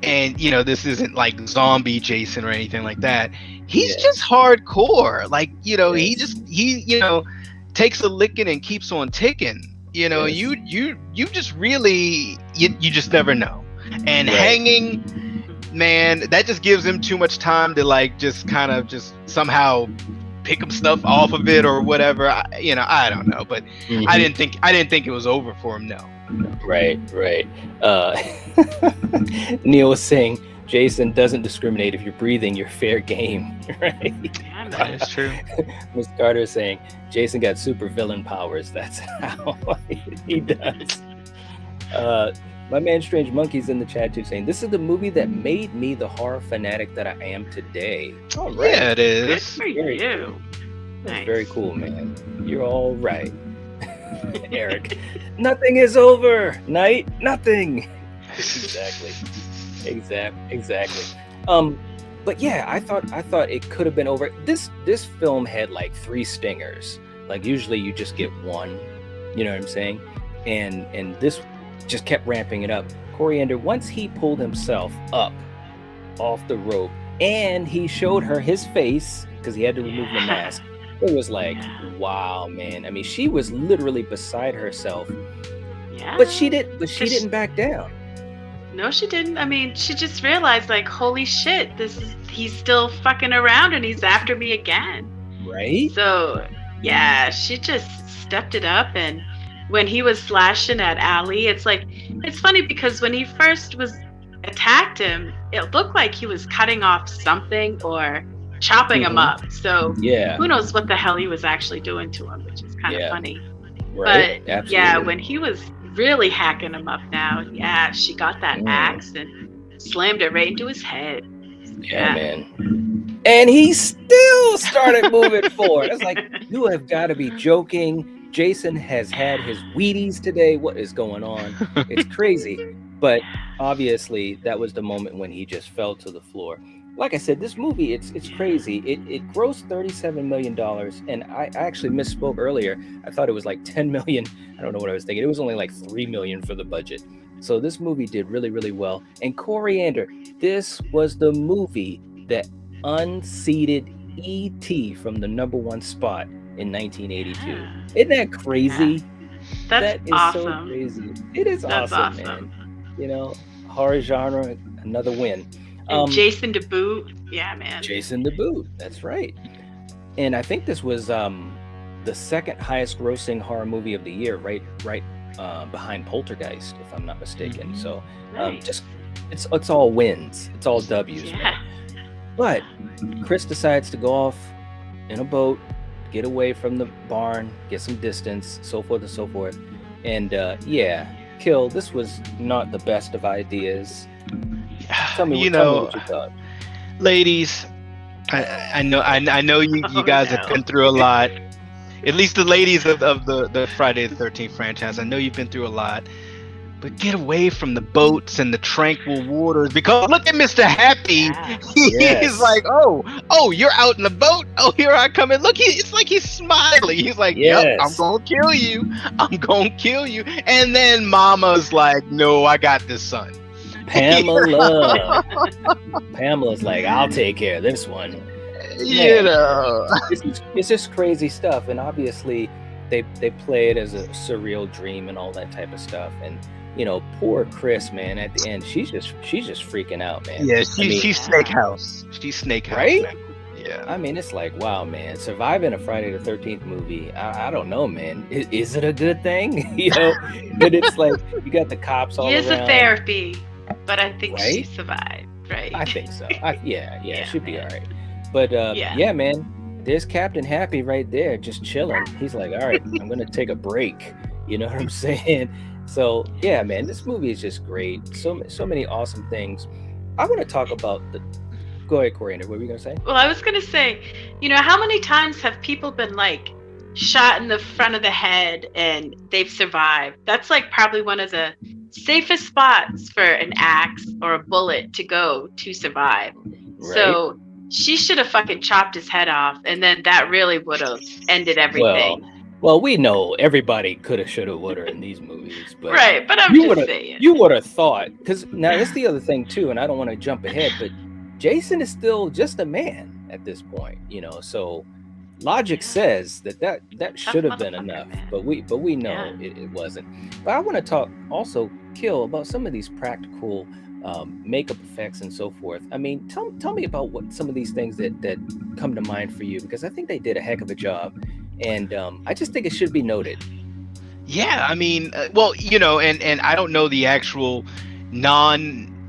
and, this isn't like zombie Jason or anything like that, he's just hardcore. Like, he takes a licking and keeps on ticking. You just really, you just never know. And hanging, man, that just gives him too much time to like just kind of just somehow pick up stuff off of it or whatever. I don't know, but I didn't think it was over for him. No. Right. Neil was saying Jason doesn't discriminate. If you're breathing, you're fair game. Right. Yeah, That is true. Miss Carter is saying Jason got super villain powers. That's how he does. My man Strange Monkey's in the chat too, saying this is the movie that made me the horror fanatic that I am today. All right. Yeah, it good is. for you. That's Nice. very cool, man. You're all right. Eric, nothing is over. Night, nothing. Exactly. But yeah, I thought it could have been over. This film had like 3 stingers. Like usually you just get one. You know what I'm saying? And this just kept ramping it up. Coriander, once he pulled himself up off the rope and he showed her his face because he had to remove the mask, it was like, wow, man. I mean, she was literally beside herself. Yeah. But she didn't back down. No, she didn't. I mean, she just realized, like, holy shit, he's still fucking around and he's after me again. Right? So, yeah, she just stepped it up. And when he was slashing at Ali, it's funny because when he first attacked him, it looked like he was cutting off something or chopping him up. So Yeah. who knows what the hell he was actually doing to him, which is kind of funny. Right. But Absolutely. yeah, when he was really hacking him up now, yeah, she got that axe and slammed it right into his head. Yeah, man. And he still started moving forward. It's like, you have got to be joking. Jason has had his Wheaties today. What is going on? It's crazy. But obviously, that was the moment when he just fell to the floor. Like I said, this movie, it's crazy. It grossed $37 million. And I actually misspoke earlier. I thought it was like 10 million. I don't know what I was thinking. It was only like 3 million for the budget. So this movie did really, really well. And Coriander, this was the movie that unseated E.T. from the #1 spot in 1982. Yeah. Isn't that crazy? That's That is awesome. so crazy. It is That's awesome, awesome. man. Horror genre, another win. And Jason to boot. Yeah, man. Jason the Boot. That's right. And I think this was the second highest grossing horror movie of the year, right behind Poltergeist, if I'm not mistaken. So Right. just it's all wins. It's all W's. Yeah. Man. But Chris decides to go off in a boat, get away from the barn, get some distance, so forth and so forth. And Kill, this was not the best of ideas. Tell me what you thought. Ladies, I know you Oh, guys no. have been through a lot. At least the ladies of the Friday the 13th franchise. I know you've been through a lot. But get away from the boats and the tranquil waters, because look at Mr. Happy. Yeah. He's Yes. like, oh, you're out in the boat. Oh, here I come. And look, it's like he's smiling. He's like, yep, Yes. I'm gonna kill you. I'm gonna kill you. And then Mama's like, no, I got this, son. Pamela. Pamela's like, I'll take care of this one. You know. It's just crazy stuff, and obviously they play it as a surreal dream and all that type of stuff. And poor Chris, man, at the end, she's just freaking out, man. Yeah, she's Snake House. She's Snake House, right? man. Yeah. I mean, it's like, wow, man, surviving a Friday the 13th movie, I don't know, man. Is it a good thing? But it's like you got the cops all Years around. of therapy, but I think she Right? survived, right? I think so. Yeah, Yeah, she'd be man. all right. But Yeah. yeah, man, there's Captain Happy right there, just chilling. He's like, all right, I'm gonna take a break. You know what I'm saying? So yeah, man, this movie is just great. So many awesome things. I want to talk about the. Go ahead, Coriander. What were you gonna say? Well, I was going to say, how many times have people been like shot in the front of the head and they've survived? That's like probably one of the safest spots for an axe or a bullet to go to survive. Right? So she should have fucking chopped his head off, and then that really would have ended everything. Well, we know everybody coulda, shoulda, woulda in these movies, but Right, but I'm you just woulda- saying. you would have thought, because now that's the other thing too, and I don't want to jump ahead, but Jason is still just a man at this point, so logic says that should have been motherfucker, enough, man. but we know Yeah. it wasn't. But I want to talk also, Kill, about some of these practical makeup effects and so forth. I mean, tell me about what some of these things that come to mind for you, because I think they did a heck of a job, and I just think it should be noted. Yeah, I mean, and I don't know the actual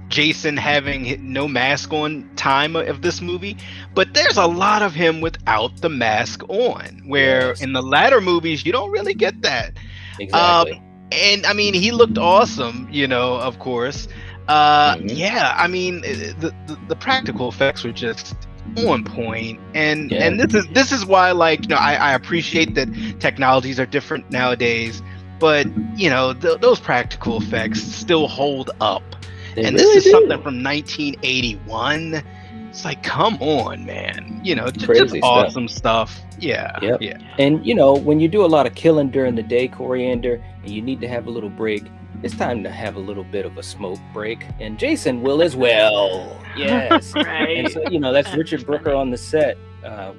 Jason having no mask on time of this movie, but there's a lot of him without the mask on, where Yes. in the latter movies you don't really get that. Exactly. And I mean, he looked awesome, of course. Mhm. Yeah, I mean, the practical effects were just on point, and Yeah. and this is why, like, I appreciate that technologies are different nowadays, but those practical effects still hold up. They And really this is do. something from 1981. It's like, come on, man. Just Crazy stuff. awesome stuff. Yeah. Yep. Yeah. And when you do a lot of killing during the day, Coriander, and you need to have a little break, it's time to have a little bit of a smoke break. And Jason will as well. Yes. Right. And so, that's That's Richard Brooker funny. on the set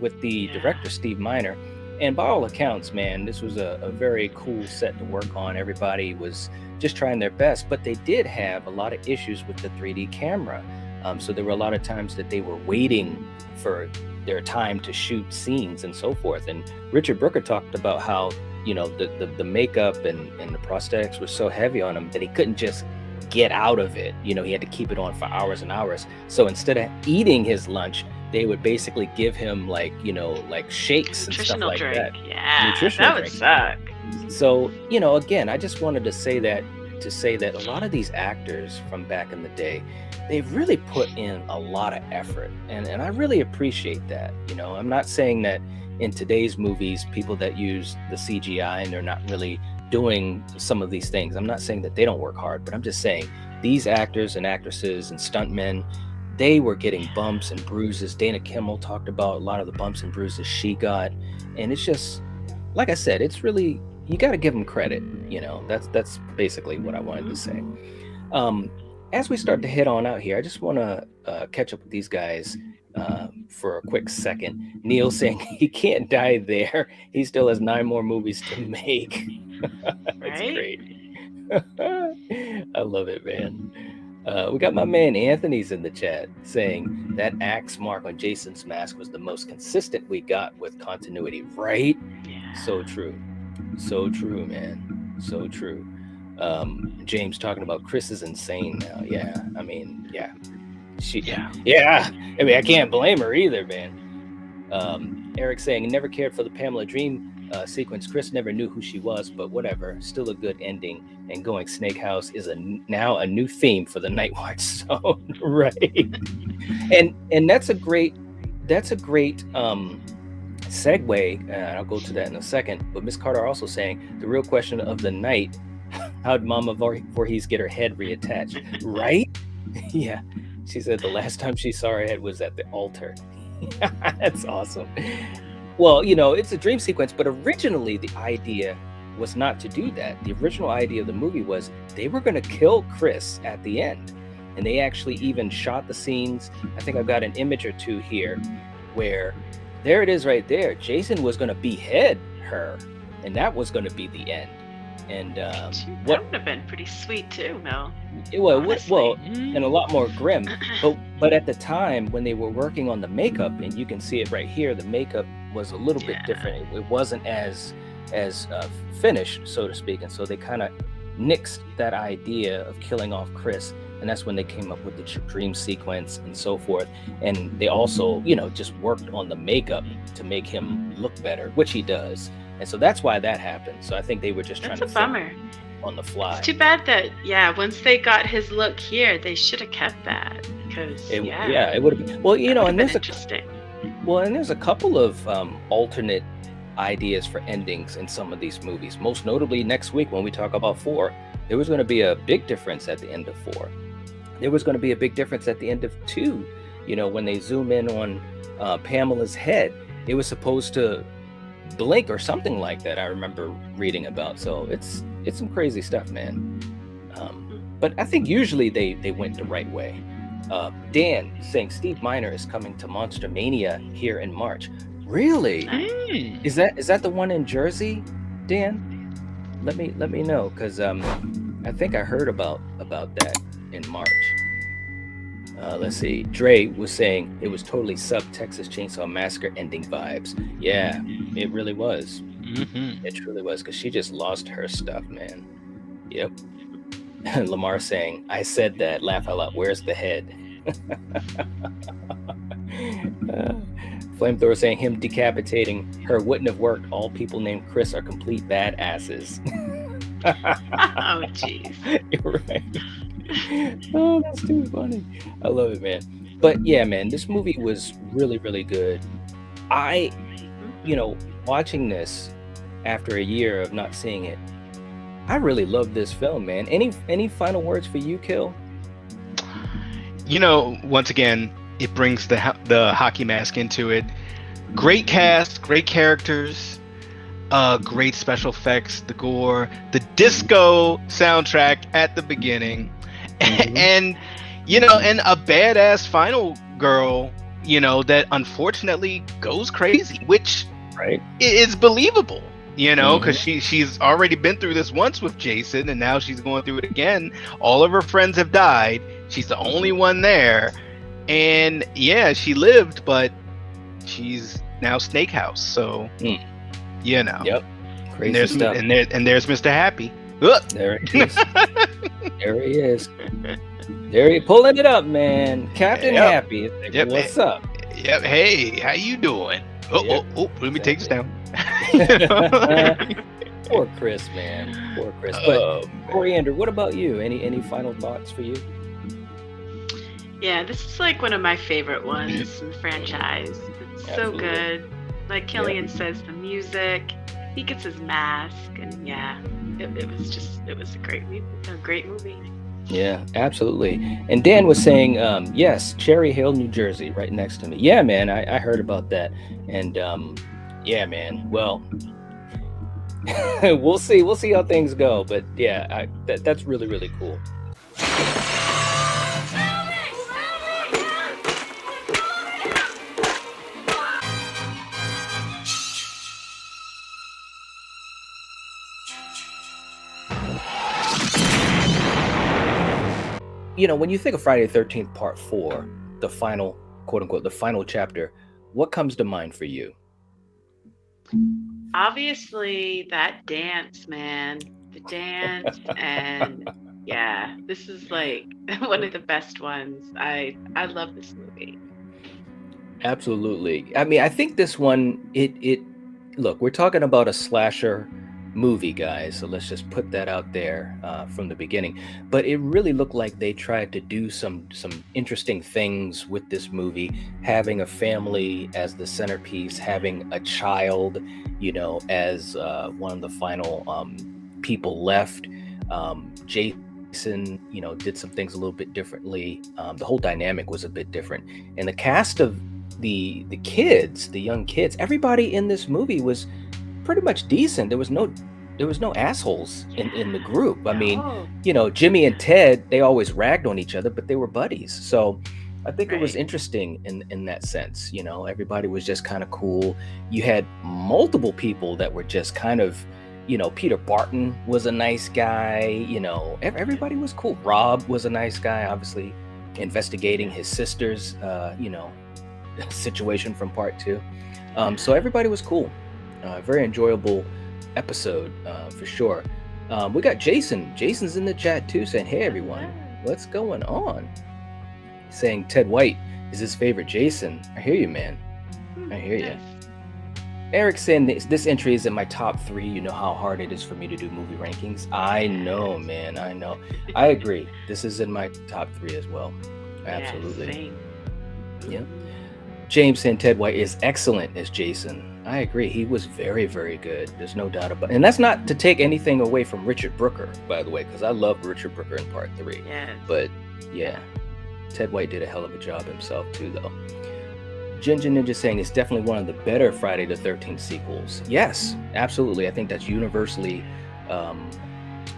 with the Yeah. director, Steve Miner. And by all accounts, man, this was a very cool set to work on. Everybody was just trying their best, but they did have a lot of issues with the 3D camera. So there were a lot of times that they were waiting for their time to shoot scenes and so forth. And Richard Brooker talked about how, the makeup and the prosthetics were so heavy on him that he couldn't just get out of it. He had to keep it on for hours and hours. So instead of eating his lunch, they would basically give him like shakes and stuff Nutritional like drink. that. Yeah. Nutritional That would drink. suck. So, again, I just wanted to say that a lot of these actors from back in the day, they've really put in a lot of effort. And I really appreciate that. I'm not saying that in today's movies, people that use the CGI and they're not really doing some of these things, I'm not saying that they don't work hard, but I'm just saying these actors and actresses and stuntmen, they were getting bumps and bruises. Dana Kimmel talked about a lot of the bumps and bruises she got. And it's just, like I said, it's really, you got to give them credit. That's basically what I wanted to say. As we start to head on out here, I just want to catch up with these guys for a quick second. Neil saying he can't die there. He still has 9 more movies to make. That's Right? great. I love it, man. We got my man Anthony's in the chat saying that axe mark on Jason's mask was the most consistent we got with continuity. Right? Yeah. So true. So true, man. So true. James talking about Chris is insane now. Yeah. I mean, yeah. Yeah. Yeah. I mean, I can't blame her either, man. Eric saying, never cared for the Pamela Dream sequence. Chris never knew who she was, but whatever. Still a good ending. And going Snake House is now a new theme for the Night Watch Zone, right? And that's a great segue. I'll go to that in a second. But Miss Carter also saying the real question of the night: how'd Mama Voorhees get her head reattached? Right? Yeah. She said the last time she saw her head was at the altar. That's awesome. Well, it's a dream sequence, but originally the idea was not to do that. The original idea of the movie was they were going to kill Chris at the end. And they actually even shot the scenes. I think I've got an image or two here where there it is right there. Jason was going to behead her, and that was going to be the end. And that would have been pretty sweet too, Mel. Well, and a lot more grim. But at the time when they were working on the makeup, and you can see it right here, the makeup was a little bit different. It wasn't as finished, so to speak, and so they kind of nixed that idea of killing off Chris, and that's when they came up with the dream sequence and so forth. And they also, just worked on the makeup to make him look better, which he does. And so that's why that happened. So I think they were just trying to bummer on the fly. It's too bad that once they got his look here, they should have kept that, because it would have been. Well, and there's interesting. And there's a couple of alternate ideas for endings in some of these movies. Most notably, next week when we talk about 4, there was going to be a big difference at the end of 4. There was going to be a big difference at the end of 2. When they zoom in on Pamela's head, it was supposed to blink or something like that. I remember reading about. So it's some crazy stuff, man. But I think usually they went the right way. Dan saying Steve Miner is coming to Monster Mania here in March. Really? Is that the one in Jersey, Dan? Let me know, because I think I heard about that in March. Let's see. Dre was saying it was totally Texas Chainsaw Massacre ending vibes. Yeah, it really was. Mm-hmm. It truly was, because she just lost her stuff, man. Yep. Lamar saying, I said that, laugh out loud, where's the head? Flamethrower saying him decapitating her wouldn't have worked. All people named Chris are complete badasses. Oh, jeez. You're right. Oh, that's too funny. I love it, man. But yeah, man, this movie was really, really good. I, watching this after a year of not seeing it, I really love this film, man. Any final words for you, Kill? Once again, it brings the hockey mask into it. Great cast, great characters, great special effects, the gore, the disco soundtrack at the beginning, and a badass final girl, that unfortunately goes crazy, which is believable. Because she's already been through this once with Jason, and now she's going through it again. All of her friends have died. She's the only one there. And yeah, she lived, but she's now Snake House. So, Yep. Crazy stuff. And there's Mr. Happy. There he is. There he is. There he pulling it up, man. Captain Happy. Like, what's up? Yep. Hey, how you doing? Let me take this down. Poor Chris, man. Poor Chris. But Coriander, what about you? Any final thoughts for you? Yeah, this is like one of my favorite ones in the franchise. It's so good. Like Killian says, the music, he gets his mask, and it was a great movie. Yeah, absolutely. And Dan was saying, yes, Cherry Hill, New Jersey, right next to me. Yeah, man, I heard about that. And yeah, man, well, we'll see how things go. But yeah, that's really, really cool. When you think of Friday the 13th Part 4, the final, quote unquote, the final chapter, what comes to mind for you? Obviously, that dance, man. The dance, and yeah, this is like one of the best ones. I love this movie. Absolutely. I mean, I think this one, it look, we're talking about a slasher movie, guys. So let's just put that out there from the beginning. But it really looked like they tried to do some interesting things with this movie, having a family as the centerpiece, having a child, as one of the final people left. Jason, did some things a little bit differently. The whole dynamic was a bit different, and the cast of the kids, the young kids, everybody in this movie was pretty much decent. There was no assholes in the group. I mean, No. Jimmy and Ted, they always ragged on each other, but they were buddies. So I think it was Right. interesting in that sense. Everybody was just kind of cool. You had multiple people that were just kind of, Peter Barton was a nice guy. Everybody was cool. Rob was a nice guy, obviously investigating his sister's, situation from part 2. So everybody was cool. Very enjoyable episode for sure. We got Jason. Jason's in the chat too, saying, "Hey everyone, what's going on?" Saying Ted White is his favorite Jason. I hear you, man. I hear you. Yes. Eric saying this entry is in my top 3. You know how hard it is for me to do movie rankings. I know, man. I know. I agree. This is in my top 3 as well. Absolutely. Same. Yeah. James saying Ted White is excellent as Jason. I agree. He was very, very good. There's no doubt about it. And that's not to take anything away from Richard Brooker, by the way, because I loved Richard Brooker in part 3. Yes. But yeah, Ted White did a hell of a job himself too, though. Ginger Ninja saying it's definitely one of the better Friday the 13th sequels. Yes, absolutely. I think that's universally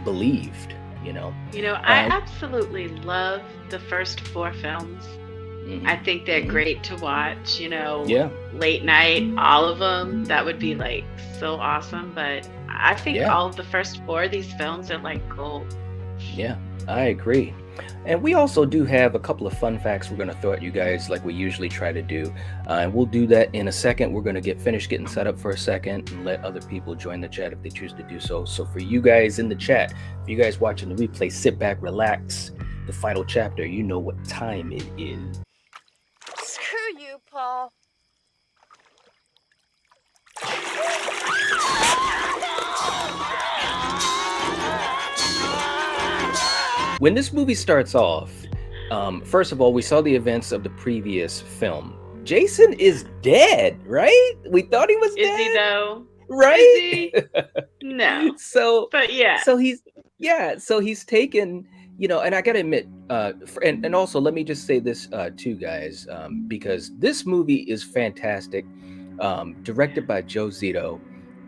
believed, I absolutely love the first 4 films. Mhm. I think they're great to watch, Yeah. late night, all of them. That would be like so awesome. But I think Yeah. all of the first 4 of these films are like gold. Yeah, I agree. And we also do have a couple of fun facts we're going to throw at you guys like we usually try to do. And we'll do that in a second. We're going to get finished getting set up for a second and let other people join the chat if they choose to do so. So for you guys in the chat, for you guys watching the replay, sit back, relax. The final chapter, you know what time it is. Screw you, Paul. When this movie starts off, first of all, we saw the events of the previous film. Jason is dead, right? We thought he was Is dead. he though? Right? Is he? No. So But yeah. so he's taken, and I gotta admit, and also let me just say this too, guys, because this movie is fantastic, directed by Joe Zito,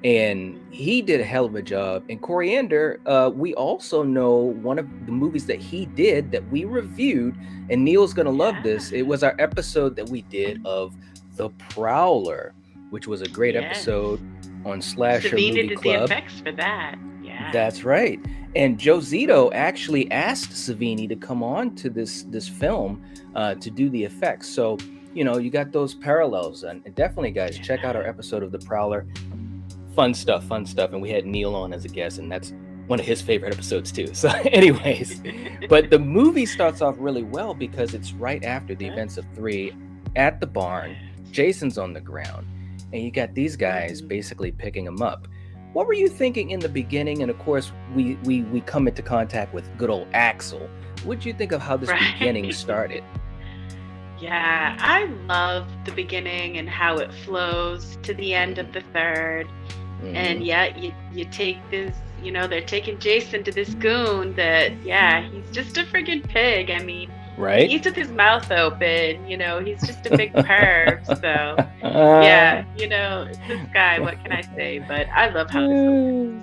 and he did a hell of a job. And Coriander, we also know one of the movies that he did that we reviewed, and Neil's gonna love this. It was our episode that we did of The Prowler, which was a great Yes. episode on Slasher Savina Movie did Club. the effects for that. Yeah. That's right. And Joe Zito actually asked Savini to come on to this film to do the effects. So, you got those parallels. And definitely, guys, check out our episode of The Prowler. Fun stuff. And we had Neil on as a guest, and that's one of his favorite episodes too. So anyways, but the movie starts off really well because it's right after the events of 3 at the barn. Jason's on the ground, and you got these guys basically picking him up. What were you thinking in the beginning? And of course, we come into contact with good old Axel. What did you think of how this Right. beginning started? Yeah, I love the beginning and how it flows to the end of the 3rd. And yeah, you take this, they're taking Jason to this goon that, he's just a friggin' pig. I mean, Right? he eats with his mouth open, he's just a big perv. So yeah, this guy, what can I say? But I love how this goes.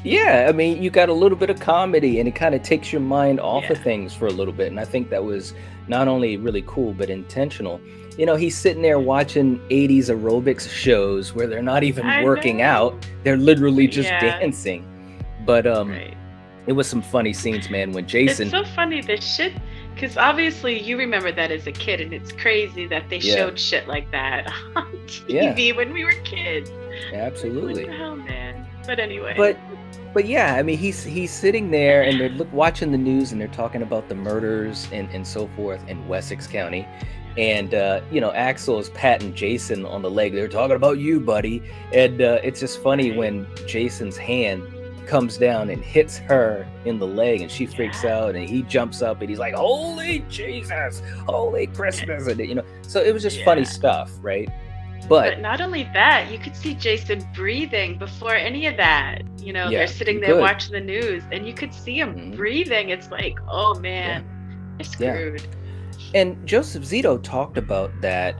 Yeah, I mean, you got a little bit of comedy, and it kind of takes your mind off of Yeah. things for a little bit. And I think that was not only really cool, but intentional. He's sitting there watching 80s aerobics shows where they're not even I working know. out. They're literally just Yeah. dancing. But Right. it was some funny scenes, man, when It's Jason... so funny, the shit, because obviously you remember that as a kid, and it's crazy that they Yeah. showed shit like that on TV when we were kids. Absolutely. What the hell, man? But anyway. But yeah, I mean, he's sitting there, and they're watching the news, and they're talking about the murders and so forth in Wessex County. And Axel is patting Jason on the leg. They're talking about you, buddy. And it's just funny when Jason's hand comes down and hits her in the leg, and she freaks out, and he jumps up and he's like, "Holy Jesus, holy Christmas!" And so it was just funny stuff, right? But not only that, you could see Jason breathing before any of that. They're sitting there watching the news, and you could see him breathing. It's like, oh man, they're screwed. And Joseph Zito talked about that.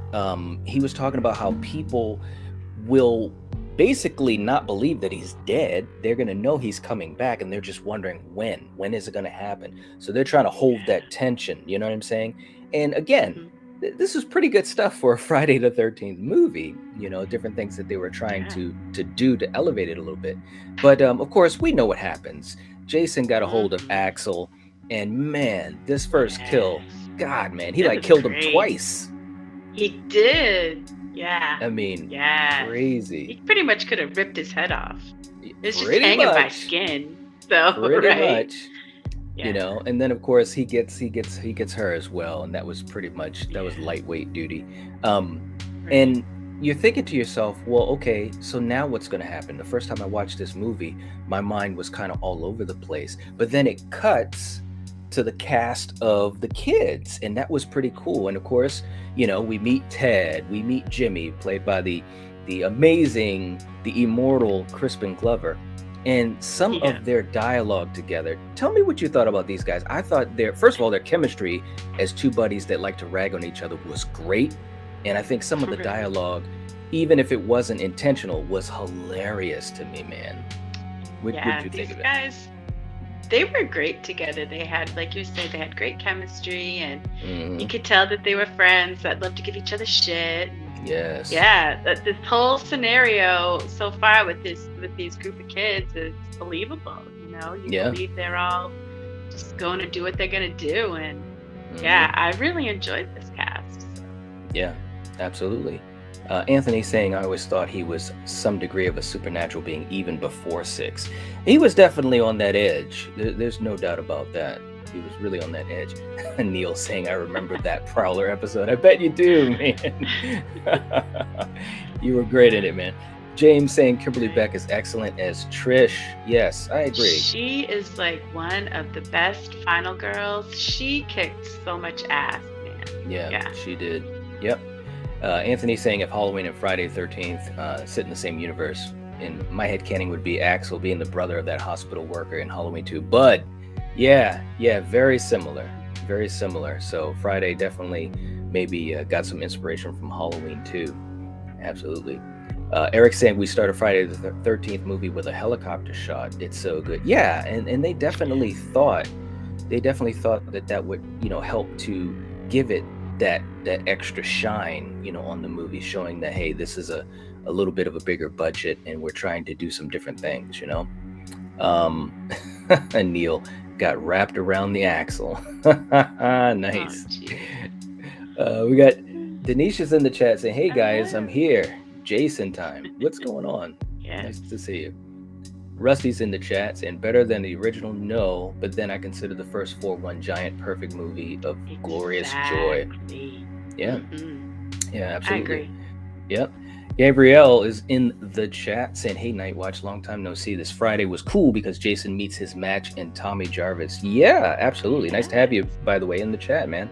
He was talking about how people will basically not believe that he's dead. They're going to know he's coming back, and they're just wondering when is it going to happen. So they're trying to hold that tension. You know what I'm saying? And again, this is pretty good stuff for a Friday the 13th movie. Different things that they were trying to do to elevate it a little bit. But of course, we know what happens. Jason got a hold of Axel, and man, this first kill, God, man, he killed him twice. He did. Yeah. I mean, crazy. He pretty much could have ripped his head off. It's just hanging by skin. So pretty much. Yeah. And then of course he gets her as well, and that was pretty much was lightweight duty. And you're thinking to yourself, well, okay, so now what's going to happen? The first time I watched this movie, my mind was kind of all over the place, but then it cuts to the cast of the kids, and that was pretty cool. And of course, we meet Ted, we meet Jimmy, played by the amazing, the immortal Crispin Glover, and some of their dialogue together. Tell me what you thought about these guys. I thought first of all, their chemistry as two buddies that like to rag on each other was great, and I think some of the dialogue, even if it wasn't intentional, was hilarious to me, man. What did you think of it? Guys, they were great together. They had, like you said, they had great chemistry, and you could tell that they were friends that loved to give each other shit. Yes. Yeah, this whole scenario so far with these group of kids is believable. You believe they're all just going to do what they're going to do, and I really enjoyed this cast. So. Yeah, absolutely. Anthony saying, I always thought he was some degree of a supernatural being even before 6. He was definitely on that edge. There's no doubt about that. He was really on that edge. Neil saying, I remember that Prowler episode. I bet you do, man. You were great in it, man. James saying Kimberly Beck is excellent as Trish. Yes, I agree. She is like one of the best final girls. She kicked so much ass, man. Yeah. She did. Yep. Anthony saying if Halloween and Friday 13th sit in the same universe, in my headcanon would be Axel being the brother of that hospital worker in Halloween 2. Bud, yeah, very similar. So Friday definitely maybe got some inspiration from Halloween 2. Absolutely. Eric saying we started Friday the 13th movie with a helicopter shot. It's so good. Yeah, and they definitely thought that would help to give it that extra shine on the movie, showing that hey, this is a little bit of a bigger budget and we're trying to do some different things. And Neil got wrapped around the axle. Nice. We got Denisha's in the chat saying, hey guys, I'm here. Jason time. What's going on? Nice to see you. Rusty's in the chat saying better than the original, no, but then I consider the first 4 one giant perfect movie of glorious joy. Yeah. Yeah, absolutely. I agree. Yep. Gabrielle is in the chat saying, hey, Night Watch, long time no see. This Friday was cool because Jason meets his match in Tommy Jarvis. Yeah, absolutely. Nice to have you, by the way, in the chat, man.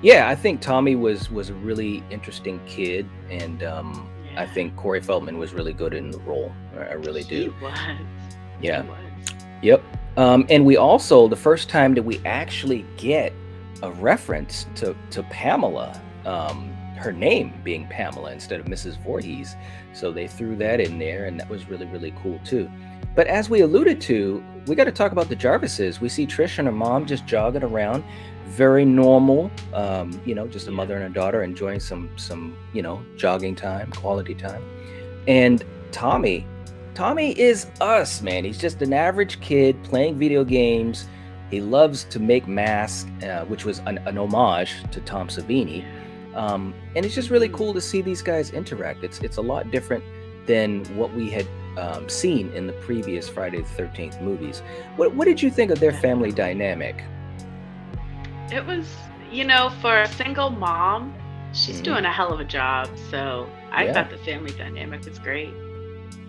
Yeah, I think Tommy was a really interesting kid, and I think Corey Feldman was really good in the role. I really do. He was. Yeah. He was. Yep. And we also, the first time that we actually get a reference to Pamela, her name being Pamela instead of Mrs. Voorhees. So they threw that in there, and that was really, really cool too. But as we alluded to, we got to talk about the Jarvises. We see Trish and her mom just jogging around, very normal, just a mother and a daughter enjoying some jogging time, quality time. And Tommy is us, man. He's just an average kid playing video games. He loves to make masks, which was an homage to Tom Savini. And it's just really cool to see these guys interact. It's a lot different than what we had seen in the previous Friday the 13th movies. What did you think of their family dynamic? It was, for a single mom, she's Mhm. doing a hell of a job. So I Yeah. thought the family dynamic was great.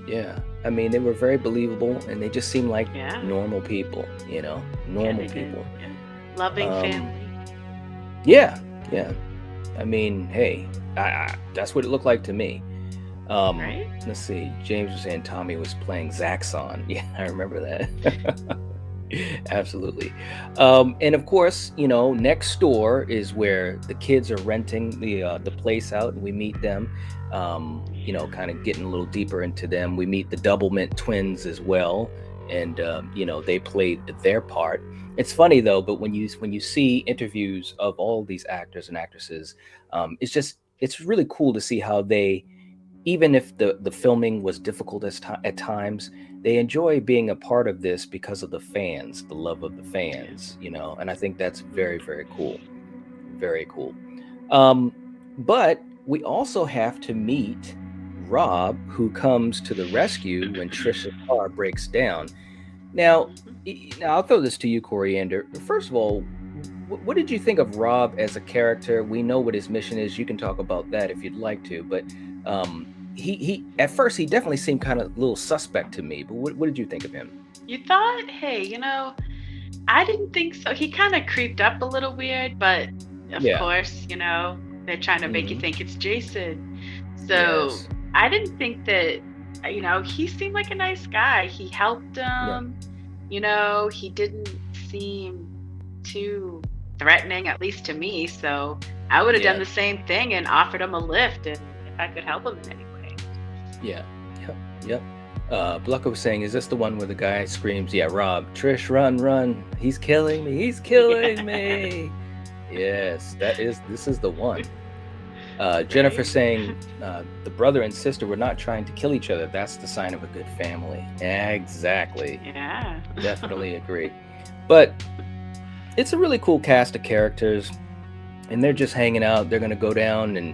Yeah. I mean, they were very believable and they just seemed like Yeah. normal people, Yeah, normal they did. people. Yeah. Loving Um, family. yeah, yeah. I mean, hey, that's what it looked like to me. Right? Let's see. James was saying Tommy was playing Zaxxon. Yeah, I remember that. Absolutely. And of course, next door is where the kids are renting the place out, and we meet them. Kind of getting a little deeper into them. We meet the Doublemint twins as well, and they played their part. It's funny though, but when you see interviews of all these actors and actresses, it's really cool to see how they, even if the filming was difficult at times, they enjoy being a part of this because of the fans, the love of the fans, and I think that's very, very cool. Very cool. But we also have to meet Rob, who comes to the rescue when Trisha's car breaks down. Now, now I'll throw this to you, Coriander. First of all, what did you think of Rob as a character? We know what his mission is. You can talk about that if you'd like to, but he at first he definitely seemed kind of a little suspect to me. But what did you think of him? You thought, hey, I didn't think so. He kind of creeped up a little weird, but of Yeah. course, they're trying to make you Mhm. think it's Jason. So Yes. I didn't think that, he seemed like a nice guy. He helped Yeah. him. He didn't seem too threatening, at least to me. So I would have done Yeah. the same thing and offered him a lift if I could help him in any way. Yeah. Yep. Yep. Blucka was saying, "Is this the one where the guy screams, 'Yeah, Rob, Trish, run, run! He's killing me! He's killing me!'" Yes, this is the one. Jennifer Right? saying, "The brother and sister were not trying to kill each other. That's the sign of a good family." Exactly. Yeah. Definitely agree. But it's a really cool cast of characters, and they're just hanging out. They're gonna go down and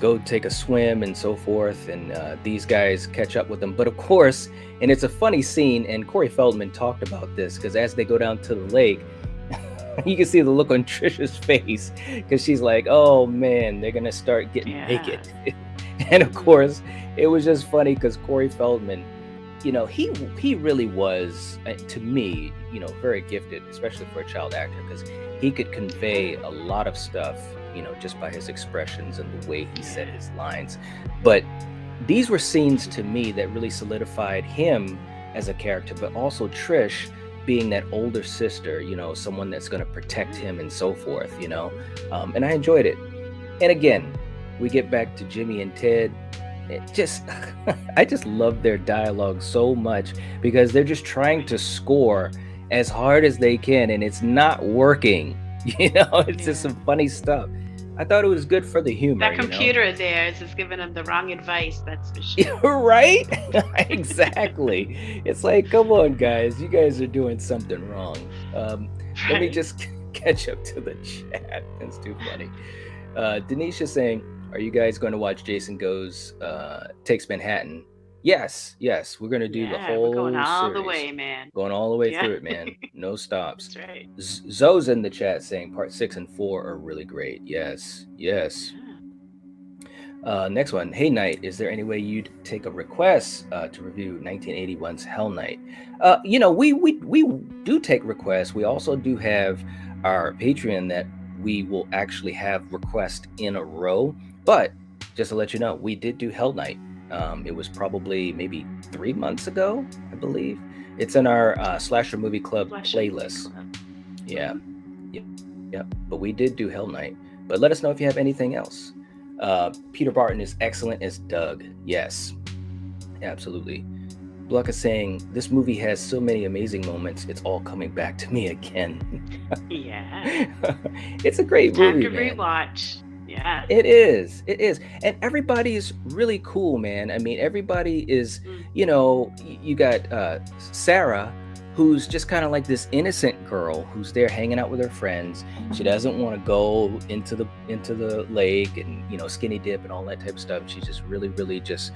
go take a swim and so forth, and these guys catch up with them. But of course, and it's a funny scene, and Corey Feldman talked about this, because as they go down to the lake, you can see the look on Trisha's face, because she's like, "Oh man, they're gonna start getting Yeah. naked." And of course, it was just funny because Corey Feldman, he really was, to me, very gifted, especially for a child actor, because he could convey a lot of stuff, just by his expressions and the way he said his lines. But these were scenes to me that really solidified him as a character, but also Trish being that older sister, someone that's going to protect him and so forth, and I enjoyed it. And again, we get back to Jimmy and Ted. I just love their dialogue so much, because they're just trying to score as hard as they can, and it's not working. It's just some funny stuff. I thought it was good for the humor. That computer of theirs is giving them the wrong advice, that's for sure. Right? Exactly. It's like, come on, guys. You guys are doing something wrong. Let me Right. just catch up to the chat. That's too funny. Denisha saying, "Are you guys going to watch Jason Takes Manhattan?" Yes, we're going to do the Yeah, whole we're going all the series. way, man. Going all the way Yeah. through it, man. No stops. That's right. Zoe's in the chat saying part 6 and 4 are really great. Yes. Yeah. Next one. Hey, Knight, is there any way you'd take a request to review 1981's Hell Night? We do take requests. We also do have our Patreon that we will actually have requests in a row. But just to let you know, we did do Hell Night. It was probably maybe 3 months ago, I believe. It's in our Slasher Movie Club Slasher playlist. Club. Yeah. But we did do Hell Night. But let us know if you have anything else. Peter Barton is excellent as Doug. Yes, absolutely. Bluck is saying, "This movie has so many amazing moments. It's all coming back to me again." Yeah. It's a great Time movie, to man. rewatch. Yeah. It is. And everybody's really cool, man. I mean, everybody is, you got Sarah, who's just kind of like this innocent girl who's there hanging out with her friends. She doesn't want to go into the lake and, skinny dip and all that type of stuff. She's just really, really just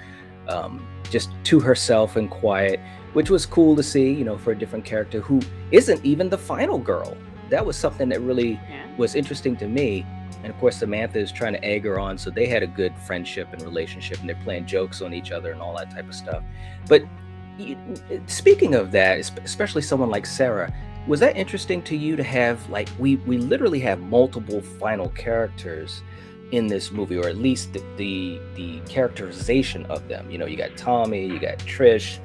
to herself and quiet, which was cool to see, for a different character who isn't even the final girl. That was something that really was interesting to me, and of course Samantha is trying to egg her on, so they had a good friendship and relationship, and they're playing jokes on each other and all that type of stuff. But you, speaking of that, especially someone like Sarah, was that interesting to you to have, like, we literally have multiple final characters in this movie, or at least the characterization of them? You know, you got Tommy, you got Trish,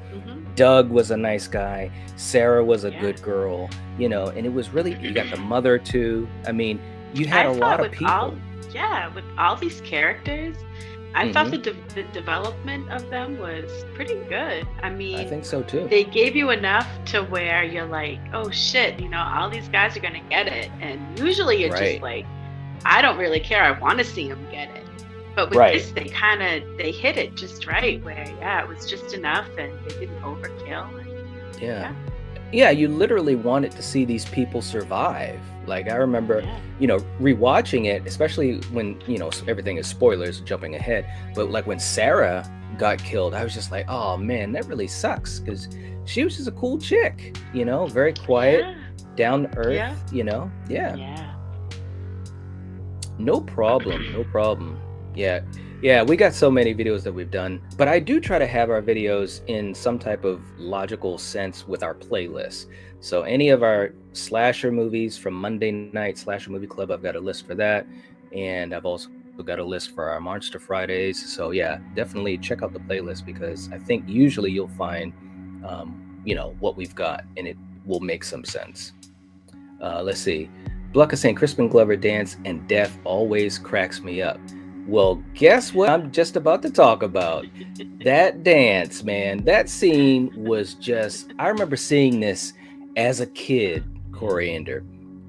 Doug was a nice guy, Sarah was a good girl, you know, and it was really, you got the mother too. I mean, you had a lot of people. With all these characters, I thought the development of them was pretty good. I mean, I think so too. They gave you enough to where you're like, oh shit, you know, all these guys are gonna get it, and usually you're just like, I don't really care, I want to see them get it. But with this, they hit it just right, where it was just enough, and they didn't overkill. And, yeah, you literally wanted to see these people survive. Like, I remember, you know, rewatching it, especially when, you know, everything is spoilers, jumping ahead. But like when Sarah got killed, I was just like, oh man, that really sucks, because she was just a cool chick, you know, very quiet, down to earth, you know. No problem. Yeah, we got so many videos that we've done, but I do try to have our videos in some type of logical sense with our playlist. So any of our slasher movies from Monday Night Slasher Movie Club, I've got a list for that. And I've also got a list for our Monster Fridays. So yeah, definitely check out the playlist, because I think usually you'll find, you know, what we've got, and it will make some sense. Let's see. Blucka saying Crispin Glover dance and death always cracks me up. Well, guess what I'm just about to talk about? That dance, man. That scene was just, I remember seeing this as a kid, Coriander.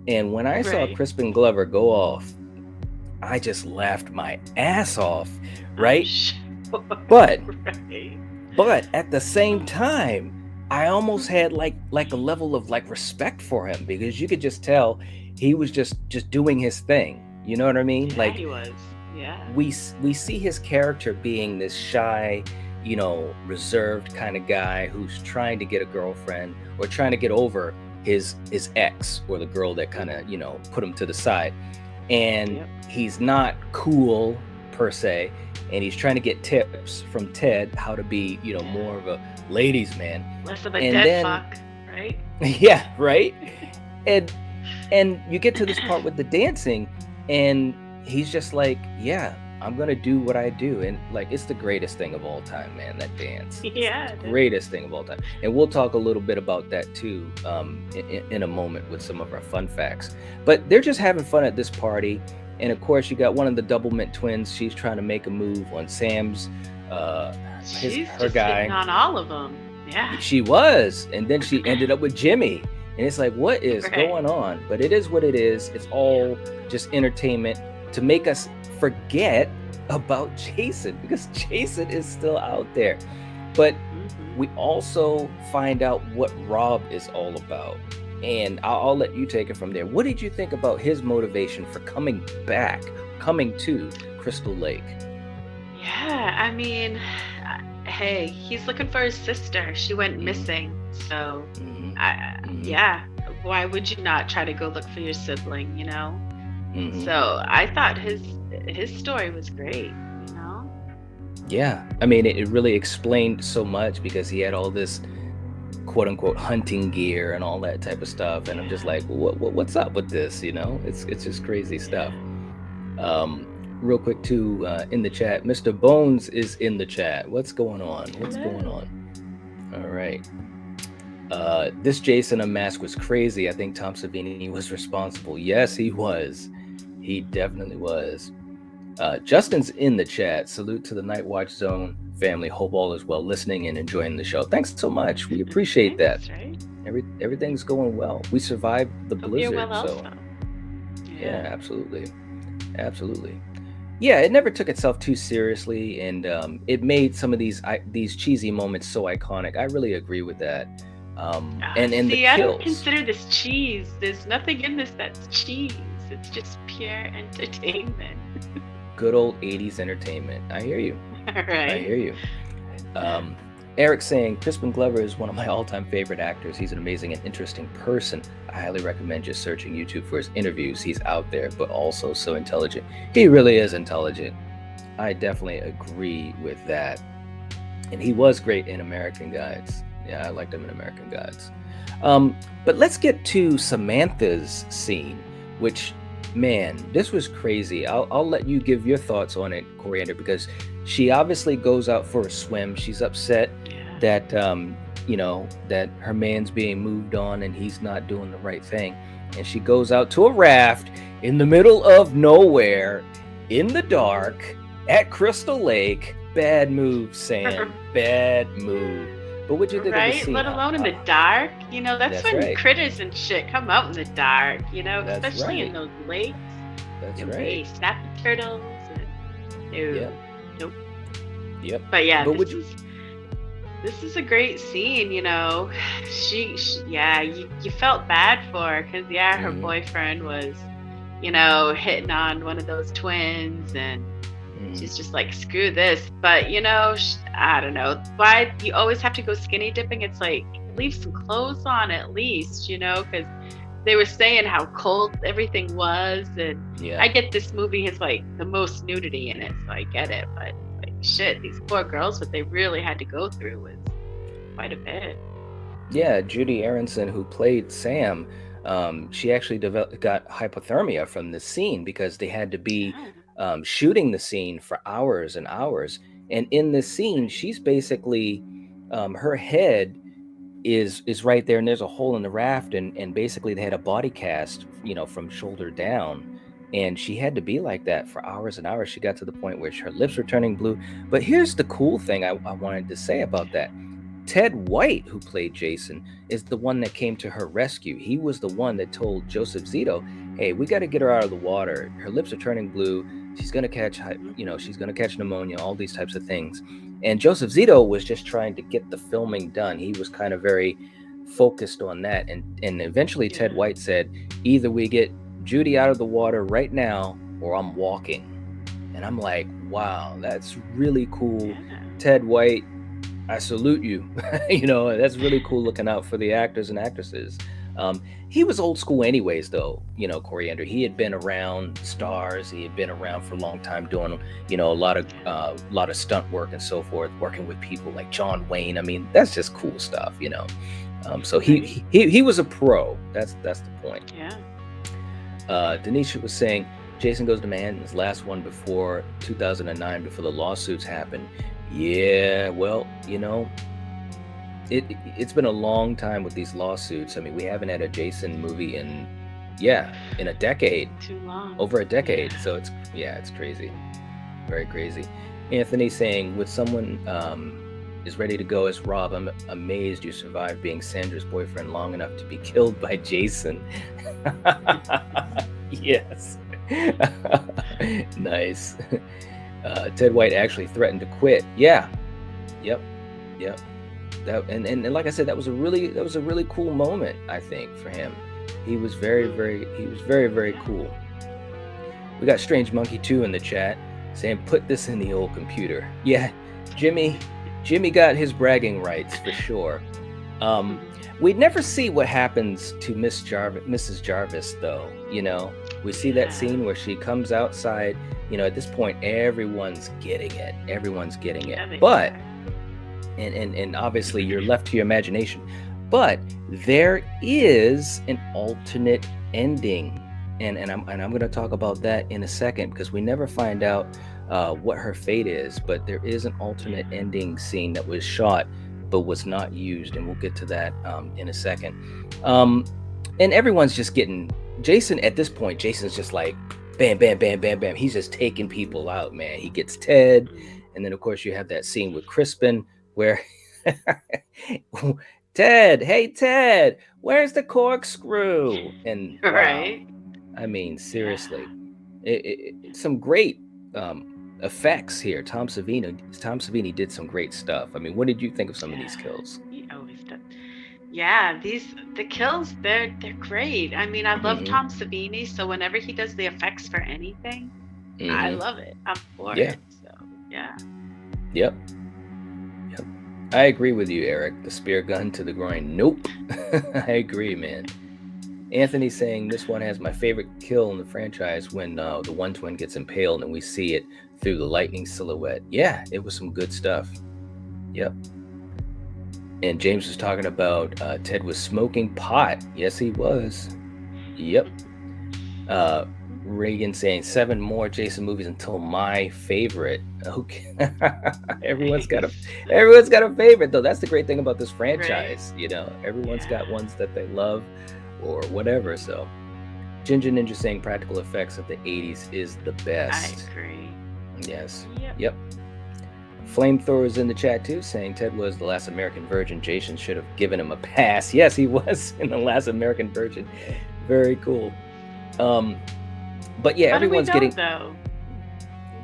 And when I saw Crispin Glover go off, I just laughed my ass off, right? But at the same time, I almost had like a level of like respect for him, because you could just tell he was just doing his thing. You know what I mean? Yeah, like he was. Yeah. We see his character being this shy, you know, reserved kind of guy who's trying to get a girlfriend, or trying to get over his ex, or the girl that kind of, you know, put him to the side. And he's not cool per se, and he's trying to get tips from Ted how to be, you know, more of a ladies man, less of a dead fuck, right? Yeah, right. And you get to this part with the dancing, and he's just like, yeah, I'm gonna do what I do. And like, it's the greatest thing of all time, man, that dance. Yeah, greatest thing of all time. And we'll talk a little bit about that too, in a moment with some of our fun facts. But they're just having fun at this party. And of course, you got one of the Doublemint twins. She's trying to make a move on Sam's, her guy. On all of them. Yeah. She was. And then she ended up with Jimmy. And it's like, what is going on? But it is what it is. It's all just entertainment to make us forget about Jason, because Jason is still out there. But we also find out what Rob is all about. And I'll let you take it from there. What did you think about his motivation for coming to Crystal Lake? Yeah, I mean, hey, he's looking for his sister. She went missing. So, yeah, why would you not try to go look for your sibling, you know? So I thought his story was great, you know? Yeah, I mean, it really explained so much, because he had all this quote unquote hunting gear and all that type of stuff, and I'm just like, what's up with this, you know? It's just crazy stuff. Real quick too, in the chat, Mr. Bones is in the chat. What's going on? All right. This Jason Unmasked was crazy. I think Tom Savini was responsible. Yes, he was. He definitely was. Justin's in the chat. Salute to the Night Watch Zone family. Hope all is well, listening and enjoying the show. Thanks so much. We appreciate that. Right? Everything's going well. We survived the blizzard. So yeah, absolutely. Yeah, it never took itself too seriously, and it made some of these cheesy moments so iconic. I really agree with that. And the kills. I don't consider this cheese. There's nothing in this that's cheese. It's just pure entertainment. Good old 80s entertainment. I hear you. All right. I hear you. Eric saying, Crispin Glover is one of my all-time favorite actors. He's an amazing and interesting person. I highly recommend just searching YouTube for his interviews. He's out there, but also so intelligent. He really is intelligent. I definitely agree with that. And he was great in American Gods. Yeah, I liked him in American Gods. But let's get to Samantha's scene, which, man, this was crazy. I'll let you give your thoughts on it, Coriander, because she obviously goes out for a swim. She's upset that that her man's being moved on and he's not doing the right thing. And she goes out to a raft in the middle of nowhere, in the dark, at Crystal Lake. Bad move, Sam. Bad move. But what you think of the scene? Let alone in the dark. That's when critters and shit come out in the dark. Especially in those lakes. That's right. Snapping turtles. And, Nope. Yep. But yeah, this is a great scene. She you felt bad for her because her boyfriend was, hitting on one of those twins, and she's just like, screw this. But I don't know why you always have to go skinny dipping. It's like, leave some clothes on at least, because they were saying how cold everything was, and I get this movie has like the most nudity in it, so I get it. But like, shit, these poor girls, what they really had to go through was quite a bit. Yeah, Judy Aronson, who played Sam, she actually got hypothermia from this scene because they had to be shooting the scene for hours and hours. And in this scene, she's basically, her head is right there, and there's a hole in the raft, and basically they had a body cast, from shoulder down, and she had to be like that for hours and hours. She got to the point where her lips were turning blue. But here's the cool thing I wanted to say about that. Ted White, who played Jason, is the one that came to her rescue. He was the one that told Joseph Zito, hey, we got to get her out of the water. Her lips are turning blue. She's going to catch, she's going to catch pneumonia, all these types of things. And Joseph Zito was just trying to get the filming done. He was kind of very focused on that. And eventually Ted White said, either we get Judy out of the water right now, or I'm walking. And I'm like, wow, that's really cool. Ted White, I salute you. That's really cool, looking out for the actors and actresses. He was old school anyways, though, Coriander. He had been around stars. He had been around for a long time doing, a lot of stunt work and so forth, working with people like John Wayne. I mean, that's just cool stuff, So he was a pro. That's the point. Yeah. Denisha was saying, Jason Goes to Manhattan's last one before 2009, before the lawsuits happened. Yeah, well, it's been a long time with these lawsuits. I mean, we haven't had a Jason movie in a decade. Too long. Over a decade. So it's crazy. Very crazy. Anthony saying, with someone is ready to go as Rob, I'm amazed you survived being Sandra's boyfriend long enough to be killed by Jason. Yes. Nice. Ted White actually threatened to quit. Yeah. Yep. That and like I said, that was a really cool moment, I think, for him. He was very, very cool. We got Strange Monkey 2 in the chat saying, put this in the old computer. Yeah, Jimmy got his bragging rights for sure. We'd never see what happens to Mrs. Jarvis, though. We see that scene where she comes outside. At this point, everyone's getting it. But and obviously you're left to your imagination. But there is an alternate ending, and I'm going to talk about that in a second, because we never find out what her fate is. But there is an alternate ending scene that was shot but was not used, and we'll get to that in a second. And everyone's just getting Jason at this point. Jason's just like bam, bam, bam, bam, bam. He's just taking people out, man. He gets Ted, and then of course you have that scene with Crispin where Ted, where's the corkscrew? And right. Wow, I mean, seriously, some great effects here. Tom Savini did some great stuff. I mean, what did you think of some of these kills? He always does. Yeah, the kills, they're great. I mean, I love Tom Savini, so whenever he does the effects for anything, I love it. I'm for it. So yeah. Yep. I agree with you, Eric. The spear gun to the groin. Nope. I agree, man. Anthony saying this one has my favorite kill in the franchise when the one twin gets impaled and we see it through the lightning silhouette. Yeah, it was some good stuff. Yep. And James was talking about Ted was smoking pot. Yes, he was. Yep. Reagan saying 7 more Jason movies until my favorite. Okay. everyone's got a favorite though. That's the great thing about this franchise. Right. You know, everyone's got ones that they love or whatever. So Ginger Ninja saying practical effects of the 80s is the best. I agree. Yes. Yep. Flamethrowers in the chat too saying Ted was the last American virgin. Jason should have given him a pass. Yes, he was in the last American virgin. Very cool. But yeah, everyone's getting. Though?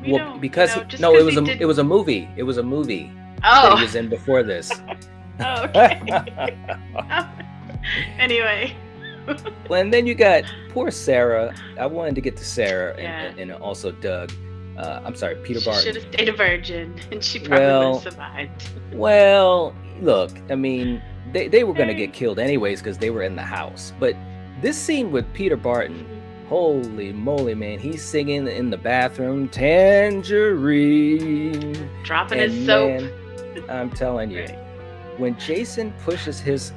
Well, because it was a movie. It was a movie that he was in before this. Oh, okay. Anyway. Well, and then you got poor Sarah. I wanted to get to Sarah and also Doug. I'm sorry, Peter Barton. She should have stayed a virgin, and she probably would have survived. Well, look, I mean, they were going to get killed anyways because they were in the house. But this scene with Peter Barton. Holy moly, man. He's singing in the bathroom, Tangerine. Dropping his soap. Man, I'm telling you, when Jason pushes his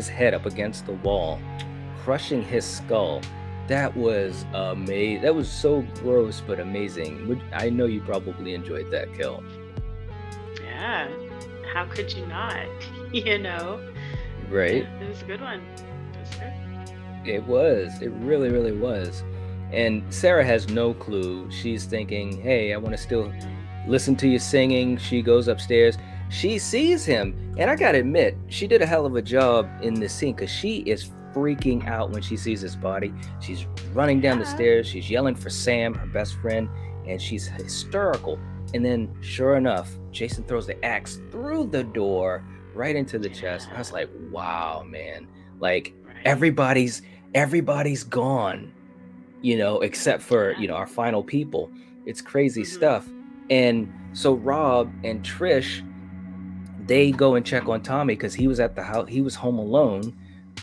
head up against the wall, crushing his skull, that was amazing. That was so gross, but amazing. I know you probably enjoyed that kill. Yeah. How could you not? You know? Right. It was a good one. It was. It really, really was. And Sarah has no clue. She's thinking, hey, I want to still listen to you singing. She goes upstairs. She sees him. And I got to admit, she did a hell of a job in this scene because she is freaking out when she sees his body. She's running down the stairs. She's yelling for Sam, her best friend. And she's hysterical. And then, sure enough, Jason throws the axe through the door right into the chest. I was like, wow, man. Like, everybody's gone, you know, except for, you know, our final people. It's crazy stuff. And so Rob and Trish, they go and check on Tommy because he was at the house. He was home alone.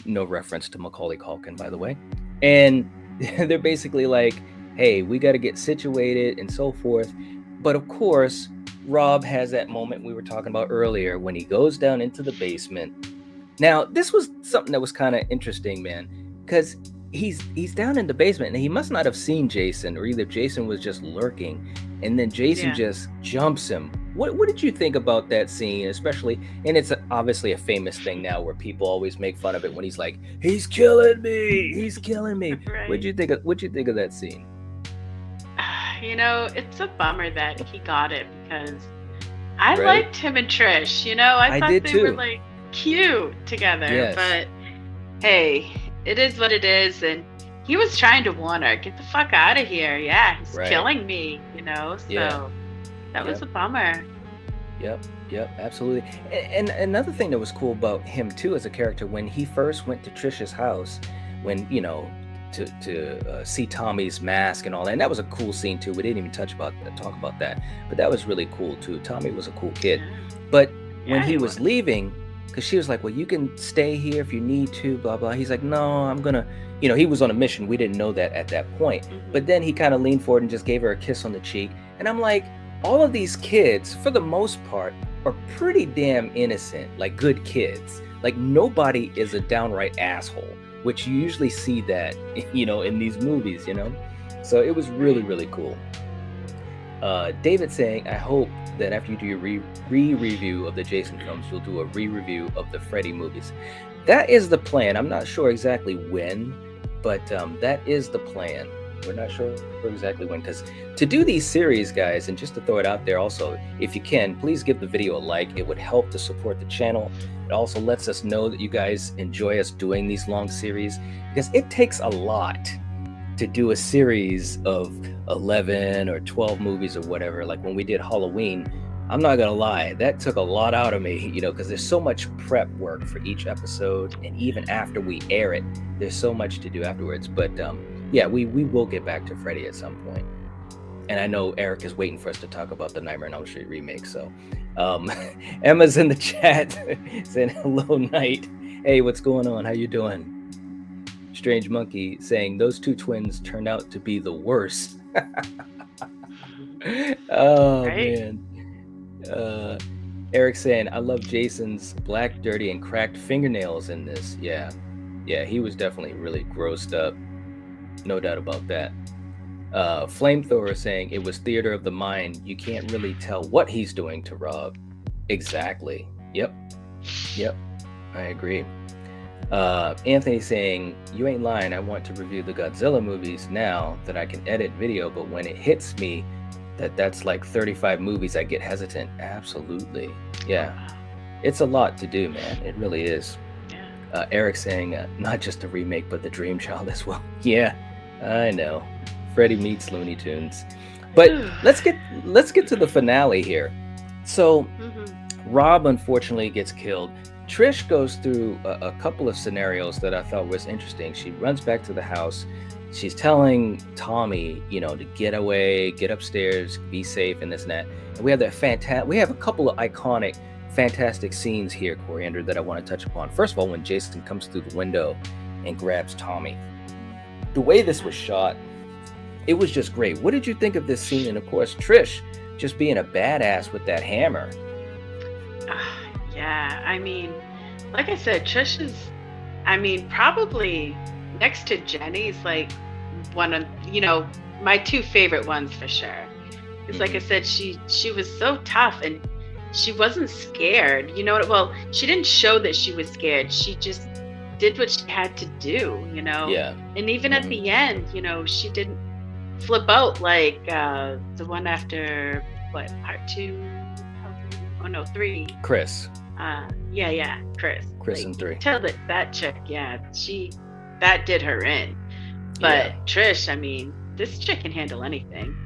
No reference to Macaulay Culkin, by the way. And they're basically like, hey, we got to get situated and so forth. But of course, Rob has that moment we were talking about earlier when he goes down into the basement. Now, this was something that was kind of interesting, man, because he's down in the basement and he must not have seen Jason, or either Jason was just lurking, and then Jason just jumps him. What did you think about that scene, especially? And it's obviously a famous thing now where people always make fun of it when he's like, "He's killing me, he's killing me." Right. What'd you think of that scene? You know, it's a bummer that he got it because I liked him and Trish. You know, I thought they were like cute together, but hey, it is what it is. And he was trying to warn her, get the fuck out of here. Yeah, he's killing me, you know. So that was a bummer. Yep, absolutely. And another thing that was cool about him too as a character, when he first went to Trish's house, when, you know, to see Tommy's mask and all that, and that was a cool scene too. We didn't even talk about that, but that was really cool too. Tommy was a cool kid. But when he was leaving, because she was like, well, you can stay here if you need to, blah, blah. He's like, no, I'm going to, you know, he was on a mission. We didn't know that at that point. But then he kind of leaned forward and just gave her a kiss on the cheek. And I'm like, all of these kids, for the most part, are pretty damn innocent, like good kids. Like nobody is a downright asshole, which you usually see that, you know, in these movies, you know? So it was really, really cool. David saying, I hope that after you do your re-review of the Jason films, you'll do a re-review of the Freddy movies. That is the plan. I'm not sure exactly when, but that is the plan. We're not sure exactly when, because to do these series, guys, and just to throw it out there also, if you can, please give the video a like. It would help to support the channel. It also lets us know that you guys enjoy us doing these long series, because it takes a lot to do a series of 11 or 12 movies or whatever. Like when we did Halloween, I'm not gonna lie, that took a lot out of me, you know, because there's so much prep work for each episode, and even after we air it, there's so much to do afterwards. But yeah, we will get back to Freddy at some point. And I know Eric is waiting for us to talk about the Nightmare on Elm Street remake. So Emma's in the chat saying hello, Night. Hey, what's going on? How you doing? Strange Monkey saying those two twins turned out to be the worst. Oh, Right? man. Eric saying, I love Jason's black, dirty, and cracked fingernails in this. Yeah, he was definitely really grossed up. No doubt about that. Flamethrower saying it was theater of the mind. You can't really tell what he's doing to Rob. Exactly. Yep. I agree. Anthony saying, you ain't lying. I want to review the Godzilla movies now that I can edit video, but when it hits me that's like 35 movies, I get hesitant. Absolutely. Yeah. It's a lot to do, man. It really is. Yeah. Eric saying, not just a remake, but the Dream Child as well. Yeah, I know. Freddy meets Looney Tunes. But let's get to the finale here. So Rob unfortunately gets killed. Trish goes through a couple of scenarios that I thought was interesting. She runs back to the house. She's telling Tommy, to get away, get upstairs, be safe, and this and that. And we have we have a couple of iconic, fantastic scenes here, Coriander, that I want to touch upon. First of all, when Jason comes through the window and grabs Tommy. The way this was shot, it was just great. What did you think of this scene? And of course, Trish just being a badass with that hammer. Yeah, I mean, like I said, Trish is, probably next to Jenny's like one of, my two favorite ones for sure. Because like I said, she was so tough and she wasn't scared. Well, she didn't show that she was scared. She just did what she had to do, Yeah. And even at the end, she didn't flip out like the one after, what, part 2? Oh no, 3. Chris. Chris. Chris in 3. Tell that chick, that did her in. But Trish, this chick can handle anything.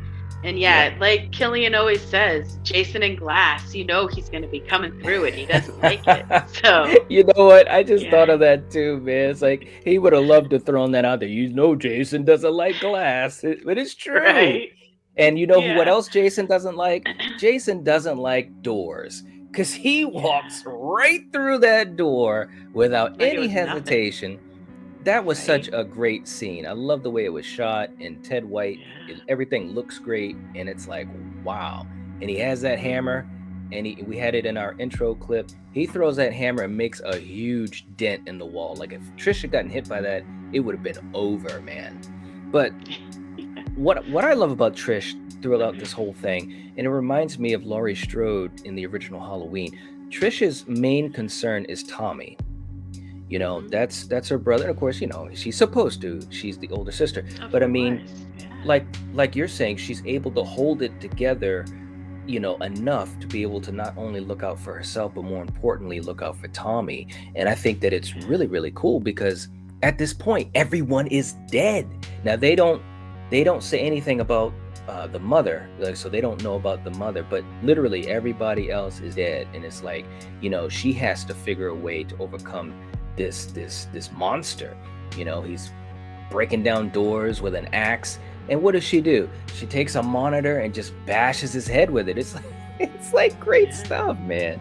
And like Killian always says, Jason in glass, he's going to be coming through it. He doesn't like it. So you know what? I just thought of that too, man. It's like he would have loved to throw that out there. Jason doesn't like glass, but it's true. Right. And what else Jason doesn't like? Jason doesn't like doors. Because he walks right through that door without any hesitation. Nothing. That was such a great scene. I love the way it was shot. And Ted White, everything looks great. And it's like, wow. And he has that hammer. And we had it in our intro clip. He throws that hammer and makes a huge dent in the wall. Like if Trish had gotten hit by that, it would have been over, man. But what I love about Trish throughout this whole thing, and it reminds me of Laurie Strode in the original Halloween, Trish's main concern is Tommy. That's her brother. And of course, she's supposed to. She's the older sister. But like you're saying, she's able to hold it together, enough to be able to not only look out for herself, but more importantly, look out for Tommy. And I think that it's really, really cool because at this point, everyone is dead. Now they don't say anything about the mother, so they don't know about the mother, but literally everybody else is dead. And it's like, she has to figure a way to overcome this monster. He's breaking down doors with an axe. And what does she do? She takes a monitor and just bashes his head with it. It's like great stuff, man.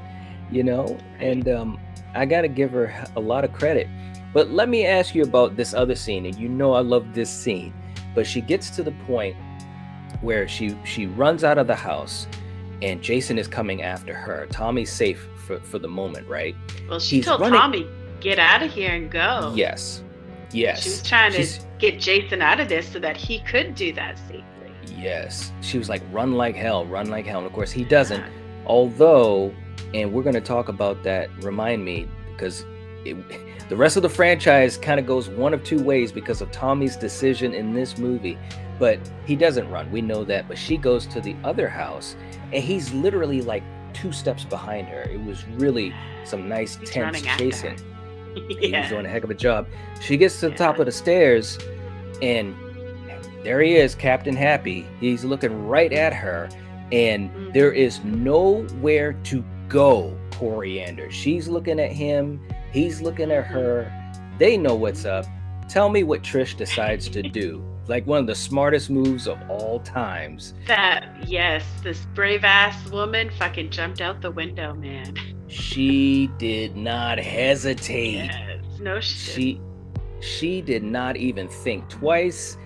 And I gotta give her a lot of credit. But let me ask you about this other scene. And I love this scene. But she gets to the point where she runs out of the house and Jason is coming after her. Tommy's safe for the moment, right? Well, she told Tommy, get out of here and go. Yes. She was trying to get Jason out of this so that he could do that safely. Yes. She was like, run like hell. And of course he doesn't. Although, and we're going to talk about that, remind me, because the rest of the franchise kind of goes one of two ways because of Tommy's decision in this movie. But he doesn't run. We know that. But she goes to the other house and he's literally like 2 steps behind her. It was really some nice tense chasing. He was doing a heck of a job. She gets to the top of the stairs and there he is, Captain Happy. He's looking right at her and there is nowhere to go, Coriander. She's looking at him. He's looking at her. They know what's up. Tell me what Trish decides to do. like one of the smartest moves of all times. This brave ass woman fucking jumped out the window, man. She did not hesitate. Yes, no shit. She did not even think twice.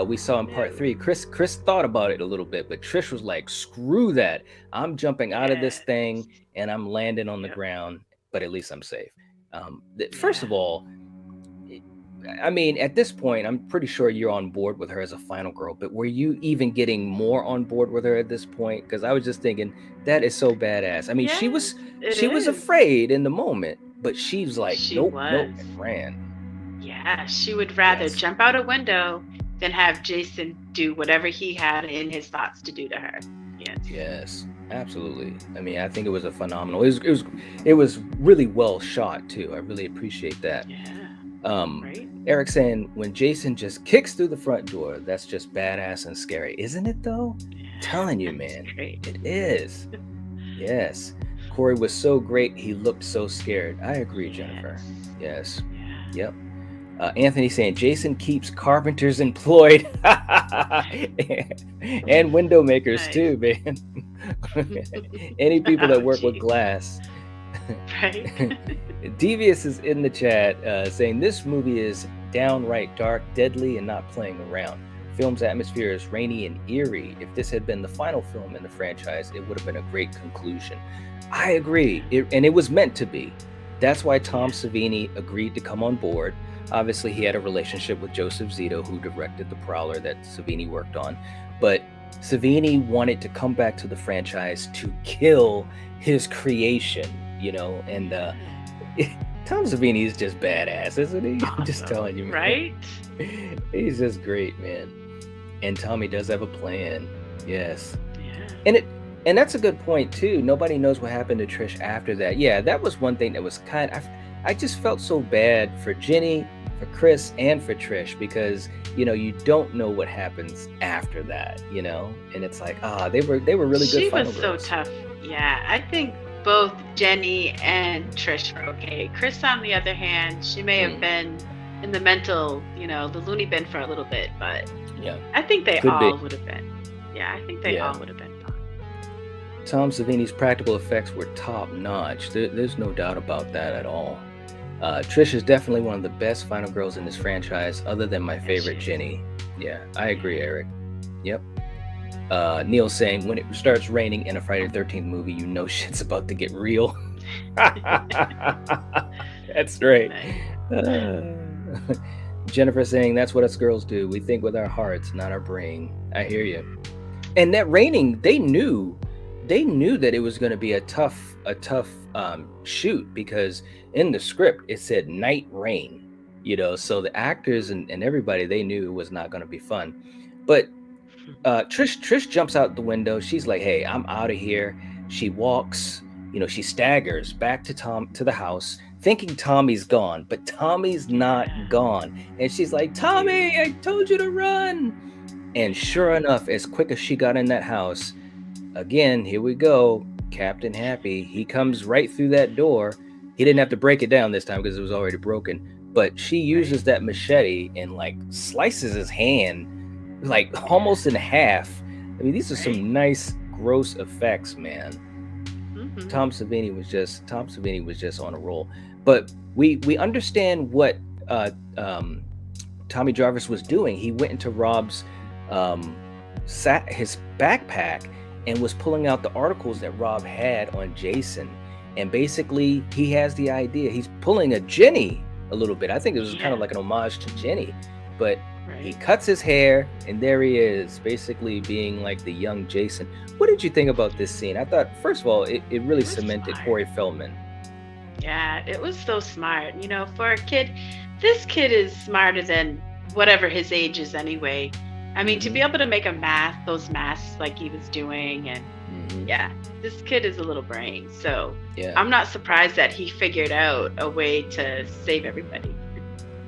We saw in part 3, Chris thought about it a little bit, but Trish was like, screw that. I'm jumping out of this thing and I'm landing on the ground, but at least I'm safe. First of all, I mean, at this point, I'm pretty sure you're on board with her as a final girl, but were you even getting more on board with her at this point? Because I was just thinking, that is so badass. I mean, she was afraid in the moment, but she's like, nope, and ran. Yeah, she would rather jump out a window than have Jason do whatever he had in his thoughts to do to her. Yes, absolutely. I mean, I think it was a phenomenal. It was really well shot too. I really appreciate that. Yeah. Right? Eric saying, when Jason just kicks through the front door, that's just badass and scary, isn't it though? Yeah, telling you, man, great. It is. Yes. Corey was so great. He looked so scared. I agree, Jennifer. Yes. Yeah. Yep. Anthony saying, Jason keeps carpenters employed and window makers too, man. Any people that work with glass. Right. Devious is in the chat saying, this movie is downright dark, deadly, and not playing around. Film's atmosphere is rainy and eerie. If this had been the final film in the franchise, it would have been a great conclusion. I agree. And it was meant to be. That's why Tom Savini agreed to come on board. Obviously, he had a relationship with Joseph Zito, who directed The Prowler that Savini worked on. But Savini wanted to come back to the franchise to kill his creation, you know, and Tom Savini is just badass, isn't he? Awesome. I'm just telling you, man. Right? He's just great, man. And Tommy does have a plan. Yes. Yeah. And that's a good point too. Nobody knows what happened to Trish after that. Yeah, that was one thing that was I just felt so bad for Jenny, for Chris, and for Trish, because you don't know what happens after that, and it's like, they were really good. She was so girls. Tough. Yeah, I think both Jenny and Trish were okay. Chris, on the other hand, she may have been in the mental, the loony bin for a little bit, but yeah, I think they all would have been. Yeah, I think they all would have been fine. Tom Savini's practical effects were top notch. There's no doubt about that at all. Trish is definitely one of the best final girls in this franchise, other than my favorite, Jenny. Yeah, I agree, Eric. Yep. Neil saying, when it starts raining in a Friday the 13th movie, you know shit's about to get real. That's great. Jennifer saying, that's what us girls do. We think with our hearts, not our brain. I hear you. And that raining, they knew that it was going to be a tough shoot, because in the script it said night rain, so the actors and everybody, they knew it was not going to be fun. But Trish jumps out the window. She's like, hey, I'm out of here. She walks, she staggers back to the house, thinking Tommy's gone, but Tommy's not gone. And she's like, Tommy, I told you to run. And sure enough, as quick as she got in that house, again, here we go, Captain Happy. He comes right through that door. He didn't have to break it down this time because it was already broken. But she uses that machete and like slices his hand like almost in half. I mean, these are some nice, gross effects, man. Mm-hmm. Tom Savini was just on a roll. But we understand what Tommy Jarvis was doing. He went into Rob's his backpack and was pulling out the articles that Rob had on Jason. And basically, he has the idea. He's pulling a Jenny a little bit. I think it was kind of like an homage to Jenny. But he cuts his hair, and there he is, basically being like the young Jason. What did you think about this scene? I thought, first of all, it really cemented Corey Feldman. Yeah, it was so smart. For a kid, this kid is smarter than whatever his age is anyway. I mean, to be able to make those masks like he was doing, and this kid is a little brain. So I'm not surprised that he figured out a way to save everybody.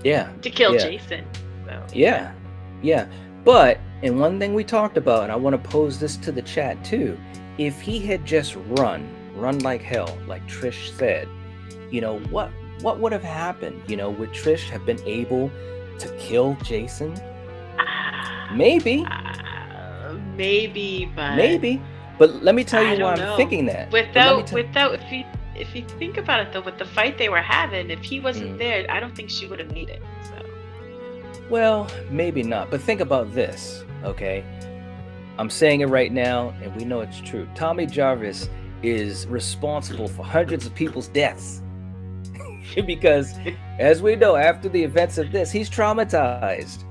Yeah. To kill Jason. So, yeah. But, and one thing we talked about, and I want to pose this to the chat too, if he had just run like hell, like Trish said, what would have happened? Would Trish have been able to kill Jason? Maybe, Maybe, but maybe. But let me tell I you why don't I'm know. thinking that. But let me Without, if you think about it though, with the fight they were having, if he wasn't there, I don't think she would have made it. So Well, maybe not. But think about this, okay? I'm saying it right now, and we know it's true. Tommy Jarvis is responsible for hundreds of people's deaths. Because, as we know, after the events of this, he's traumatized.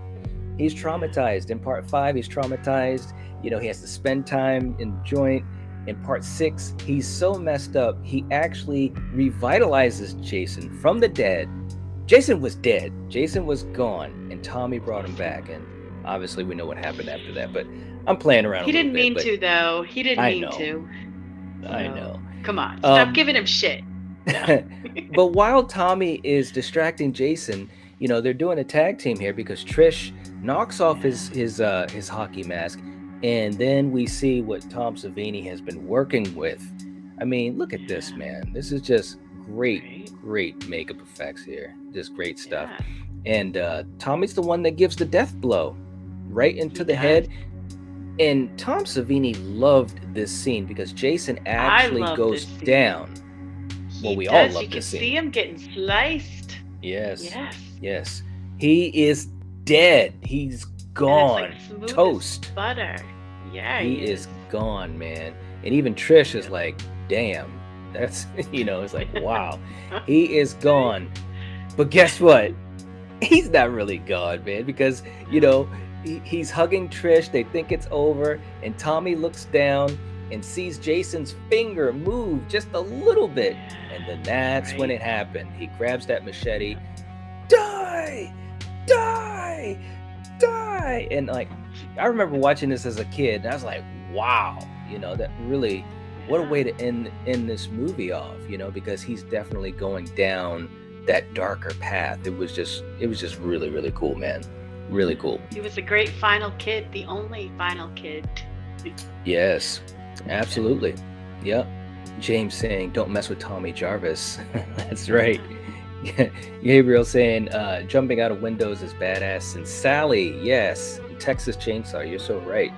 He's traumatized. In part 5, he's traumatized. He has to spend time in the joint. In part 6, he's so messed up, he actually revitalizes Jason from the dead. Jason was dead. Jason was gone, and Tommy brought him back. And obviously, we know what happened after that. But I'm playing around. He didn't mean to, though. He didn't mean to. I know. Come on, stop giving him shit. But while Tommy is distracting Jason, they're doing a tag team here because Trish knocks off his hockey mask, and then we see what Tom Savini has been working with. I mean, look at this, man. This is just great makeup effects here. Just great stuff. And Tommy's the one that gives the death blow right into the head. And Tom Savini loved this scene because Jason actually goes down. Well, we all love this scene. You can see him getting sliced. Yes. He is dead. He's gone. And it's like smooth toast. As butter. Yeah. He is gone, man. And even Trish is like, damn. That's, it's like, wow. He is gone. But guess what? He's not really gone, man, because, he's hugging Trish. They think it's over. And Tommy looks down and sees Jason's finger move just a little bit. And then that's when it happened. He grabs that machete. Die! Die! Die! And I remember watching this as a kid, and I was like, wow, that really, what a way to end this movie off, because he's definitely going down that darker path. It was just really, really cool, man. Really cool. He was a great final kid, the only final kid. Yes, absolutely. Yep. James saying, don't mess with Tommy Jarvis. That's right. Gabriel saying, jumping out of windows is badass. And Sally, yes. Texas Chainsaw, you're so right.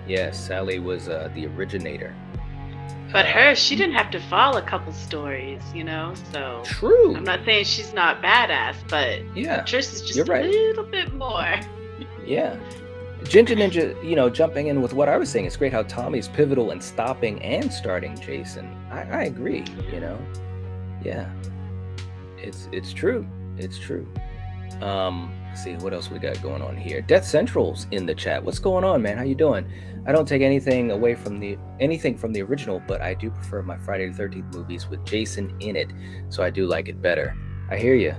Yes, Sally was the originator. But she didn't have to follow a couple stories, so. True. I'm not saying she's not badass, but Trish is just a little bit more. Yeah. Ginger Ninja, jumping in with what I was saying, it's great how Tommy's pivotal in stopping and starting Jason. I agree, Yeah. It's true. It's true. Let's see what else we got going on here. Death Central's in the chat. What's going on, man? How you doing? I don't take anything from the original, but I do prefer my Friday the 13th movies with Jason in it, so I do like it better. I hear you.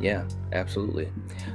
Yeah, absolutely.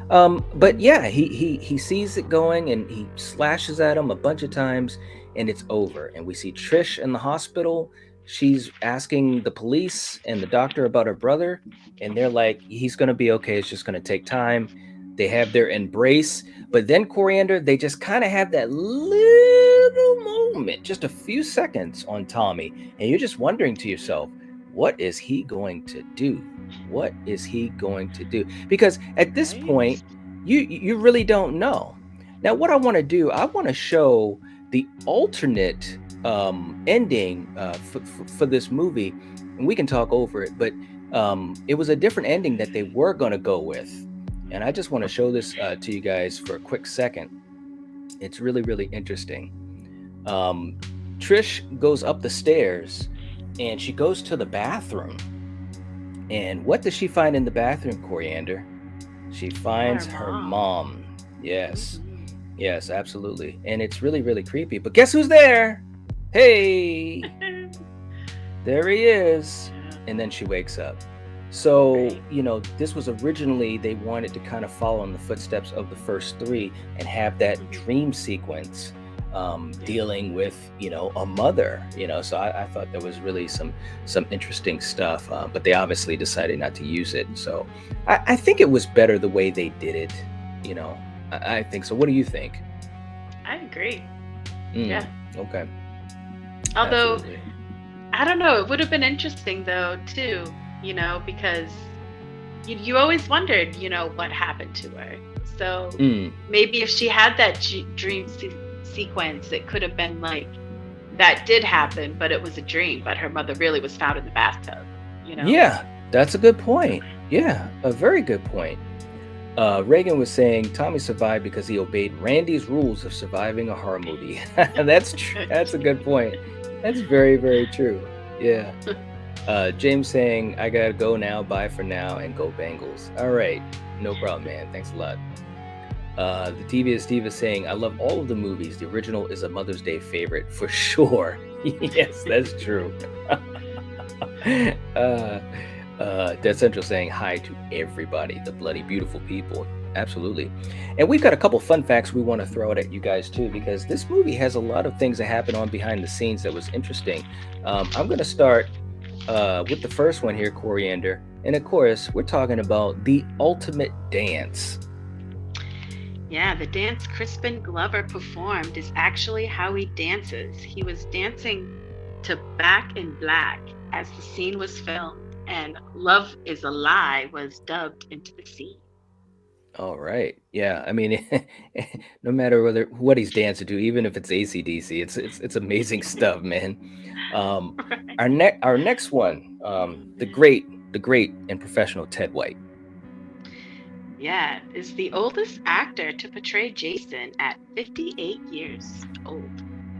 But yeah, he sees it going and he slashes at him a bunch of times, and it's over. And we see Trish in the hospital. She's asking the police and the doctor about her brother, and they're like, he's going to be okay. It's just going to take time. They have their embrace, but then Coriander, they just kind of have that little moment, just a few seconds on Tommy, and you're just wondering to yourself, what is he going to do? What is he going to do? Because at this point, you really don't know. Now, what I want to do, I want to show the alternate ending for this movie, and we can talk over it, but it was a different ending that they were going to go with. And I just want to show this to you guys for a quick second. It's really, really interesting. Trish goes up the stairs and she goes to the bathroom. And what does she find in the bathroom, Coriander? She finds her mom. Yes. Yes, absolutely. And it's really, really creepy. But guess who's there? Hey! There he is. And then she wakes up. So, this was originally, they wanted to kind of follow in the footsteps of the first three and have that dream sequence dealing with, a mother, so I thought there was really some interesting stuff, but they obviously decided not to use it. So I think it was better the way they did it, I think so. What do you think? I agree. Yeah. Okay. Although, Absolutely. I don't know, it would have been interesting though, too. Because you always wondered, what happened to her. So Mm. maybe if she had that dream sequence, it could have been like that did happen, but it was a dream. But her mother really was found in the bathtub. You know. Yeah, that's a good point. Yeah, a very good point. Reagan was saying Tommy survived because he obeyed Randy's rules of surviving a horror movie. That's true. That's a good point. That's very, very true. Yeah. James saying, I gotta go now, bye for now, and go Bengals. All right. No problem, man. Thanks a lot. The TV Steve is saying, I love all of the movies. The original is a Mother's Day favorite for sure. Yes, that's true. Dead Central saying hi to everybody, the bloody beautiful people. Absolutely. And we've got a couple fun facts we want to throw out at you guys too, because this movie has a lot of things that happen on behind the scenes that was interesting. I'm going to start with the first one here, Coriander. And of course, we're talking about the ultimate dance. Yeah, the dance Crispin Glover performed is actually how he dances. He was dancing to Back in Black as the scene was filmed, and Love is a Lie was dubbed into the scene. All right. Yeah. I mean, no matter what he's dancing to, even if it's AC/DC, it's amazing stuff, man. Right. Our next one, the great and professional Ted White. Yeah, is the oldest actor to portray Jason at 58 years old.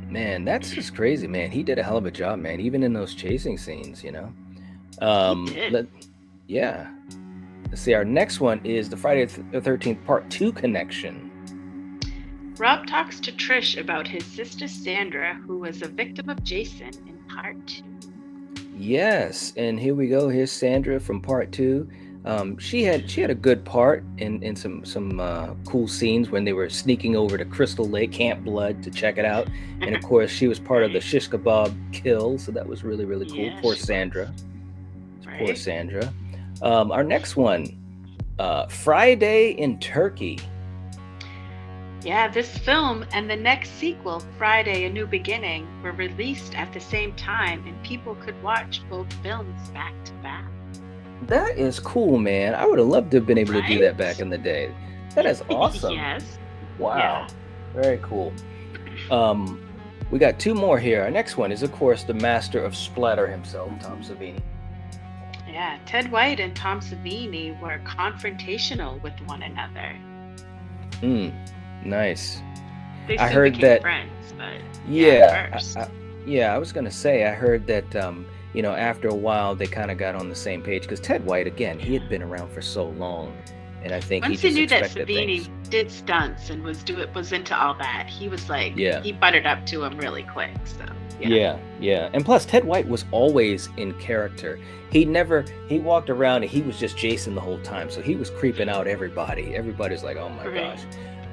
Man, that's just crazy, man. He did a hell of a job, man. Even in those chasing scenes, you know. He did. Yeah. Let's see. Our next one is the Friday the 13th Part 2 connection. Rob talks to Trish about his sister Sandra, who was a victim of Jason in Part 2. Yes, and here we go. Here's Sandra from Part 2. She had a good part in some cool scenes when they were sneaking over to Crystal Lake Camp Blood to check it out, and of course she was part of the shish kebab kill, so that was really cool. Yeah, Poor she Sandra. was. Poor Right? Sandra. Our next one, Friday in Turkey. Yeah, this film and the next sequel, Friday: A New Beginning, were released at the same time, and people could watch both films back to back. That is cool, man. I would have loved to have been able to do that Right? back in the day. That is awesome. Yes. Wow. Yeah. Very cool. We got two more here. Our next one is, of course, the master of splatter himself, Tom Savini. Yeah, Ted White and Tom Savini were confrontational with one another. Nice. They I soon heard became that. friends, but Yeah, first. I was gonna say I heard that after a while they kind of got on the same page because Ted White, again, he had been around for so long, and I think Once he he just knew that expected Savini things. did stunts and was into all that, he was like, Yeah. he buttered up to him really quick. So yeah. Yeah. And plus, Ted White was always in character. He walked around and he was just Jason the whole time. So he was creeping out everybody. Everybody's like, oh my Right. gosh.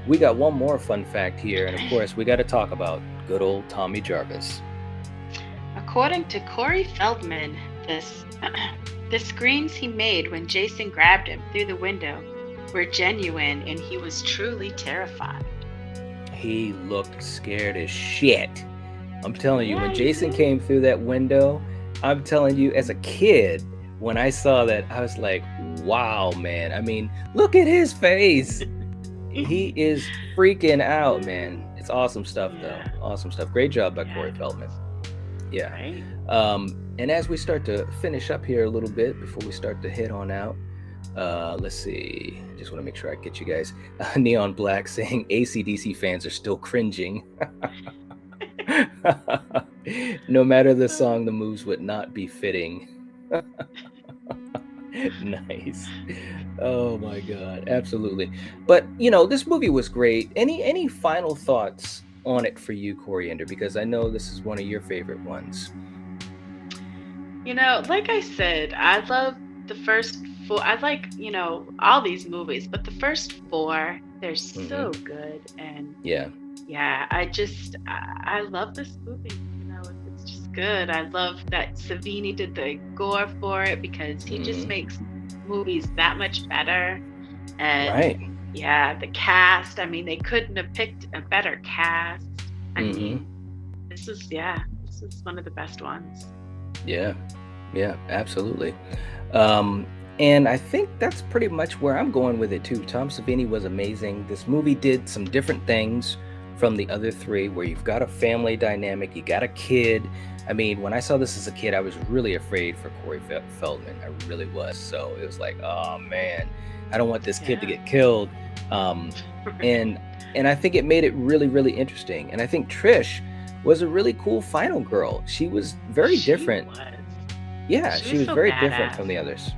We got one more fun fact here. And of course, we got to talk about good old Tommy Jarvis. According to Corey Feldman, the screams he made when Jason grabbed him through the window were genuine, and he was truly terrified. He looked scared as shit. I'm telling you, Yeah, when he Jason did. came through that window, I'm telling you, as a kid, when I saw that, I was like, wow, man. I mean, look at his face. He is freaking out, man. It's awesome stuff, Yeah. though. Awesome stuff. Great job by Yeah. Corey Feldman. Yeah. Right? And as we start to finish up here a little bit before we start to head on out, let's see. I just want to make sure I get you guys. Neon Black saying AC/DC fans are still cringing. No matter the song, the moves would not be fitting. Nice. Oh my God, absolutely. But this movie was great. Any final thoughts on it for you, Coriander? Because I know this is one of your favorite ones. Like I said, I love the first four. I like, all these movies, but the first four, they're so good. And Yeah. yeah, I love this movie. It's just good. I love that Savini did the gore for it because he just makes movies that much better. And Right. yeah, the cast, I mean, they couldn't have picked a better cast. I mean, this is one of the best ones. Yeah, absolutely. And I think that's pretty much where I'm going with it too. Tom Savini was amazing. This movie did some different things from the other three, where you've got a family dynamic, you got a kid. I mean, when I saw this as a kid, I was really afraid for Corey Feldman. I really was. So it was like, oh man, I don't want this kid to Yeah. get killed. And I think it made it really, really interesting. And I think Trish was a really cool final girl. She was very She different. was. Yeah, She she was was so very different from badass. the others.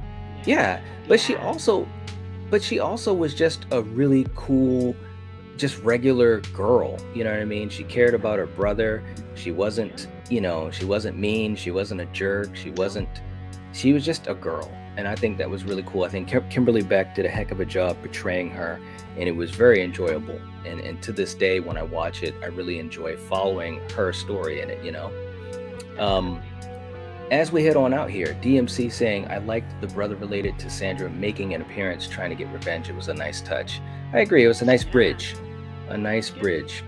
Yeah, but she also was just a really cool, just regular girl. You know what I mean? She cared about her brother. She wasn't, she wasn't mean. She wasn't a jerk. She was just a girl. And I think that was really cool. I think Kimberly Beck did a heck of a job portraying her, and it was very enjoyable. And to this day, when I watch it, I really enjoy following her story in it, As we head on out here, DMC saying, I liked the brother related to Sandra making an appearance trying to get revenge. It was a nice touch. I agree. It was a nice bridge. A nice bridge.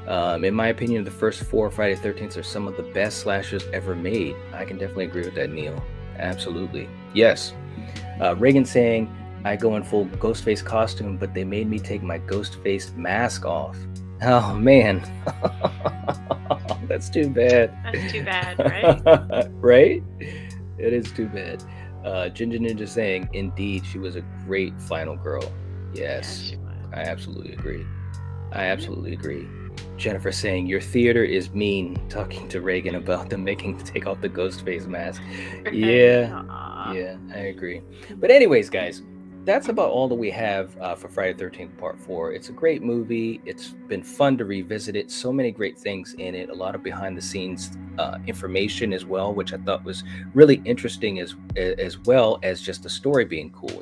In my opinion, the first 4 Friday 13th are some of the best slashers ever made. I can definitely agree with that, Neil. Absolutely. Yes. Reagan saying, I go in full Ghostface costume, but they made me take my Ghostface mask off. Oh, man. That's too bad. That's too bad, right? Right? It is too bad. Ginger Ninja saying, indeed, she was a great final girl. Yes, Yeah, she was. I absolutely agree. I absolutely agree. Jennifer saying, your theater is mean, talking to Reagan about them making take off the Ghostface mask. Yeah, Aw. yeah, I agree. But anyways, guys, that's about all that we have for Friday the 13th Part 4. It's a great movie. It's been fun to revisit it. So many great things in it. A lot of behind the scenes information as well, which I thought was really interesting as well as just the story being cool,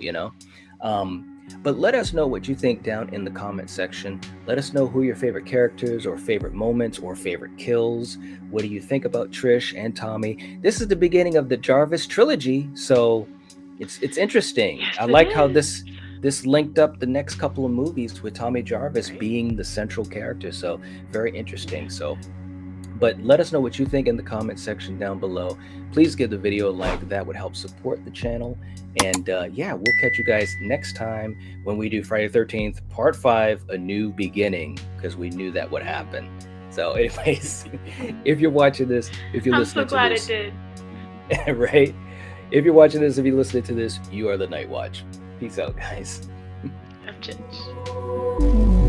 But let us know what you think down in the comment section. Let us know who your favorite characters or favorite moments or favorite kills. What do you think about Trish and Tommy? This is the beginning of the Jarvis trilogy, so it's interesting. Yes, I it like how is. this linked up the next couple of movies with Tommy Jarvis Right. being the central character. So very interesting. So, but let us know what you think in the comment section down below. Please give the video a like. That would help support the channel. And yeah, we'll catch you guys next time when we do Friday the 13th, Part 5, A New Beginning, because we knew that would happen. So anyways, if you're watching this, if you're I'm so listening glad to it did. this, right? If you're watching this, if you're listening to this, you are the Night Watch. Peace out, guys. Of Ginge.